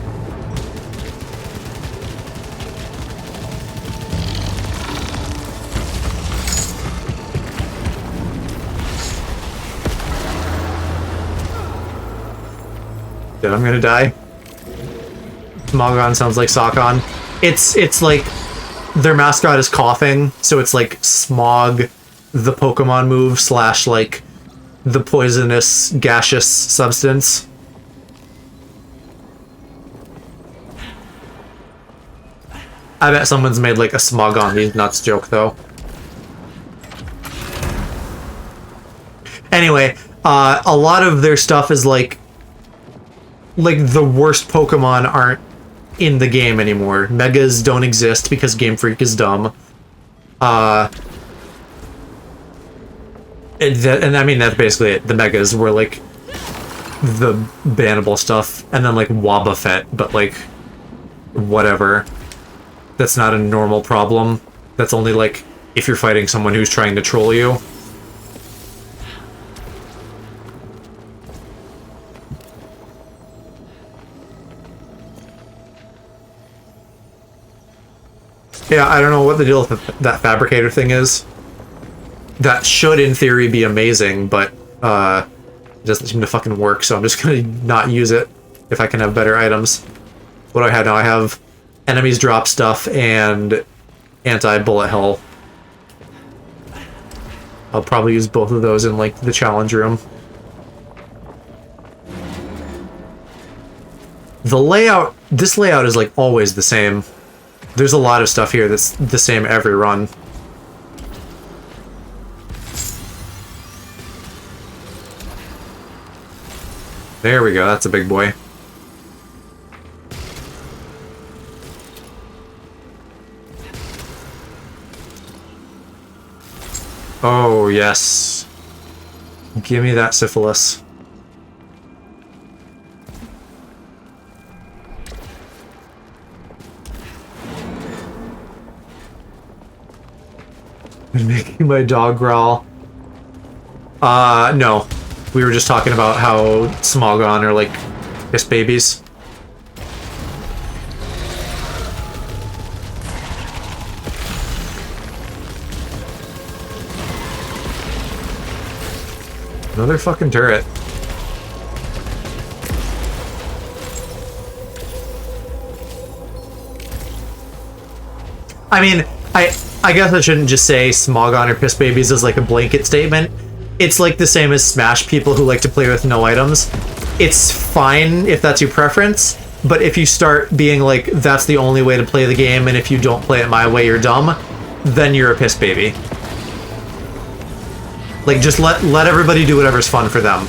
Shit, I'm gonna die. Smogon sounds like Sokon. It's like their mascot is coughing, so it's like Smog, the Pokemon move slash like the poisonous gaseous substance. I bet someone's made like a Smogon these nuts joke though. Anyway, a lot of their stuff is like the worst Pokemon aren't in the game anymore. Megas don't exist because Game Freak is dumb. And I mean, that's basically it. The Megas were like the bannable stuff, and then like Wobbuffet, but like whatever. That's not a normal problem. That's only like if you're fighting someone who's trying to troll you. Yeah, I don't know what the deal with that fabricator thing is. That should, in theory, be amazing, but it doesn't seem to fucking work, so I'm just gonna not use it if I can have better items. What do I have now? I have enemies drop stuff and anti-bullet hell. I'll probably use both of those in, like, the challenge room. The layout... This layout is, like, always the same. There's a lot of stuff here that's the same every run. There we go, that's a big boy. Oh, yes. Give me that syphilis. Making my dog growl. No. We were just talking about how Smogon are like piss babies. Another fucking turret. I mean, I guess I shouldn't just say Smogon or piss babies as like a blanket statement. It's like the same as Smash people who like to play with no items. It's fine if that's your preference, but if you start being like, that's the only way to play the game, and if you don't play it my way, you're dumb, then you're a piss baby. Like, just let everybody do whatever's fun for them.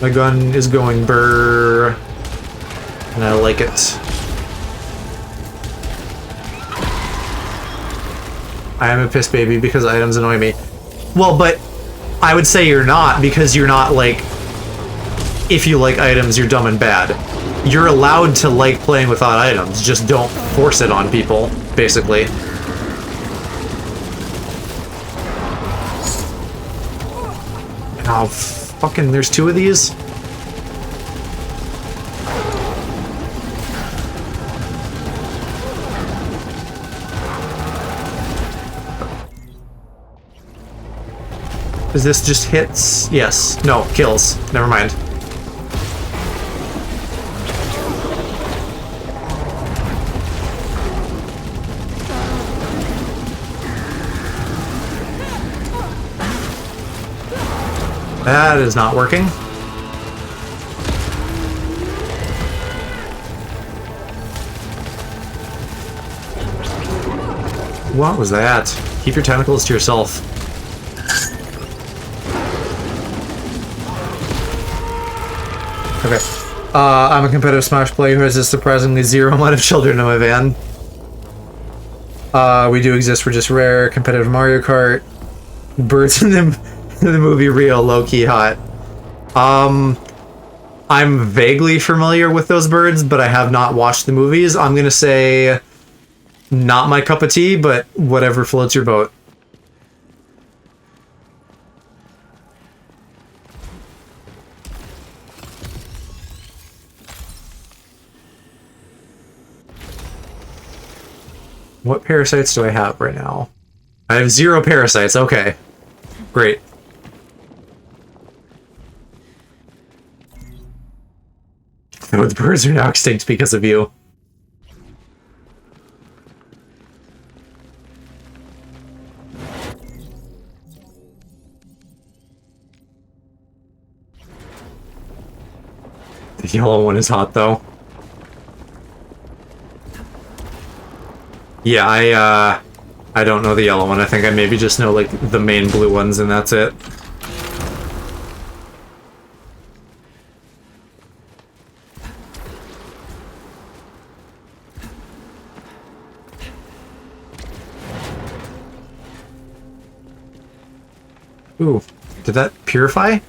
My gun is going brrr, and I like it. I am a piss baby because items annoy me. Well, but I would say you're not, because you're not like, if you like items, you're dumb and bad. You're allowed to like playing without items, just don't force it on people, basically. Oh, fucking, there's two of these? Is this just hits? Yes. No, kills. Never mind. That is not working. What was that? Keep your tentacles to yourself. Okay. I'm a competitive Smash player who has a surprisingly zero amount of children in my van. We do exist, we're just rare. Competitive Mario Kart. Birds in the movie real, low-key hot. I'm vaguely familiar with those birds, but I have not watched the movies. I'm gonna say not my cup of tea, but whatever floats your boat. What parasites do I have right now? I have 0 parasites. Okay. Great. Oh, the birds are now extinct because of you. The yellow one is hot, though. Yeah, I don't know the yellow one. I think I maybe just know, like, the main blue ones, and that's it. Ooh, did that purify?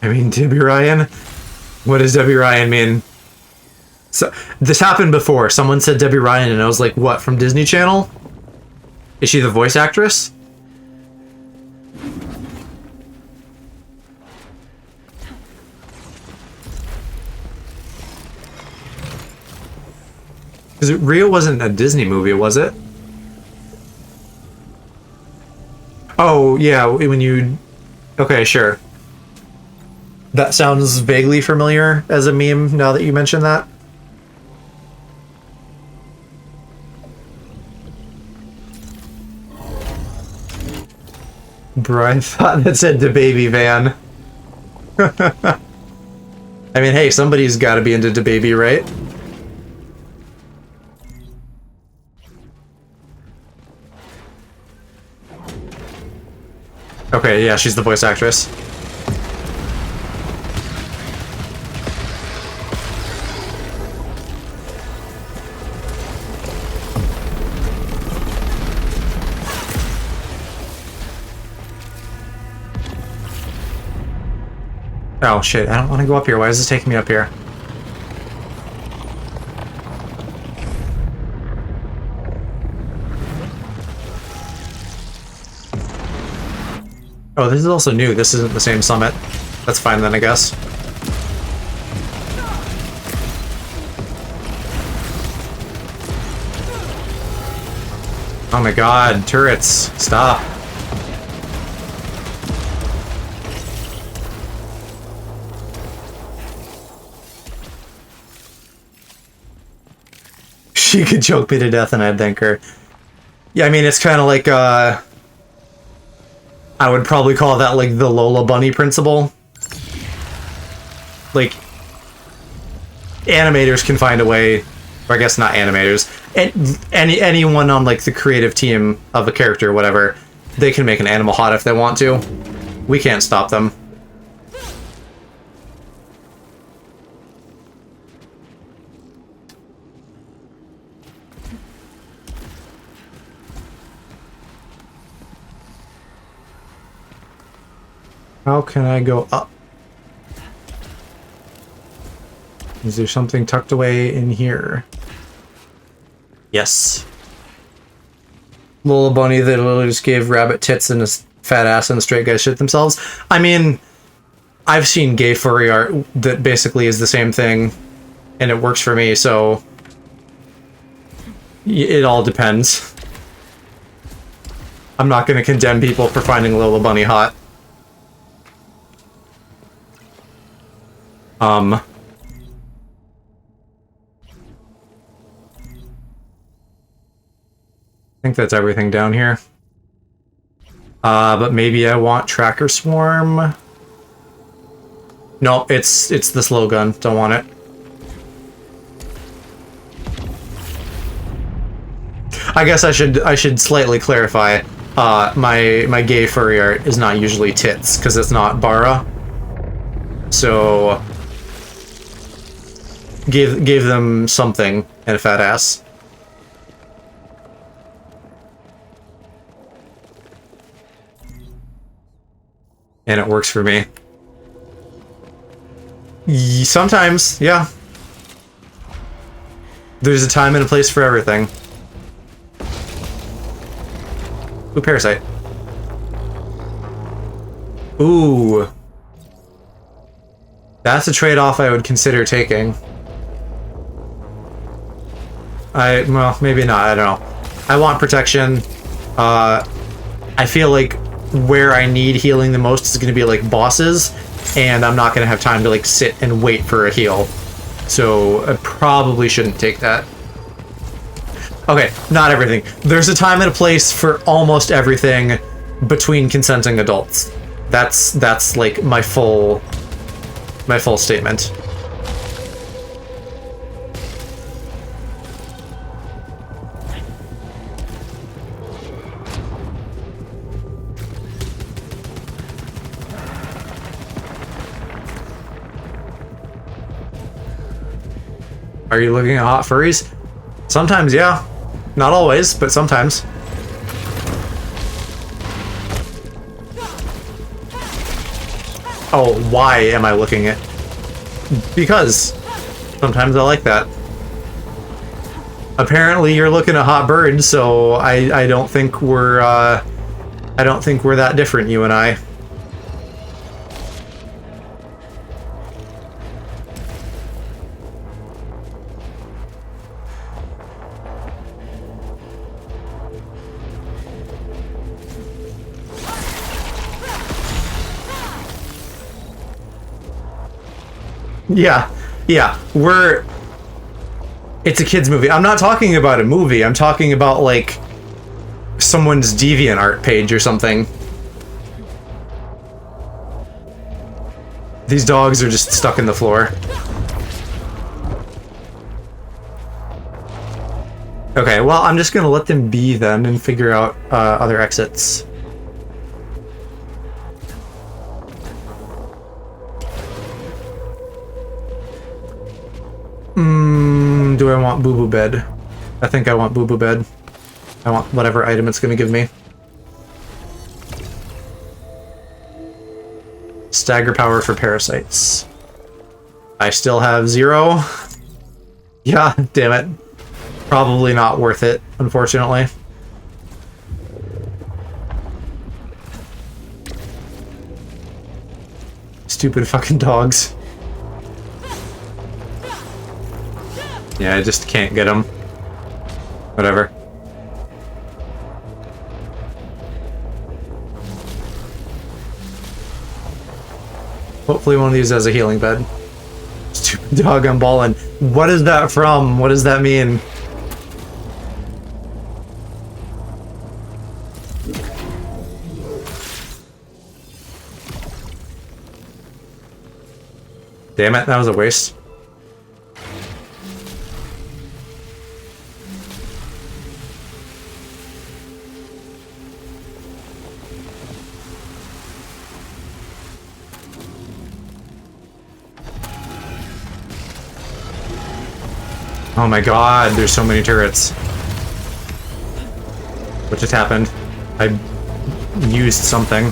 I mean, Debbie Ryan? What does Debbie Ryan mean? So, this happened before. Someone said Debbie Ryan, and I was like, what, from Disney Channel? Is she the voice actress? Because Rio wasn't a Disney movie, was it? Oh, yeah, when you... Okay, sure. That sounds vaguely familiar as a meme, now that you mention that. Brian thought that said the baby van. I mean, hey, somebody's got to be into the baby, right? Okay, yeah, she's the voice actress. Oh shit, I don't want to go up here. Why is this taking me up here? Oh, this is also new. This isn't the same summit. That's fine then, I guess. Oh my god, turrets. Stop. She could choke me to death and I'd thank her. Yeah, I mean, it's kind of like, I would probably call that, like, the Lola Bunny principle. Like, animators can find a way, or I guess not animators, anyone on, like, the creative team of a character or whatever, they can make an animal hot if they want to. We can't stop them. How can I go up? Is there something tucked away in here? Yes. Lola Bunny that literally just gave rabbit tits and a fat ass and the straight guys shit themselves. I mean, I've seen gay furry art that basically is the same thing, and it works for me, so... It all depends. I'm not gonna condemn people for finding Lola Bunny hot. I think that's everything down here. But maybe I want Tracker Swarm. No, it's the slow gun. Don't want it. I guess I should slightly clarify. My gay furry art is not usually tits because it's not Bara. So gave them something and a fat ass. And it works for me. Sometimes, yeah. There's a time and a place for everything. Ooh, parasite. Ooh. That's a trade-off I would consider taking. Well, maybe not, I don't know. I want protection. I feel like where I need healing the most is going to be like bosses, and I'm not going to have time to like sit and wait for a heal. So I probably shouldn't take that. Okay, not everything. There's a time and a place for almost everything between consenting adults. That's like my full statement. Are you looking at hot furries? Sometimes, yeah. Not always, but sometimes. Oh, why am I looking at? Because sometimes I like that. Apparently you're looking at hot birds, so I don't think we're that different, you and I. Yeah, it's a kid's movie. I'm not talking about a movie, I'm talking about, like, someone's DeviantArt page or something. These dogs are just stuck in the floor. Okay, well, I'm just gonna let them be then and figure out other exits. Do I want Boo Boo Bed? I think I want Boo Boo Bed. I want whatever item it's gonna give me. Stagger power for parasites. I still have 0. Yeah, damn it. Probably not worth it, unfortunately. Stupid fucking dogs. Yeah, I just can't get them. Whatever. Hopefully one of these has a healing bed. Stupid dog, I'm balling. What is that from? What does that mean? Damn it, that was a waste. Oh my god, there's so many turrets. What just happened? I used something.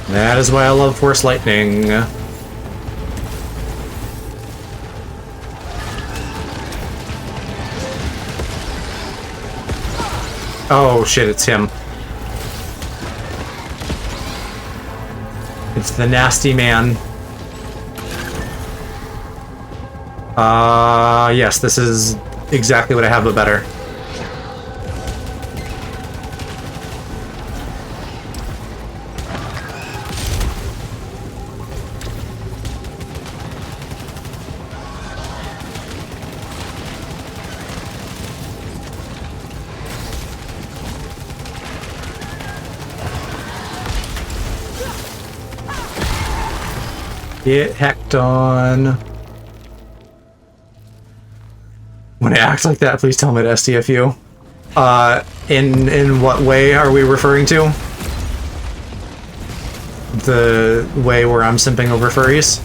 That is why I love Force Lightning. Oh shit, it's him. It's the nasty man. Yes, this is exactly what I have, but better. Get hecked on. When I act like that, please tell me to STFU. In what way are we referring to? The way where I'm simping over furries?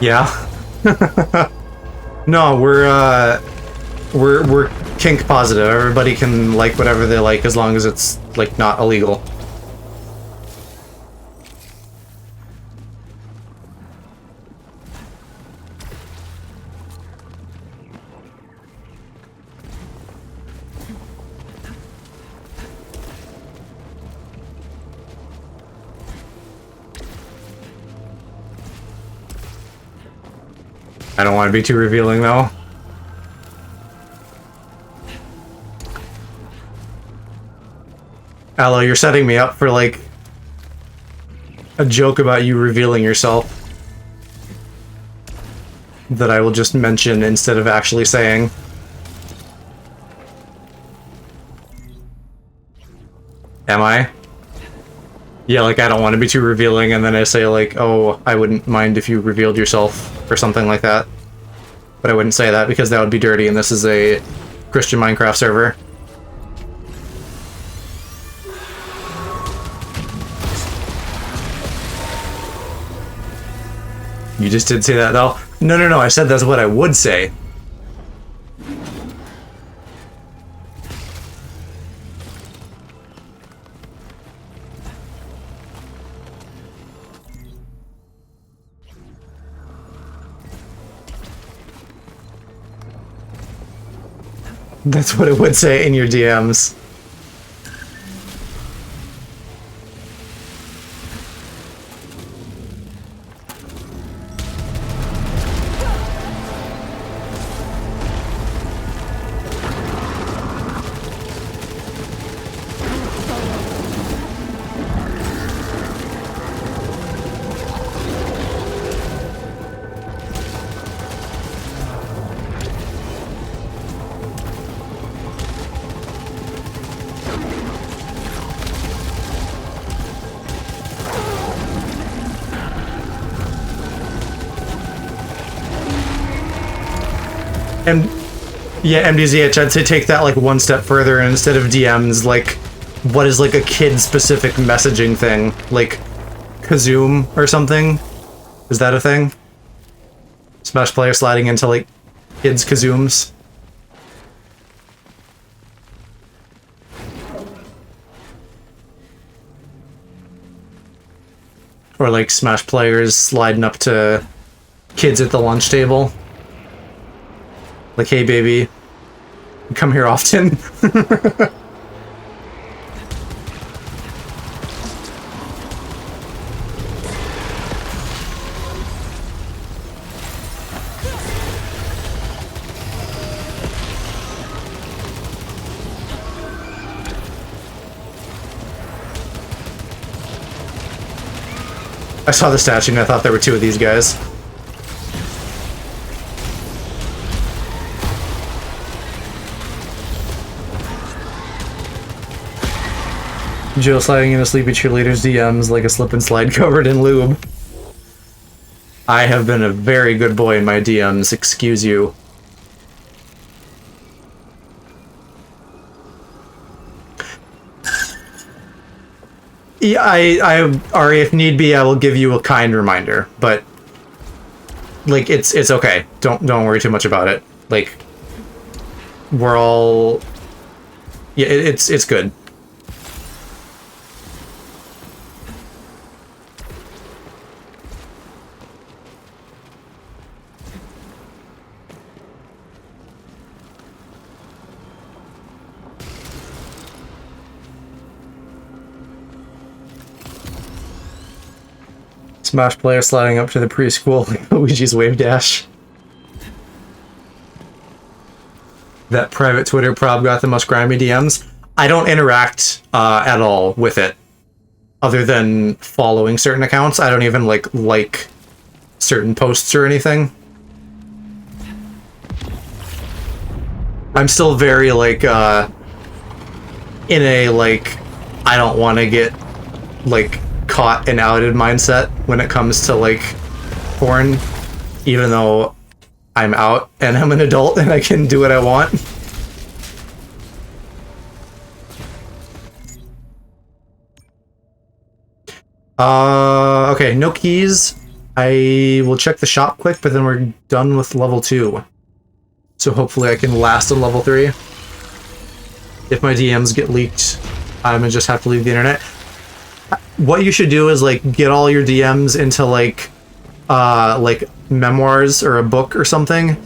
Yeah. No, we're kink positive. Everybody can like whatever they like as long as it's like not illegal. I don't want to be too revealing, though. Aloe, you're setting me up for, like, a joke about you revealing yourself that I will just mention instead of actually saying. Am I? Yeah, like, I don't want to be too revealing, and then I say, like, oh, I wouldn't mind if you revealed yourself, or something like that. But I wouldn't say that, because that would be dirty, and this is a Christian Minecraft server. You just did say that, though? No, no, no, I said that's what I would say. That's what it would say in your DMs. And yeah, MDZH, I'd say take that like one step further, and instead of DMs, like, what is like a kid-specific messaging thing? Like, Kazoom or something? Is that a thing? Smash player sliding into like kids' Kazooms? Or like Smash players sliding up to kids at the lunch table? Like, hey baby, you come here often. I saw the statue and I thought there were two of these guys. Joe sliding into sleepy cheerleaders' DMs like a slip and slide covered in lube. I have been a very good boy in my DMs, excuse you. Yeah, Ari, if need be, I will give you a kind reminder, but like it's okay. Don't worry too much about it. Like, we're all, yeah, it's good. Smash player sliding up to the preschool Luigi's Wave Dash. That private Twitter prob got the most grimy DMs. I don't interact at all with it, other than following certain accounts. I don't even like certain posts or anything. I'm still very like in a like I don't want to get like caught and outed mindset when it comes to like porn, even though I'm out and I'm an adult and I can do what I want. Okay, no keys. I will check the shop quick, but then we're done with level 2. So hopefully I can last on level 3. If my DMs get leaked, I'm gonna just have to leave the internet. What you should do is like get all your DMs into like memoirs or a book or something,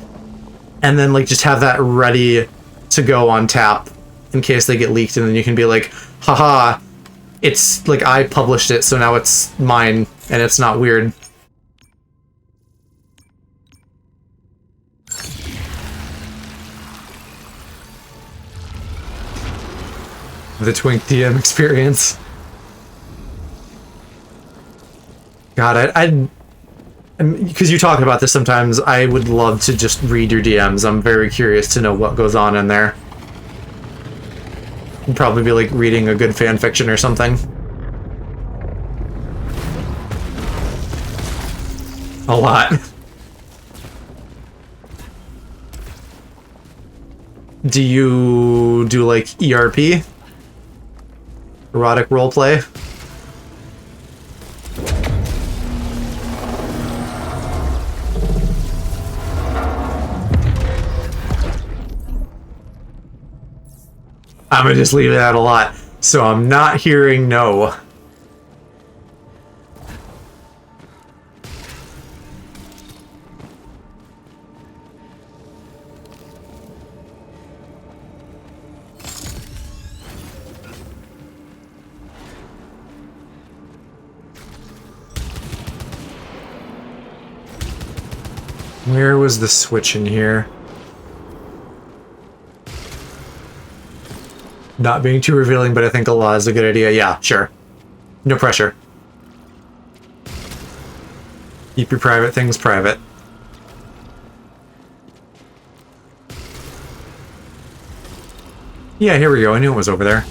and then like just have that ready to go on tap in case they get leaked, and then you can be like, haha, it's like I published it, so now it's mine and it's not weird. The Twink DM experience. God, I'd because you talk about this sometimes, I would love to just read your DMs. I'm very curious to know what goes on in there. It'd probably be like reading a good fan fiction or something. A lot. Do you do like ERP? Erotic roleplay? I'm gonna just leave it out a lot, so I'm not hearing no. Where was the switch in here? Not being too revealing, but I think a law is a good idea. Yeah, sure. No pressure. Keep your private things private. Yeah, here we go. I knew it was over there.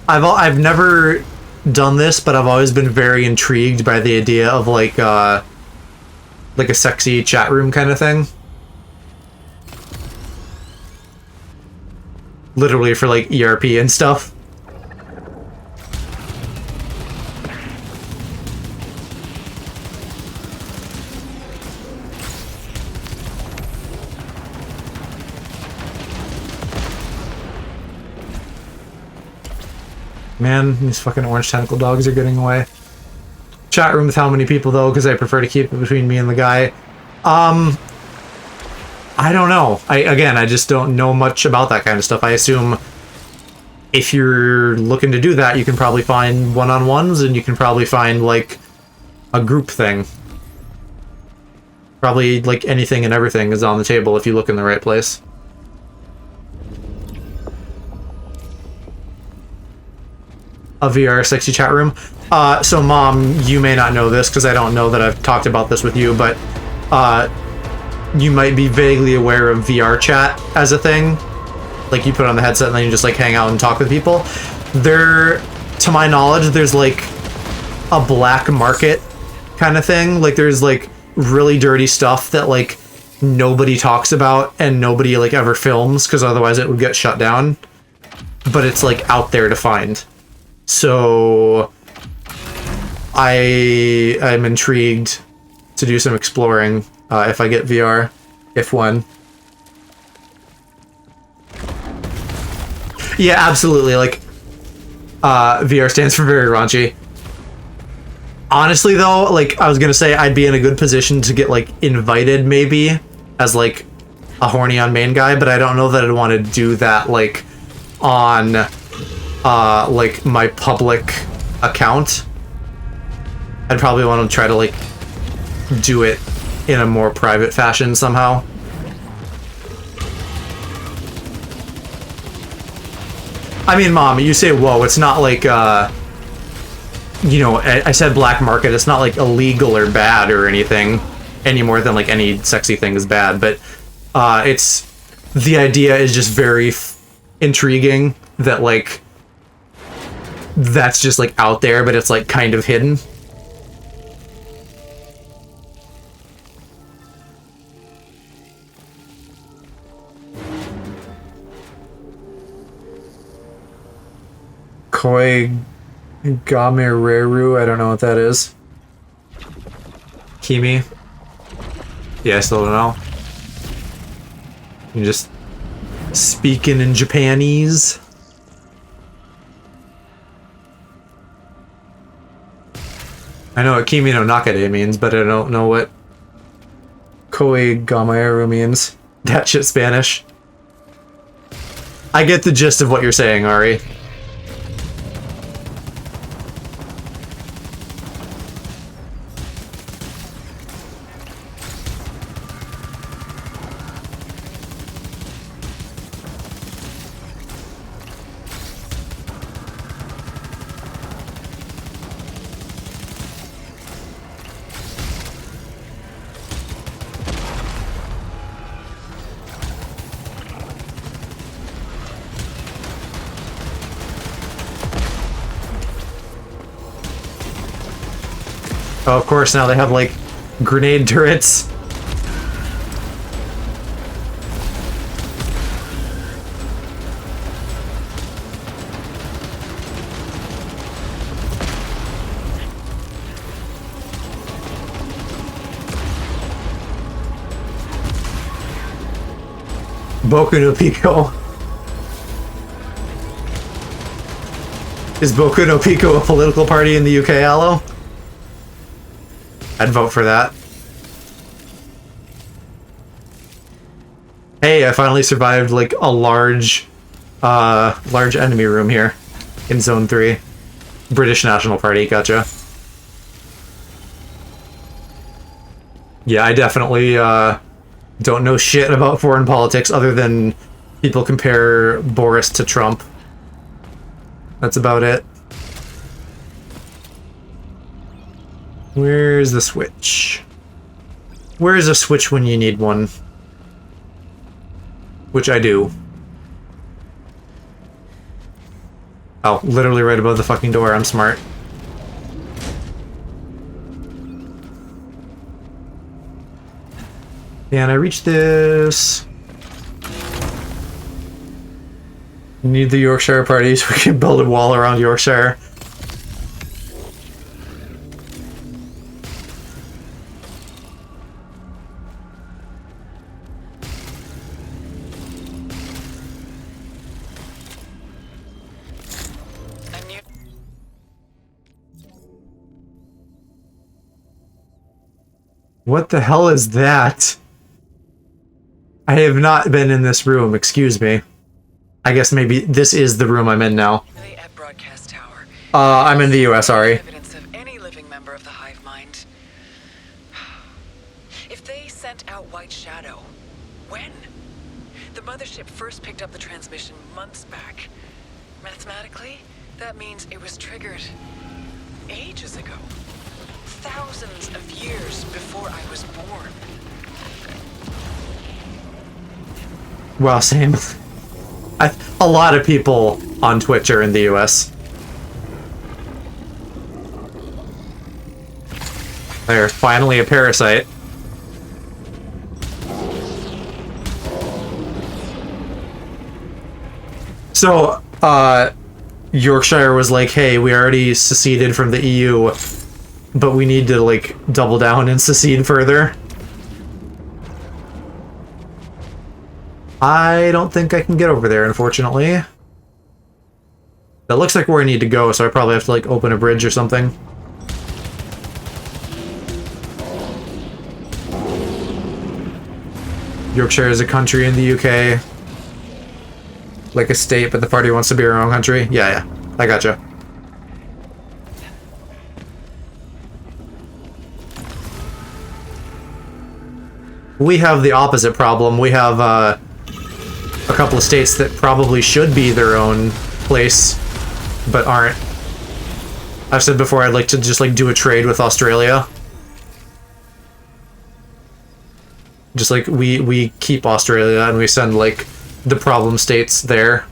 I've never done this, but I've always been very intrigued by the idea of like a sexy chat room kind of thing. Literally for like ERP and stuff. Man, these fucking orange tentacle dogs are getting away. Chat room with how many people though, because I prefer to keep it between me and the guy. I don't know. I just don't know much about that kind of stuff. I assume if you're looking to do that, you can probably find one-on-ones and you can probably find like a group thing. Probably like anything and everything is on the table if you look in the right place. A VR sexy chat room. So Mom, you may not know this because I don't know that I've talked about this with you, but you might be vaguely aware of VR chat as a thing. Like you put on the headset and then you just like hang out and talk with people. There, to my knowledge, there's like a black market kind of thing. Like there's like really dirty stuff that like nobody talks about and nobody like ever films because otherwise it would get shut down. But it's like out there to find. So I'm intrigued to do some exploring if I get VR, if when. Yeah, absolutely. Like VR stands for very raunchy. Honestly, though, like I was gonna say, I'd be in a good position to get like invited maybe as like a horny on main guy, but I don't know that I'd want to do that like on like my public account. I'd probably want to try to like do it in a more private fashion somehow. I mean, Mom, you say whoa, it's not like you know, I said black market, it's not like illegal or bad or anything any more than like any sexy thing is bad, but it's the idea is just very intriguing that like that's just like out there, but it's like kind of hidden. Koi Gamereru, I don't know what that is. Kimi? Yeah, I still don't know. You're just speaking in Japanese. I know what Kimi no Nakade means, but I don't know what Koi Gamereru means. That shit Spanish. I get the gist of what you're saying, Ari. Oh, of course, now they have, like, grenade turrets. Boku no Pico. Is Boku no Pico a political party in the UK, Aloe? I'd vote for that. Hey, I finally survived, like, a large enemy room here in Zone 3. British National Party, gotcha. Yeah, I definitely, don't know shit about foreign politics other than people compare Boris to Trump. That's about it. Where's the switch? Where's a switch when you need one? Which I do. Oh, literally right above the fucking door. I'm smart. Can I reach this? Need the Yorkshire party so we can build a wall around Yorkshire. What the hell is that? I have not been in this room, excuse me. I guess maybe this is the room I'm in now. At broadcast tower. I'm in the US, sorry. Evidence of any living member of the hive mind. If they sent out White Shadow, when? The mothership first picked up the transmission months back. Mathematically, that means it was triggered ages ago. Thousands of years before I was born. Well, same. A lot of people on Twitch are in the US. There's finally a parasite. So, Yorkshire was like, hey, we already seceded from the EU, but we need to, like, double down and secede further. I don't think I can get over there, unfortunately. That looks like where I need to go, so I probably have to, like, open a bridge or something. Yorkshire is a country in the UK. Like a state, but the party wants to be our own country. Yeah, I gotcha. We have the opposite problem. We have, a couple of states that probably should be their own place, but aren't. I've said before I'd like to just, like, do a trade with Australia. Just, like, we keep Australia and we send, like, the problem states there.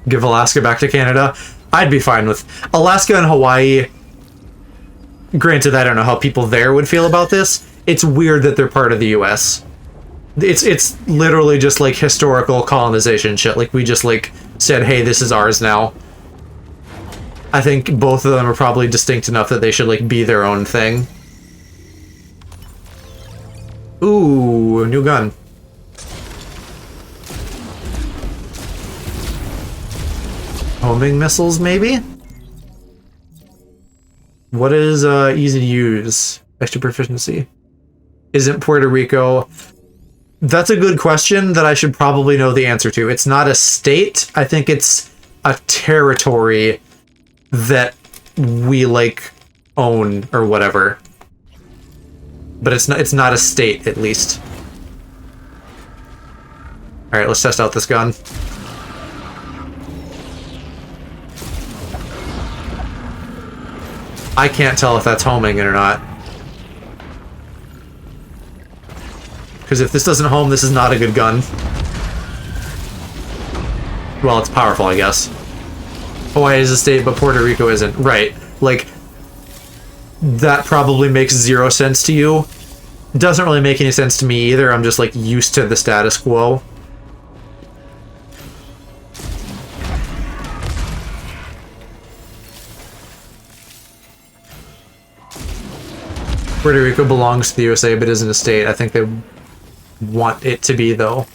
Give Alaska back to Canada. I'd be fine with Alaska and Hawaii. Granted, I don't know how people there would feel about this. It's weird that they're part of the US. It's literally just, like, historical colonization shit. Like, we just, like, said, hey, this is ours now. I think both of them are probably distinct enough that they should, like, be their own thing. Ooh, new gun. Homing missiles, maybe? What is, easy to use? Extra proficiency. Isn't Puerto Rico... That's a good question that I should probably know the answer to. It's not a state. I think it's a territory that we, like, own or whatever. But it's not a state, at least. Alright, let's test out this gun. I can't tell if that's homing it or not. Because if this doesn't home, this is not a good gun. Well, it's powerful, I guess. Hawaii is a state, but Puerto Rico isn't. Right. Like, that probably makes zero sense to you. Doesn't really make any sense to me either. I'm just like used to the status quo. Puerto Rico belongs to the USA but isn't a state. I think they want it to be, though.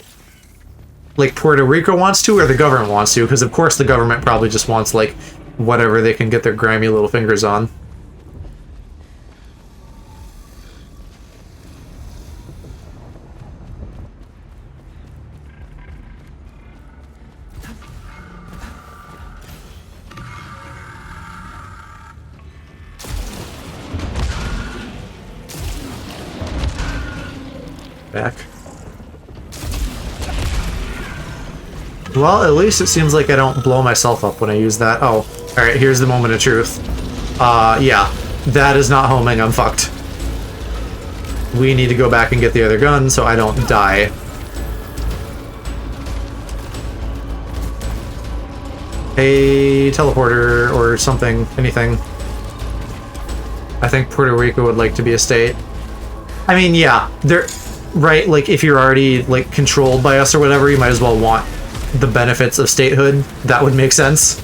Like Puerto Rico wants to, or the government wants to, because of course the government probably just wants like whatever they can get their grimy little fingers on. Back. Well, at least it seems like I don't blow myself up when I use that. Oh, alright, here's the moment of truth. Yeah, that is not homing, I'm fucked. We need to go back and get the other gun so I don't die. A teleporter or something, anything. I think Puerto Rico would like to be a state. I mean, yeah, they're... Right, like, if you're already, like, controlled by us or whatever, you might as well want the benefits of statehood. That would make sense.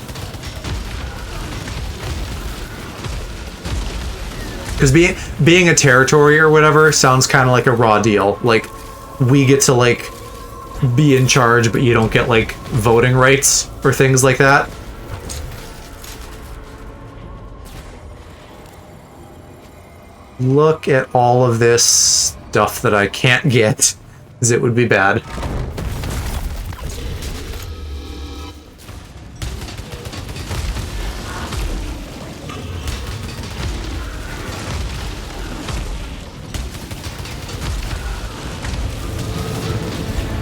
Because being a territory or whatever sounds kind of like a raw deal. Like, we get to, like, be in charge, but you don't get, like, voting rights or things like that. Look at all of this stuff that I can't get, because it would be bad.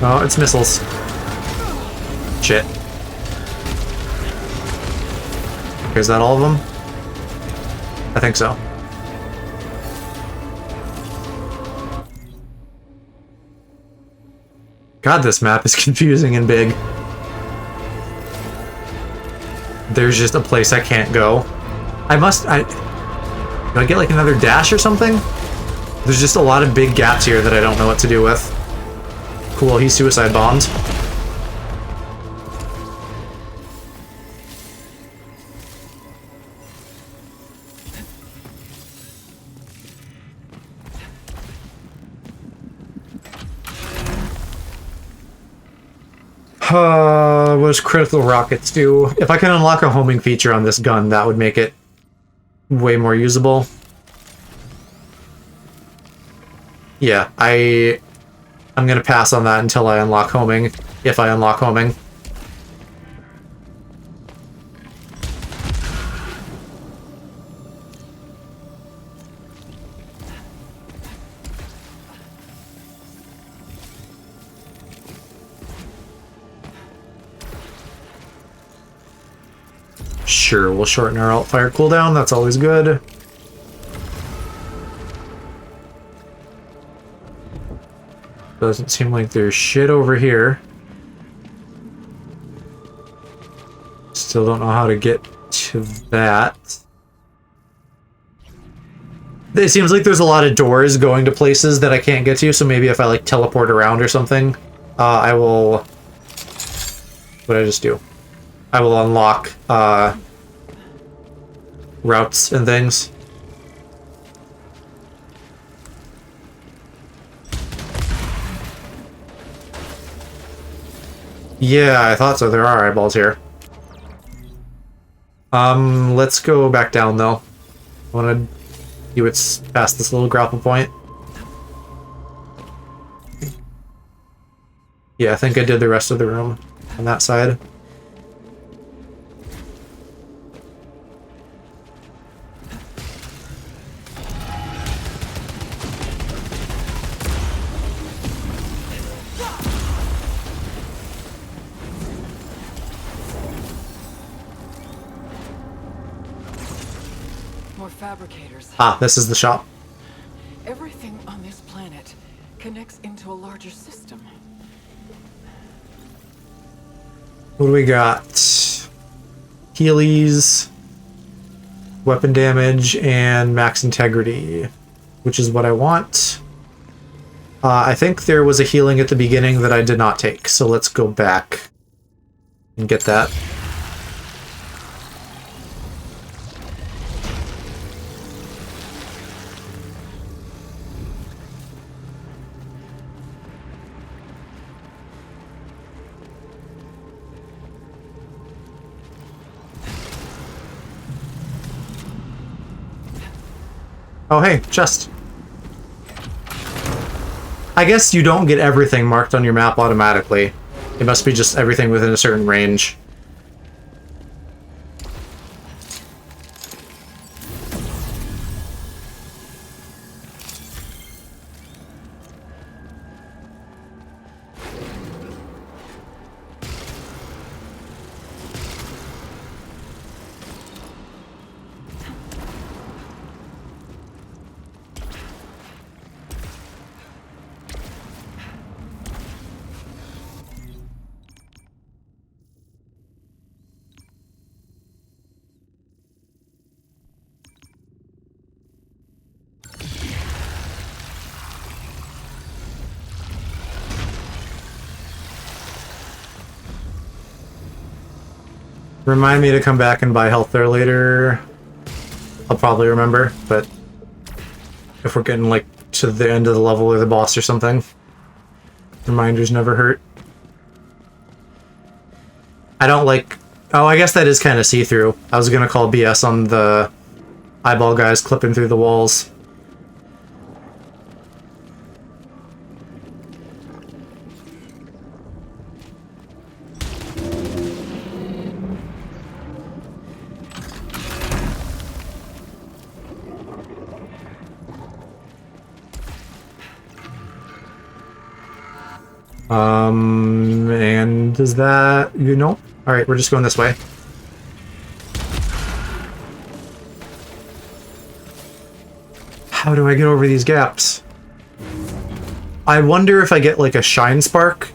Oh, it's missiles. Shit. Okay, is that all of them? I think so. God, this map is confusing and big. There's just a place I can't go. Do I get like another dash or something? There's just a lot of big gaps here that I don't know what to do with. Cool, he's suicide bombed. What does critical rockets do? If I can unlock a homing feature on this gun, that would make it way more usable. Yeah, I'm gonna pass on that until I unlock homing, if I unlock homing. Sure, we'll shorten our alt-fire cooldown, that's always good. Doesn't seem like there's shit over here. Still don't know how to get to that. It seems like there's a lot of doors going to places that I can't get to, so maybe if I like teleport around or something, I will... What did I just do? I will unlock routes and things. Yeah, I thought so. There are eyeballs here. Let's go back down though. I want to see what's past this little grapple point. Yeah, I think I did the rest of the room on that side. More fabricators. Ah, this is the shop. Everything on this planet connects into a larger system. What do we got? Heelys. weapon damage and max integrity, which is what I want. I think there was a healing at the beginning that I did not take, so let's go back and get that. Oh hey, chest. I guess you don't get everything marked on your map automatically. It must be just everything within a certain range. Remind me to come back and buy health there later. I'll probably remember, but if we're getting like to the end of the level or the boss or something, reminders never hurt. I don't like... Oh, I guess that is kind of see-through. I was gonna call BS on the eyeball guys clipping through the walls. And is that... you know? Alright, we're just going this way. How do I get over these gaps? I wonder if I get, like, a shine spark.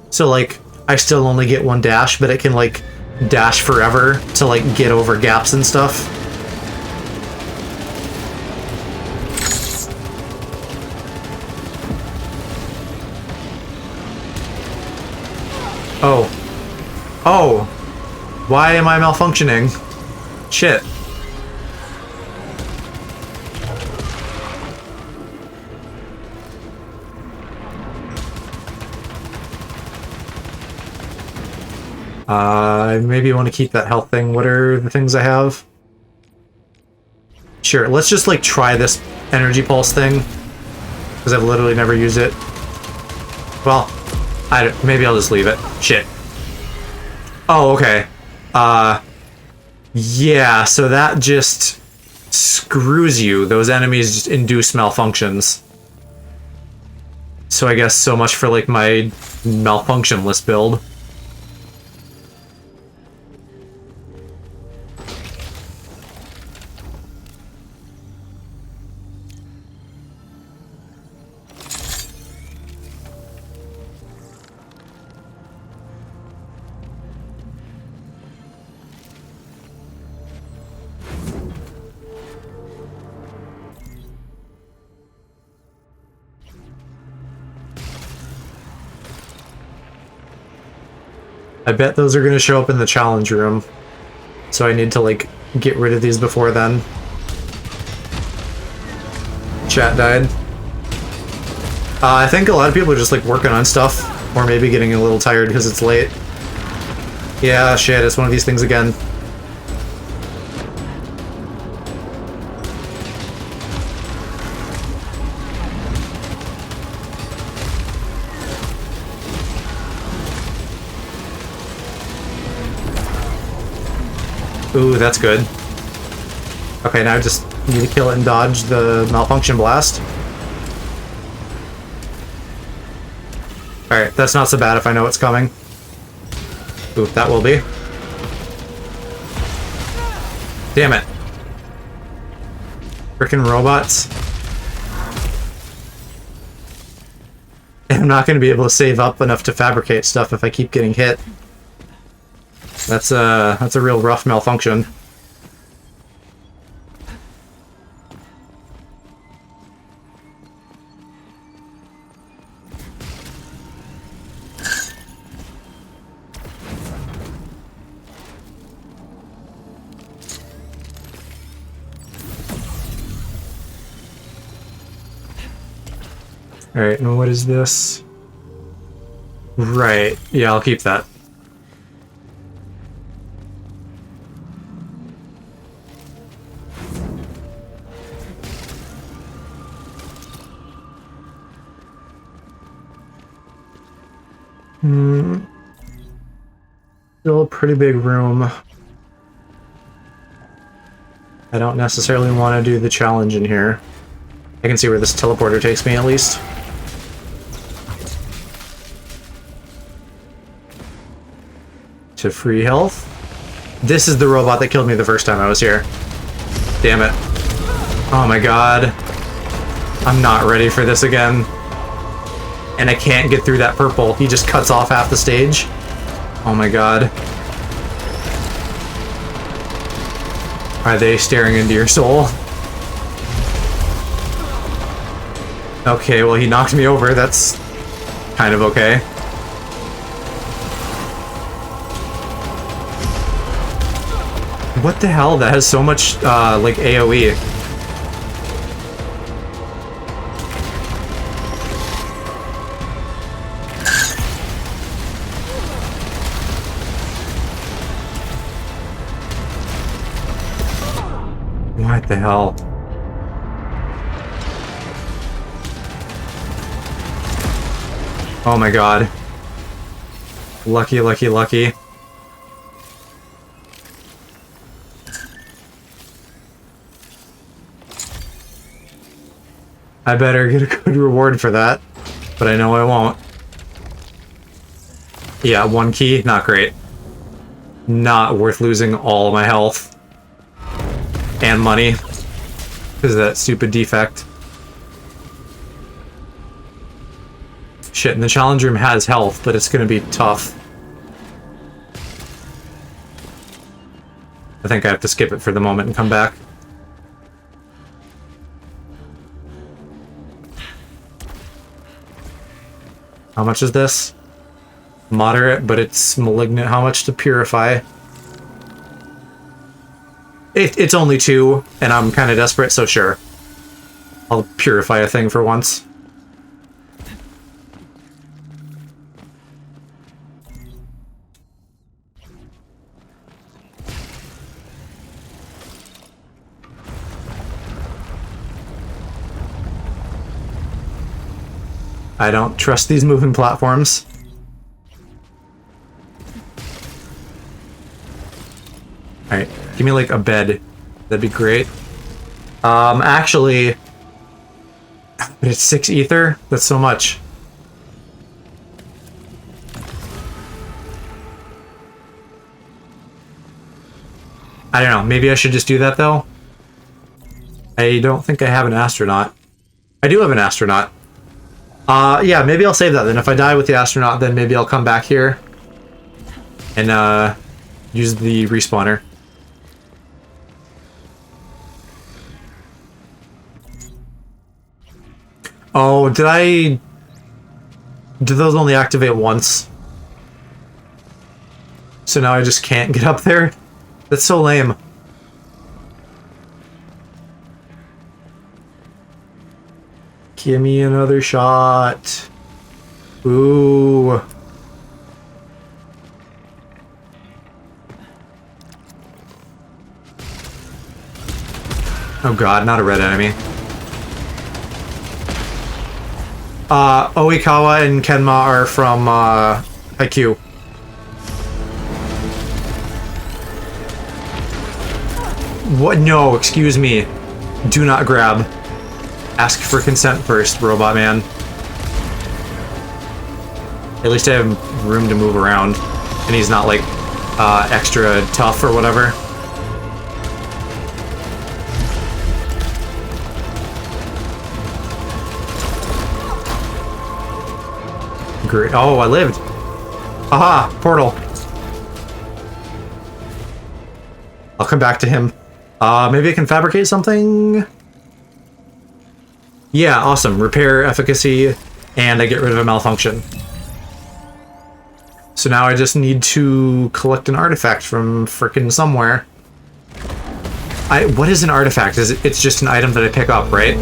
So, like, I still only get one dash, but it can, like, dash forever to, like, get over gaps and stuff. Oh. Oh! Why am I malfunctioning? Shit. Maybe I want to keep that health thing. What are the things I have? Sure, let's just, like, try this energy pulse thing. Because I've literally never used it. Well, maybe I'll just leave it. Shit. Oh, okay. Yeah, so that just screws you. Those enemies just induce malfunctions. So I guess so much for, like, my malfunctionless build. I bet those are going to show up in the challenge room. So I need to, like, get rid of these before then. Chat died. I think a lot of people are just, like, working on stuff. Or maybe getting a little tired because it's late. Yeah, shit, it's one of these things again. Ooh, that's good. Okay, now I just need to kill it and dodge the malfunction blast. Alright, that's not so bad if I know it's coming. Ooh, that will be. Damn it. Frickin' robots. And I'm not going to be able to save up enough to fabricate stuff if I keep getting hit. That's a real rough malfunction. Alright, and what is this? Right. Yeah, I'll keep that. Still a pretty big room. I don't necessarily want to do the challenge in here. I can see where this teleporter takes me, at least. To free health. This is the robot that killed me the first time I was here. Damn it. Oh my god. I'm not ready for this again. And I can't get through that purple. He just cuts off half the stage. Oh my god. Are they staring into your soul? Okay, well he knocked me over. That's kind of okay. What the hell? That has so much, like, AoE. What the hell? Oh my god. Lucky, lucky, lucky. I better get a good reward for that, but I know I won't. Yeah, 1 key, not great. Not worth losing all my health. And money. Because of that stupid defect. Shit, and the challenge room has health, but it's gonna be tough. I think I have to skip it for the moment and come back. How much is this? Moderate, but it's malignant. How much to purify? It's only 2, and I'm kind of desperate, so sure. I'll purify a thing for once. I don't trust these moving platforms. Alright, give me like a bed. That'd be great. Actually... But it's 6 ether? That's so much. I don't know, maybe I should just do that though? I don't think I have an astronaut. I do have an astronaut. Yeah, maybe I'll save that then. If I die with the astronaut, then maybe I'll come back here and, use the respawner. Oh, did those only activate once? So now I just can't get up there? That's so lame. Give me another shot. Ooh. Oh god, not a red enemy. Oikawa and Kenma are from, Haikyuu. What? No, excuse me. Do not grab. Ask for consent first, Robot Man. At least I have room to move around. And he's not, like, extra tough or whatever. Great. Oh, I lived. Aha! Portal. I'll come back to him. Maybe I can fabricate something? Yeah, awesome. Repair efficacy, and I get rid of a malfunction. So now I just need to collect an artifact from frickin' somewhere. What is an artifact? It's just an item that I pick up, right?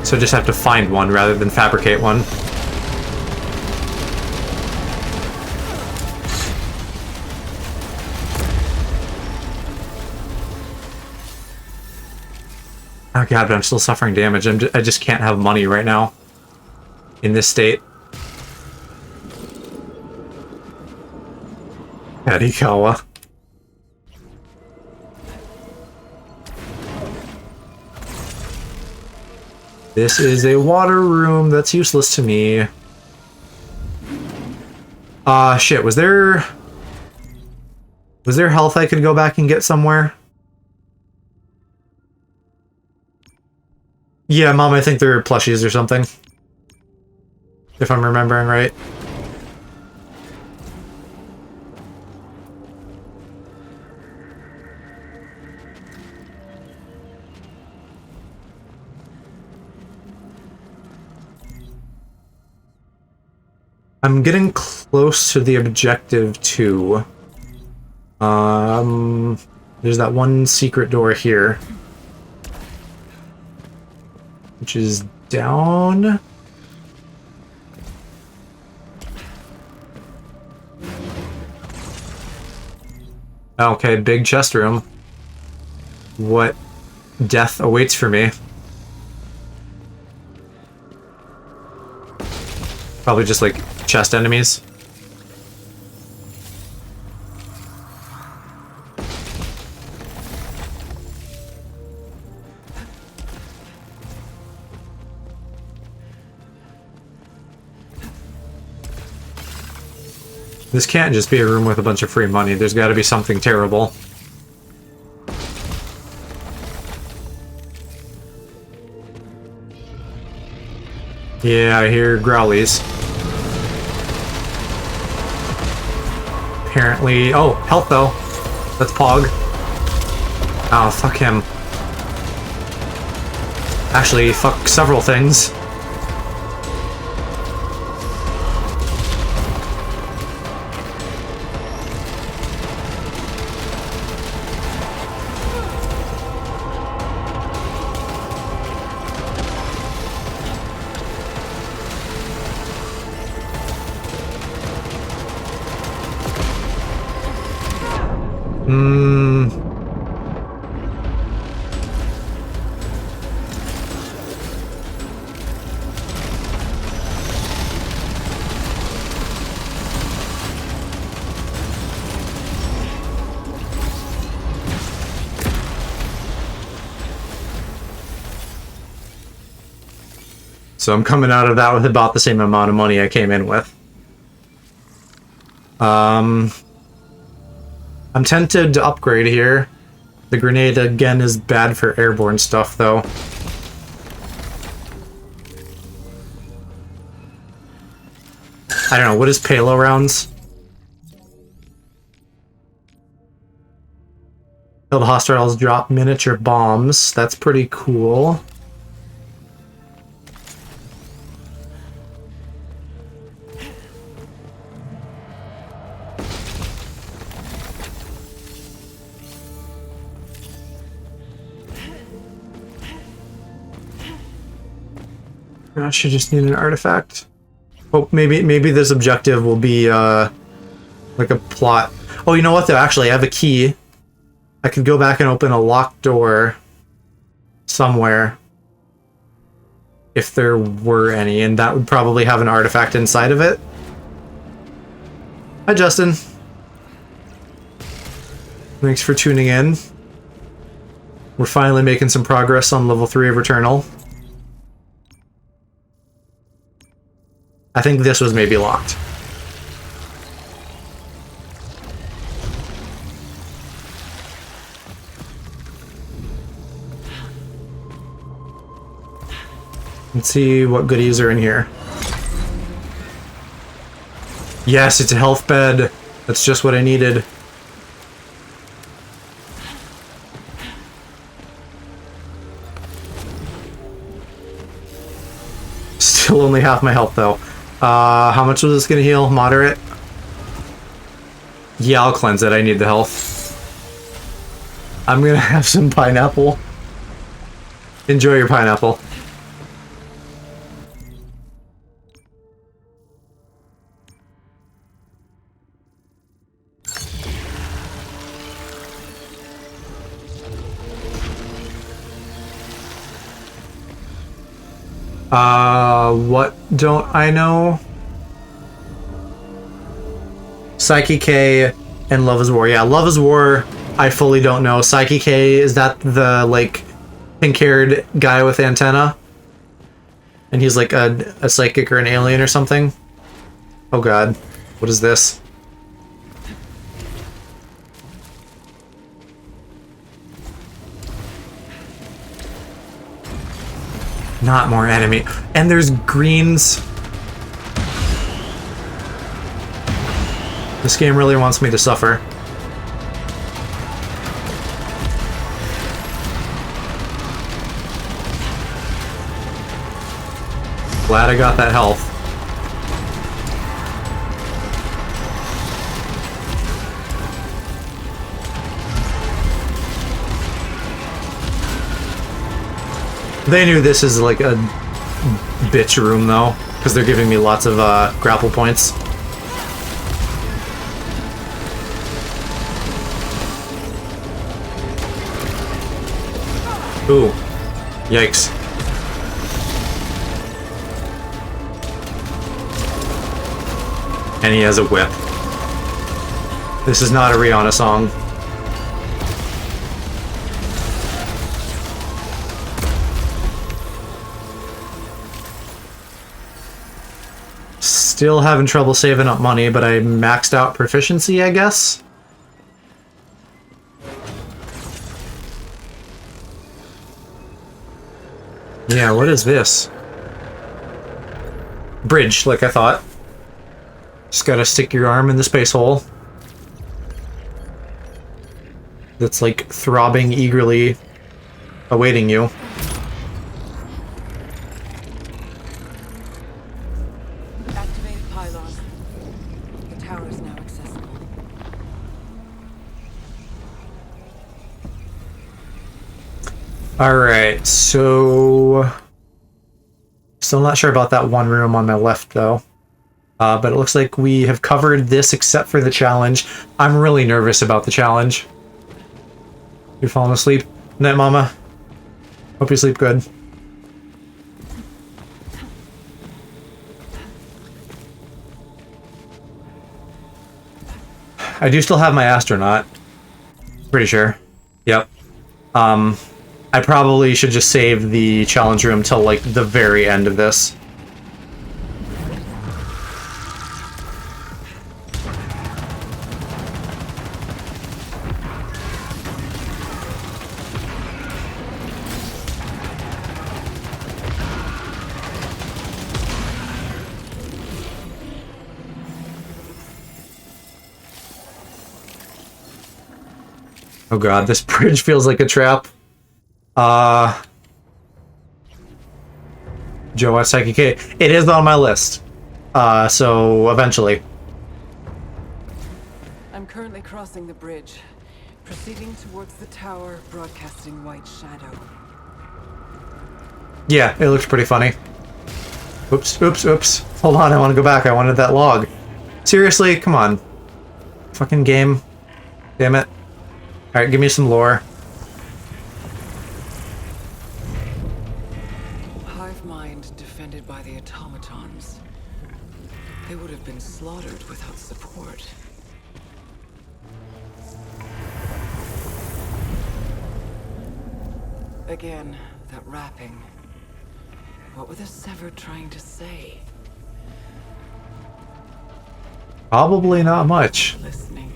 So I just have to find one rather than fabricate one. Oh god, but I'm still suffering damage. I just can't have money right now. In this state. Adikawa. This is a water room that's useless to me. Shit, was there health I could go back and get somewhere? Yeah, Mom, I think there are plushies or something. If I'm remembering right. I'm getting close to the objective too. There's that one secret door here. Which is down. Okay, big chest room. What death awaits for me? Probably just like chest enemies. This can't just be a room with a bunch of free money. There's got to be something terrible. Yeah, I hear growlies. Apparently... Oh, health though. That's Pog. Oh, fuck him. Actually, fuck several things. So I'm coming out of that with about the same amount of money I came in with. I'm tempted to upgrade here. The grenade, again, is bad for airborne stuff, though. I don't know, what is Palo rounds? Killed hostiles drop miniature bombs. That's pretty cool. I should just need an artifact. Oh, maybe this objective will be like a plot. Oh, you know what though? Actually, I have a key. I could go back and open a locked door somewhere if there were any, and that would probably have an artifact inside of it. Hi, Justin. Thanks for tuning in. We're finally making some progress on level 3 of Returnal. I think this was maybe locked. Let's see what goodies are in here. Yes, it's a health bed. That's just what I needed. Still only half my health though. How much was this gonna heal? Moderate? Yeah, I'll cleanse it. I need the health. I'm gonna have some pineapple. Enjoy your pineapple. What don't I know? Psyche K and Love is War. Yeah, Love is War, I fully don't know. Psyche K, is that the, like, pink-haired guy with antenna? And he's like a psychic or an alien or something? Oh god. What is this? Not more enemy. And there's greens. This game really wants me to suffer. Glad I got that health. They knew this is like a bitch room though, because they're giving me lots of grapple points. Ooh. Yikes. And he has a whip. This is not a Rihanna song. Still having trouble saving up money, but I maxed out proficiency, I guess? Yeah, what is this? Bridge, like I thought. Just gotta stick your arm in the space hole. That's like throbbing eagerly, awaiting you. Activate pylon. The tower is now accessible. Alright, so... Still not sure about that one room on my left, though. But it looks like we have covered this except for the challenge. I'm really nervous about the challenge. You're falling asleep? Night, Mama. Hope you sleep good. I do still have my astronaut. Pretty sure. Yep. I probably should just save the challenge room till, like, the very end of this. Oh god, this bridge feels like a trap. Joe at Psyche K. It is on my list. So eventually. I'm currently crossing the bridge, proceeding towards the tower, broadcasting white shadow. Yeah, it looks pretty funny. Oops, oops, oops. Hold on, I want to go back. I wanted that log. Seriously? Come on. Fucking game. Damn it. Alright, give me some lore. Hive mind defended by the automatons. They would have been slaughtered without support. Again, that rapping. What were the Severed trying to say? Probably not much. Listening.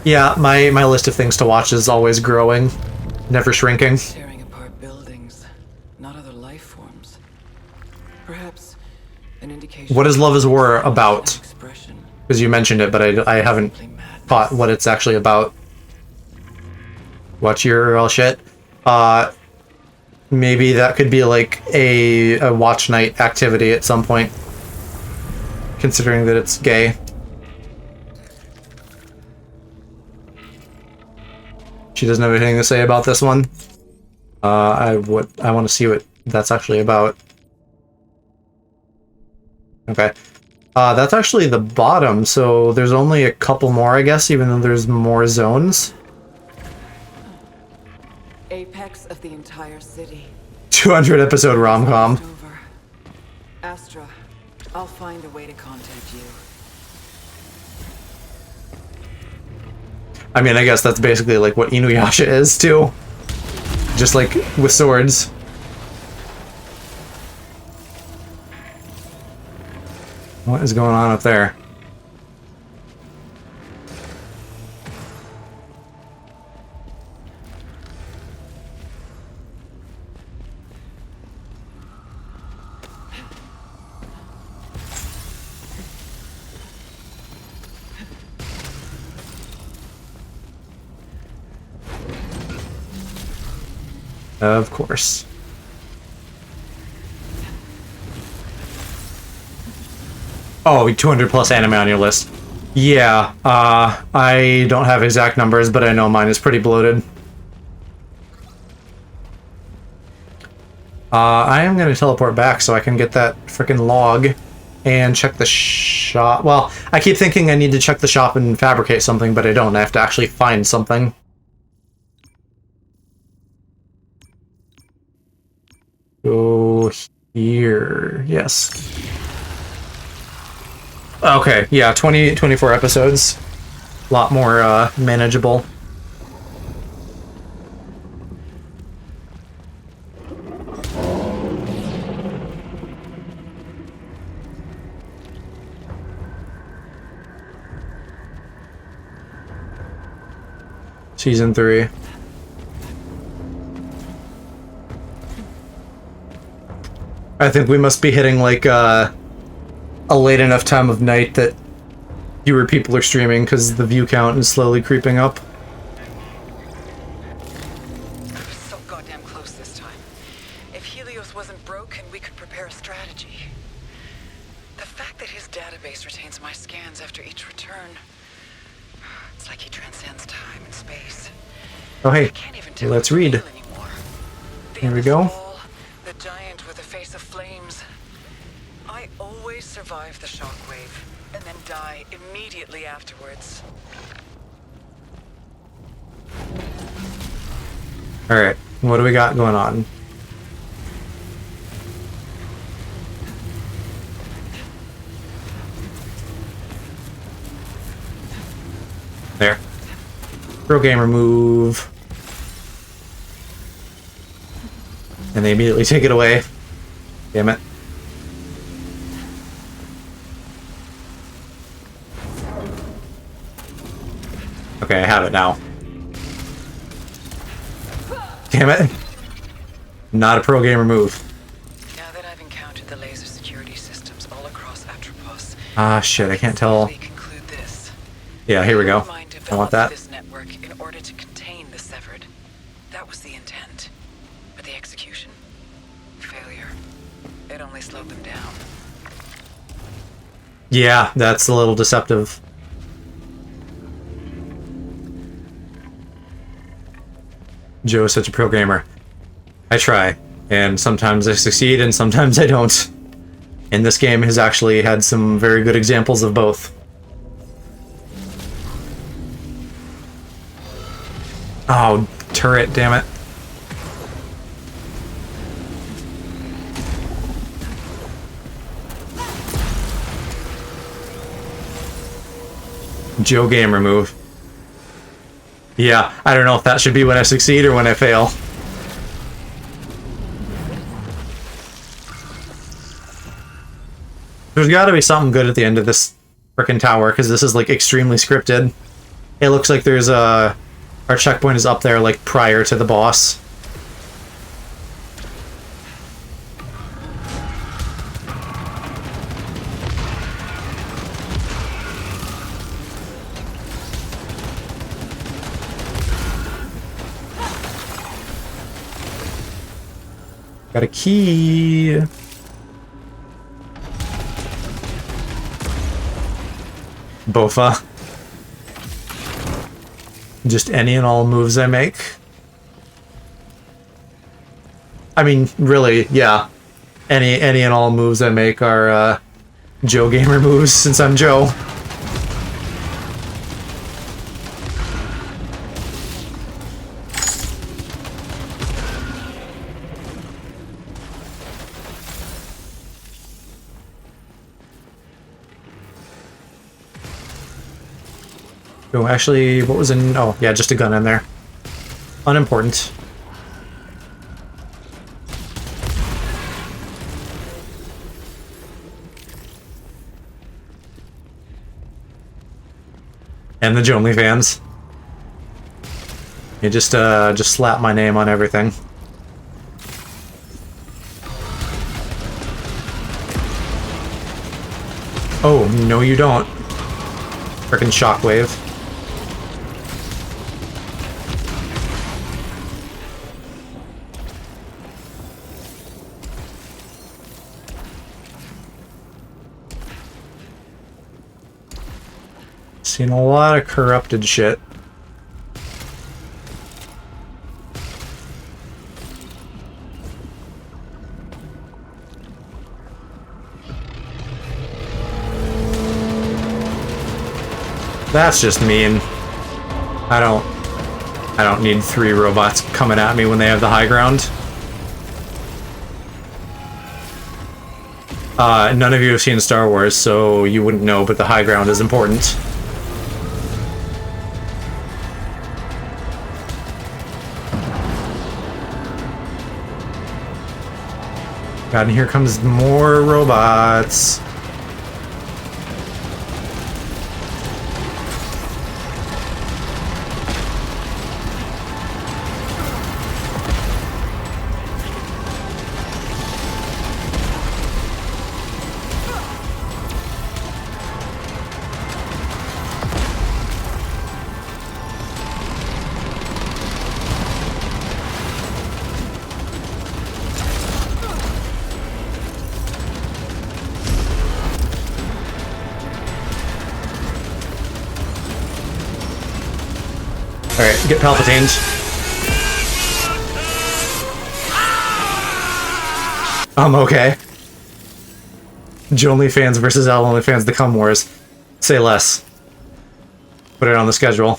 Yeah, my list of things to watch is always growing, never shrinking. Tearing apart buildings, not other life forms. Perhaps an indication. What is Love is War about? Expression. Because you mentioned it, but I haven't thought what it's actually about. Watch your URL shit. Maybe that could be like a watch night activity at some point. Considering that it's gay. She doesn't have anything to say about this one. I want to see what that's actually about. Okay. That's actually the bottom, so there's only a couple more, I guess, even though there's more zones. Apex of the entire city. 200 episode rom-com. Over. Astra, I'll find a way to contact you. I mean, I guess that's basically like what Inuyasha is too. Just like with swords. What is going on up there? Of course. Oh, 200 plus anime on your list. Yeah, I don't have exact numbers, but I know mine is pretty bloated. I am going to teleport back so I can get that frickin' log and check the shop. Well, I keep thinking I need to check the shop and fabricate something, but I don't. I have to actually find something. Go here. Yes. Okay, yeah, 24 episodes. A lot more manageable. Season 3. I think we must be hitting like a late enough time of night that fewer people are streaming because the view count is slowly creeping up. So goddamn close this time. If Helios wasn't broken, we could prepare a strategy. The fact that his database retains my scans after each return, it's like he transcends time and space. Oh hey, I can't even tell let's what's read. real anymore. The Here we endless go. wall, the giant with a face of flames. I always survive the shockwave and then die immediately afterwards. Alright, what do we got going on? There. Pro gamer move. And they immediately take it away. Damn it. Okay, I have it now. Damn it. Not a pro gamer move. Now that I've encountered the laser security systems all across Atropos, Ah, shit, I can't tell. we conclude this. Yeah, here we go. Mind I want developed that. this network in order to contain the severed. That was the intent. But the execution, failure. It only slowed them down. Yeah, that's a little deceptive. Joe is such a pro gamer. I try, and sometimes I succeed and sometimes I don't. And this game has actually had some very good examples of both. Oh, turret, damn it. Joe gamer move. Yeah, I don't know if that should be when I succeed or when I fail. There's gotta be something good at the end of this frickin' tower, because this is, like, extremely scripted. It looks like there's a... Our checkpoint is up there, like, prior to the boss. Got a key. Bofa. Just any and all moves I make. I mean, really, yeah. Any and all moves I make are Joe gamer moves since I'm Joe. Oh, actually, what was in... Oh, yeah, just a gun in there. Unimportant. And the Jonely fans. You just slap my name on everything. Oh, no you don't. Frickin' shockwave. Seen a lot of corrupted shit. That's just mean. I don't need 3 robots coming at me when they have the high ground. None of you have seen Star Wars, so you wouldn't know, but the high ground is important. God, and here comes more robots. Alright, get Palpatines. I'm okay. Jonely fans versus L-only fans, the Cum Wars. Say less. Put it on the schedule.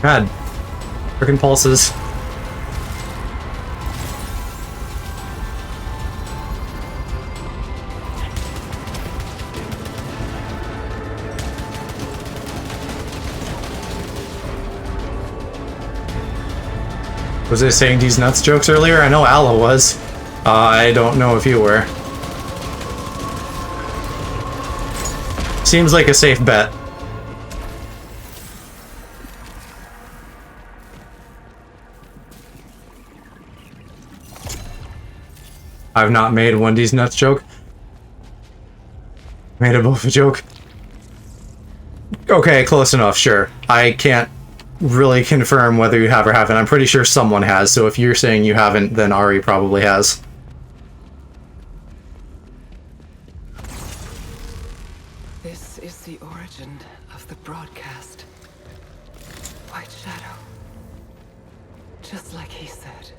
God. Frickin' pulses. Was I saying these nuts jokes earlier? I know Ala was. I don't know if you were. Seems like a safe bet. I've not made a Wendy's nuts joke. Made a bofa joke. Okay, close enough, sure. I can't really confirm whether you have or haven't. I'm pretty sure someone has, so if you're saying you haven't, then Ari probably has. This is the origin of the broadcast. White Shadow. Just like he said.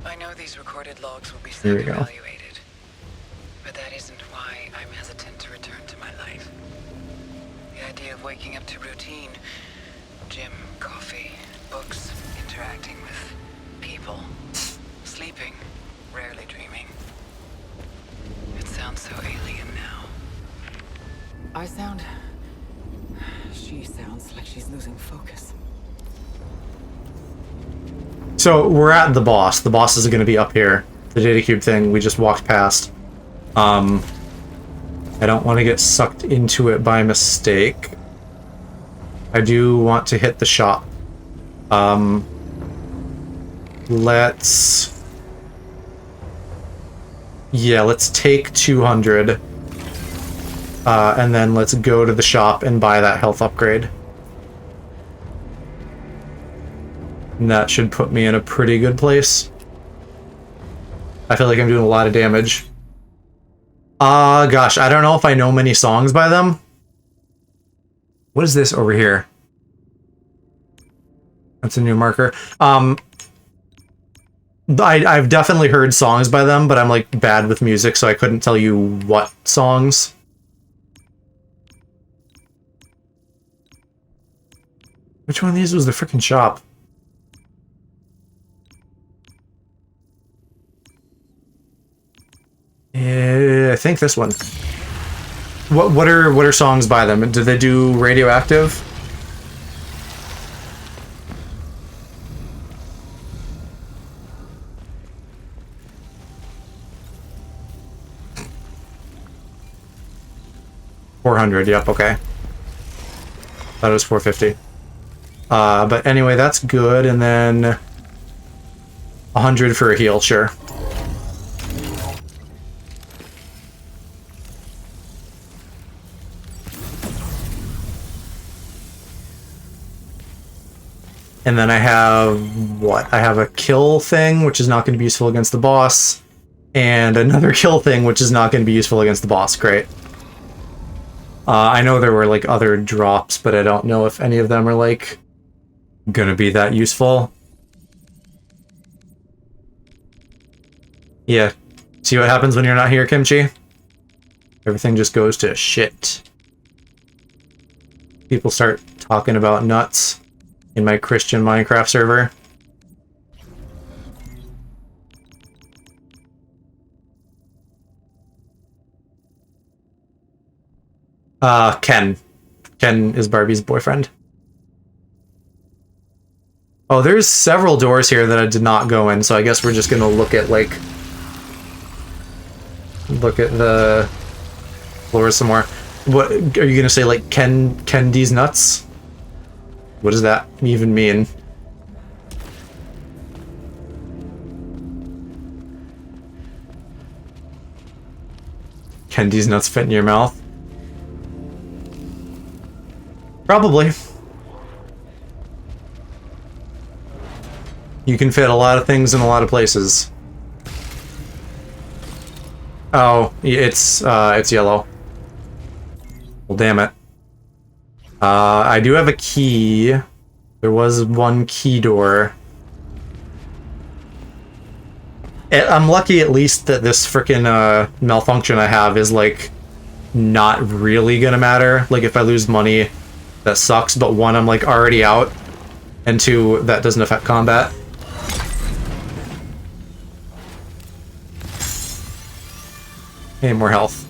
I know these recorded logs will be evaluated, but that isn't why I'm hesitant to return to my life. The idea of waking up to routine, gym, coffee, books, interacting with people, sleeping, rarely dreaming. It sounds so alien now. She sounds like she's losing focus. So, we're at the boss. The boss is going to be up here. The data cube thing we just walked past. I don't want to get sucked into it by mistake. I do want to hit the shop. Let's... Yeah, let's take 200. And then let's go to the shop and buy that health upgrade. And that should put me in a pretty good place. I feel like I'm doing a lot of damage. Gosh, I don't know if I know many songs by them. What is this over here? That's a new marker. I've definitely heard songs by them, but I'm like bad with music, so I couldn't tell you what songs. Which one of these was the frickin' shop? I think this one. What are songs by them? Do they do Radioactive? $400, yep, okay. Thought it was $450. But anyway, that's good, and then 100 for a heal, sure. And then I have, what? I have a kill thing, which is not going to be useful against the boss, and another kill thing, which is not going to be useful against the boss. Great. I know there were, like, other drops, but I don't know if any of them are, like, gonna be that useful. Yeah. See what happens when you're not here, Kimchi? Everything just goes to shit. People start talking about nuts in my Christian Minecraft server. Ken. Ken is Barbie's boyfriend. Oh, there's several doors here that I did not go in, so I guess we're just gonna look at, like... Look at the floors some more. What, are you gonna say, like, Ken these nuts? What does that even mean? Can these nuts fit in your mouth? Probably. You can fit a lot of things in a lot of places. Oh, it's yellow. Well, damn it. I do have a key. There was one key door. I'm lucky at least that this frickin' malfunction I have is, like, not really gonna matter. Like, if I lose money, that sucks, but one, I'm, like, already out, and two, that doesn't affect combat. Hey, more health.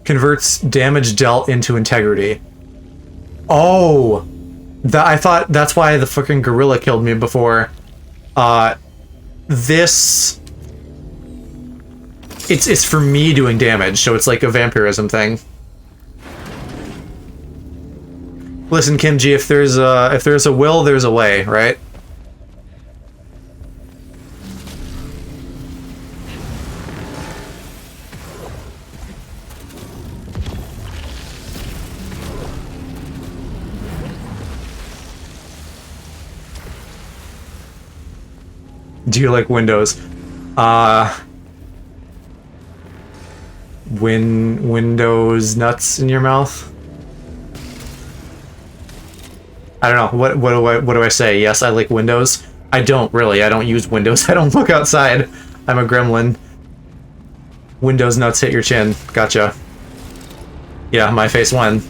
Converts damage dealt into integrity. Oh! I thought that's why the fucking gorilla killed me before. This... It's for me doing damage, so it's like a vampirism thing. Listen, Kimji, if there's a will, there's a way, right? Do you like Windows? Windows nuts in your mouth? I don't know. What do I say? Yes, I like Windows. I don't really. I don't use Windows. I don't look outside. I'm a gremlin. Windows nuts hit your chin. Gotcha. Yeah, my face won.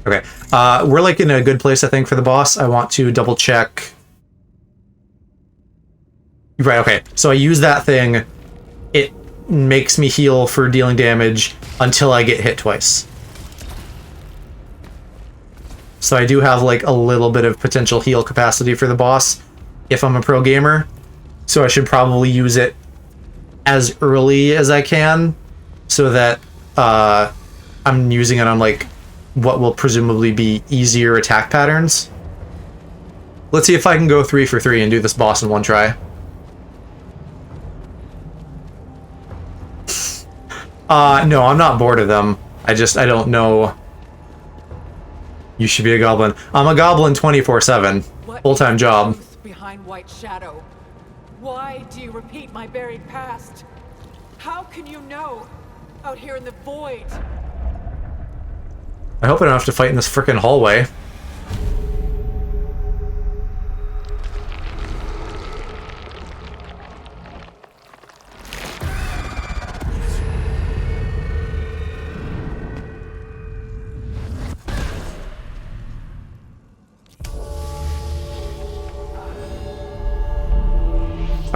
Okay. We're like in a good place, I think, for the boss. I want to double check. Right, okay. So I use that thing. It makes me heal for dealing damage until I get hit twice. So I do have like a little bit of potential heal capacity for the boss if I'm a pro gamer. So I should probably use it as early as I can so that I'm using it on like what will presumably be easier attack patterns. Let's see if I can go 3 for 3 and do this boss in one try. No, I'm not bored of them. I don't know. You should be a goblin. I'm a goblin 24/7. What Full-time is the job. truth behind White Shadow? Why do you repeat my buried past? How can you know? Out here in the void. I hope I don't have to fight in this frickin' hallway.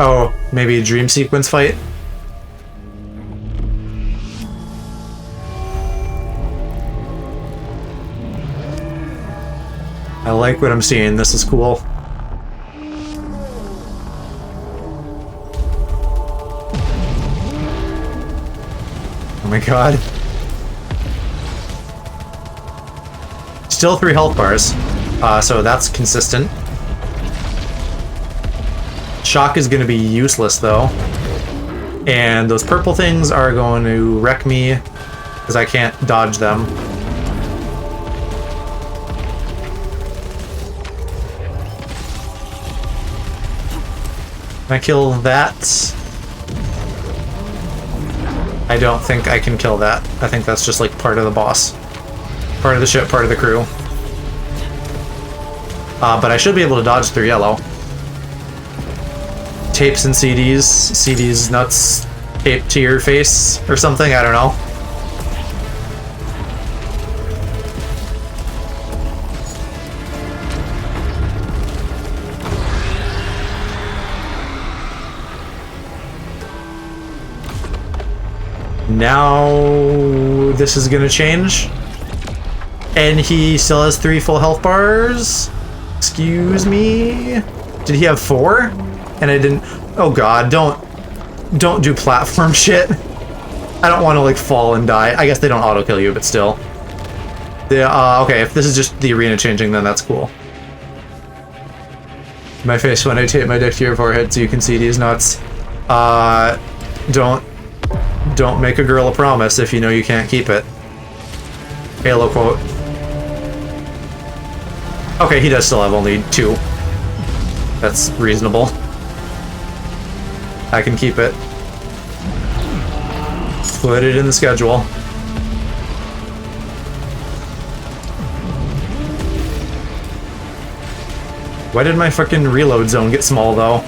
Oh, maybe a dream sequence fight? I like what I'm seeing. This is cool. Oh my god. Still 3 health bars, so that's consistent. Shock is going to be useless, though. And those purple things are going to wreck me, because I can't dodge them. Can I kill that? I don't think I can kill that. I think that's just like part of the boss. Part of the ship, part of the crew. But I should be able to dodge through yellow. Tapes and CDs. CDs nuts taped to your face or something, I don't know. Now this is gonna change. And he still has 3 full health bars. Excuse me. Did he have 4? And I didn't. Oh god, don't do platform shit. I don't want to like fall and die. I guess they don't auto kill you, but still. Okay, if this is just the arena changing, then that's cool. My face when I tape my dick to your forehead so you can see these nuts. Don't make a girl a promise if you know you can't keep it. Halo quote. Okay, he does still have only 2. That's reasonable. I can keep it. Put it in the schedule. Why did my frickin' reload zone get small, though?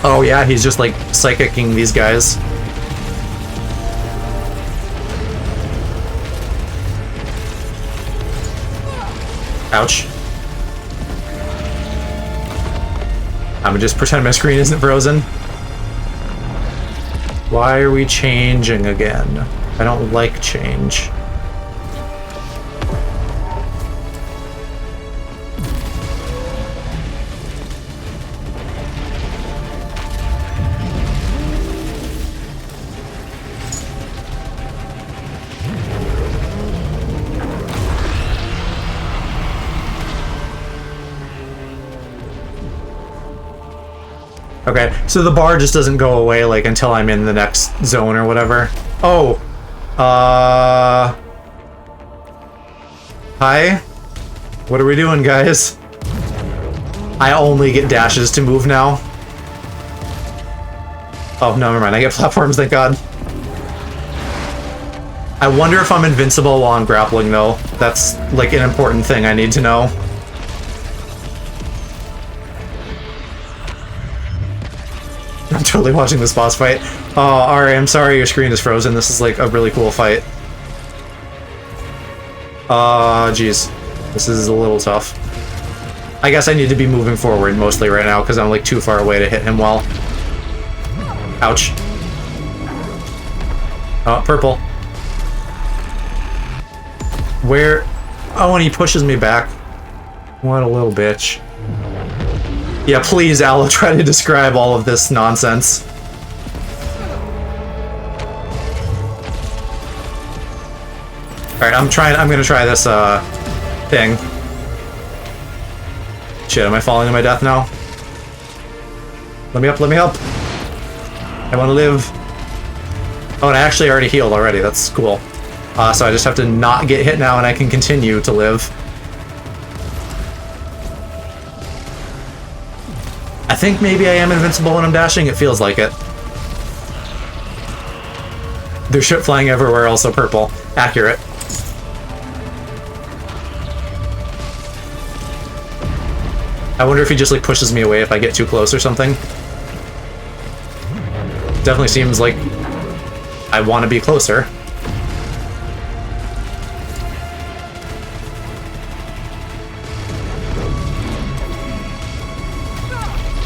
Oh yeah, he's just like psychicking these guys. Ouch. I'm gonna just pretend my screen isn't frozen. Why are we changing again? I don't like change. Okay, so the bar just doesn't go away, like, until I'm in the next zone or whatever. Oh! Hi? What are we doing, guys? I only get dashes to move now. Oh, no, never mind. I get platforms, thank god. I wonder if I'm invincible while I'm grappling, though. That's, like, an important thing I need to know. I'm totally watching this boss fight. Oh, Ari, I'm sorry your screen is frozen. This is like a really cool fight. Jeez. This is a little tough. I guess I need to be moving forward mostly right now because I'm like too far away to hit him well. Ouch. Oh, purple. Where? Oh, and he pushes me back. What a little bitch. Yeah, please, Aloe, try to describe all of this nonsense. Alright, I'm gonna try this, thing. Shit, am I falling to my death now? Let me up, let me up! I wanna live. Oh, and I actually already healed already, that's cool. So I just have to not get hit now and I can continue to live. I think maybe I am invincible when I'm dashing. It feels like it. There's shit flying everywhere, also purple. Accurate. I wonder if he just like pushes me away if I get too close or something. Definitely seems like I want to be closer.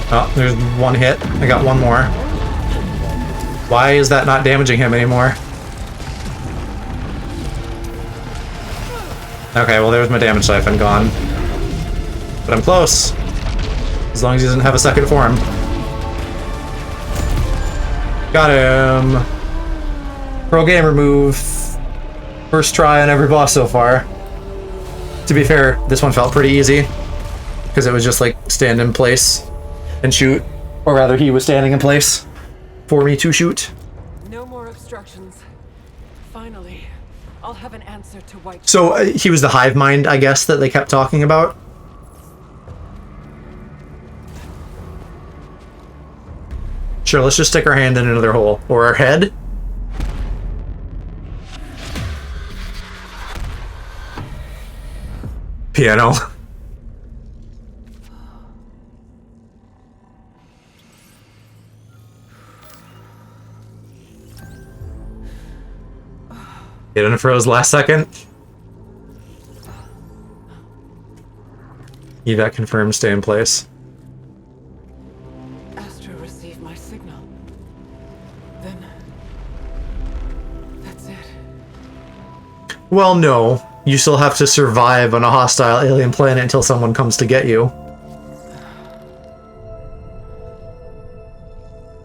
Oh, there's one hit. I got one more. Why is that not damaging him anymore? Okay, well there's my damage siphon gone. But I'm close. As long as he doesn't have a second form. Got him. Pro gamer move. First try on every boss so far. To be fair, this one felt pretty easy. Because it was just like stand in place and shoot. Or rather, he was standing in place for me to shoot. No more obstructions. Finally, I'll have an answer to White. So he was the hive mind, I guess, that they kept talking about. Sure, let's just stick our hand in another hole. Or our head. Piano. It unfroze last second. Evac confirmed, stay in place. Astra received my signal. Then that's it. Well, no. You still have to survive on a hostile alien planet until someone comes to get you.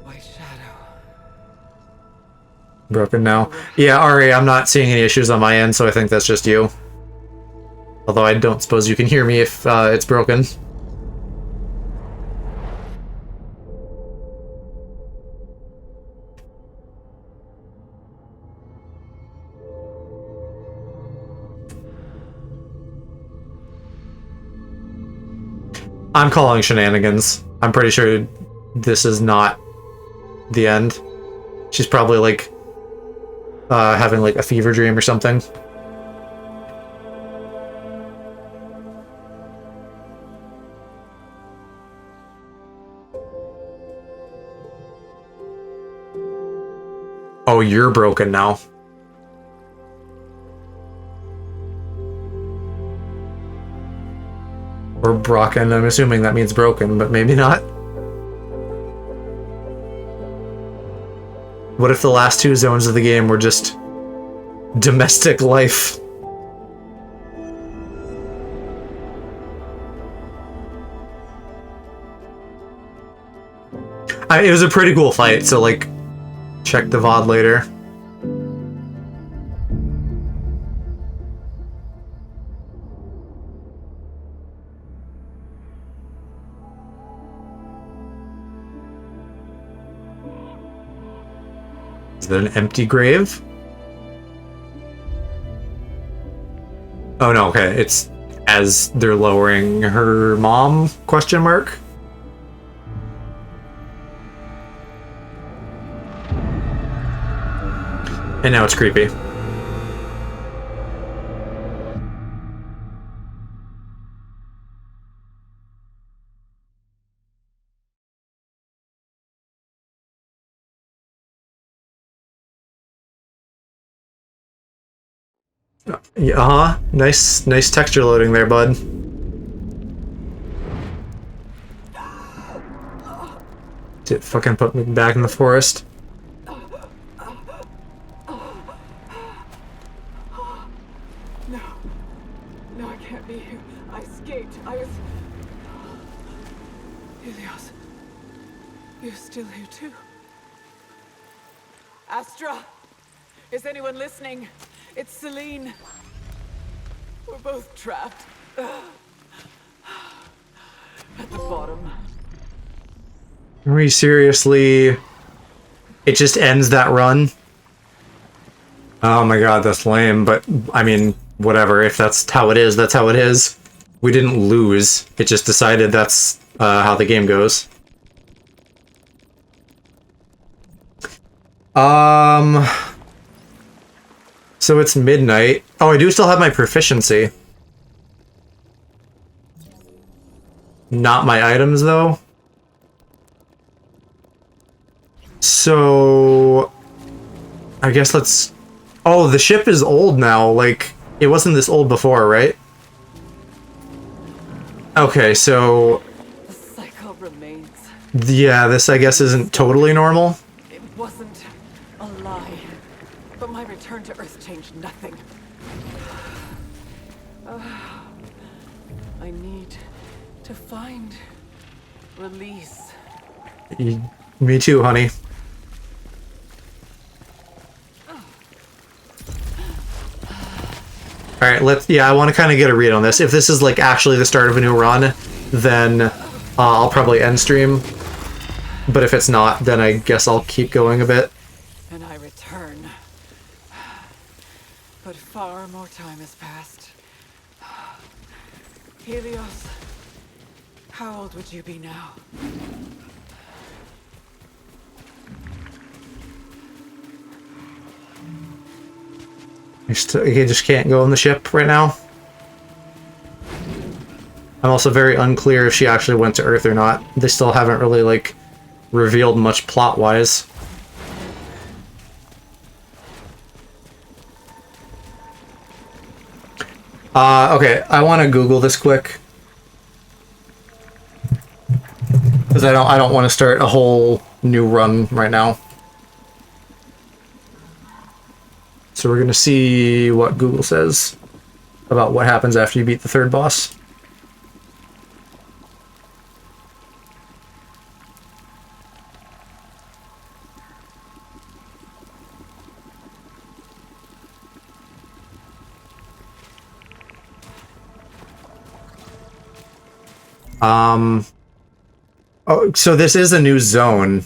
White Shadow. Broken now. Yeah, Ari, I'm not seeing any issues on my end, so I think that's just you. Although I don't suppose you can hear me if it's broken. I'm calling shenanigans. I'm pretty sure this is not the end. She's probably like having like a fever dream or something. Oh, you're broken now. Or broken, I'm assuming that means broken, but maybe not. What if the last two zones of the game were just domestic life? It was a pretty cool fight, so like, check the VOD later. Is that an empty grave? Oh no, okay, it's as they're lowering her mom, question mark? And now it's creepy. Yeah, nice texture loading there, bud. Did it fucking put me back in the forest? No, I can't be here. I escaped. I was... Helios, you're still here too. Astra, is anyone listening? It's Celine. We're both trapped. At the bottom. Are we seriously... It just ends that run? Oh my god, that's lame, but I mean, whatever. If that's how it is, that's how it is. We didn't lose. It just decided that's how the game goes. So it's midnight. Oh, I do still have my proficiency. Not my items, though. So... I guess let's... Oh, the ship is old now. Like, it wasn't this old before, right? Okay, so... The cycle remains. Yeah, this, I guess, isn't totally normal. It wasn't a lie. But my return to Earth changed nothing. I need to find release. Me too, honey. Alright, yeah, I want to kind of get a read on this. If this is, like, actually the start of a new run, then I'll probably end stream. But if it's not, then I guess I'll keep going a bit. And I return. But far more time has passed. Helios, how old would you be now? You just can't go on the ship right now. I'm also very unclear if she actually went to Earth or not. They still haven't really, like, revealed much plot-wise. Okay, I want to Google this quick. Because I don't want to start a whole new run right now. So we're gonna see what Google says about what happens after you beat the third boss. Oh, so this is a new zone,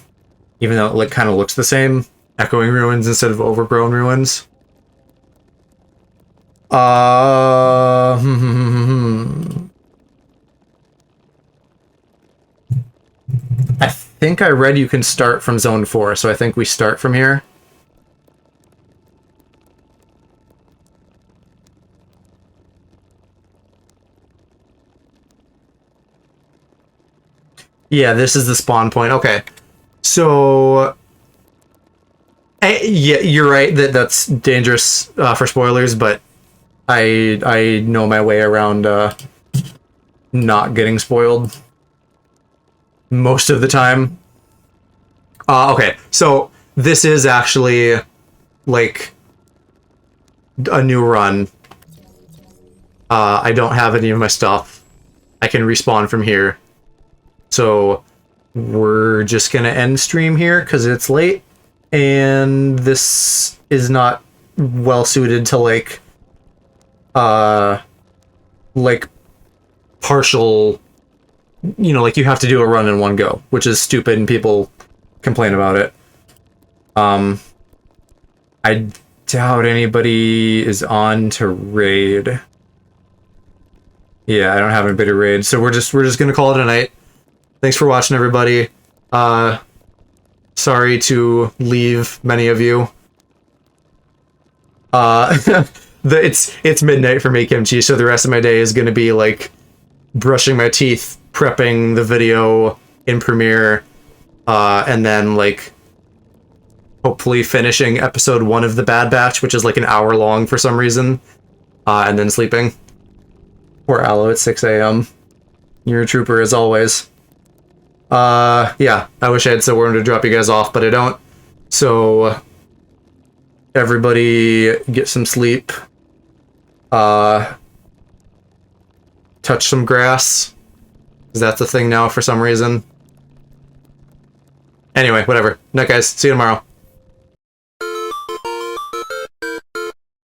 even though it like kind of looks the same. Echoing ruins instead of overgrown ruins. I think I read you can start from Zone 4, so I think we start from here. Yeah, this is the spawn point. Okay. So... yeah, you're right that that's dangerous for spoilers, but I know my way around not getting spoiled most of the time. Okay, so this is actually like a new run. I don't have any of my stuff. I can respawn from here. So we're just gonna end stream here because it's late, and this is not well suited to like partial, you know, like you have to do a run in one go, which is stupid and people complain about it. I doubt anybody is on to raid. Yeah, I don't have anybody to raid, so we're just gonna call it a night. Thanks for watching, everybody. Sorry to leave many of you. It's midnight for me, Kimchi, so the rest of my day is gonna be like brushing my teeth, prepping the video in Premiere, and then like hopefully finishing episode 1 of the Bad Batch, which is like an hour long for some reason, and then sleeping. Poor Aloe at 6 a.m. You're a trooper as always. Yeah, I wish I had somewhere to drop you guys off, but I don't. So everybody get some sleep. Touch some grass. 'Cause that's a thing now for some reason. Anyway, whatever. Night, guys. See you tomorrow.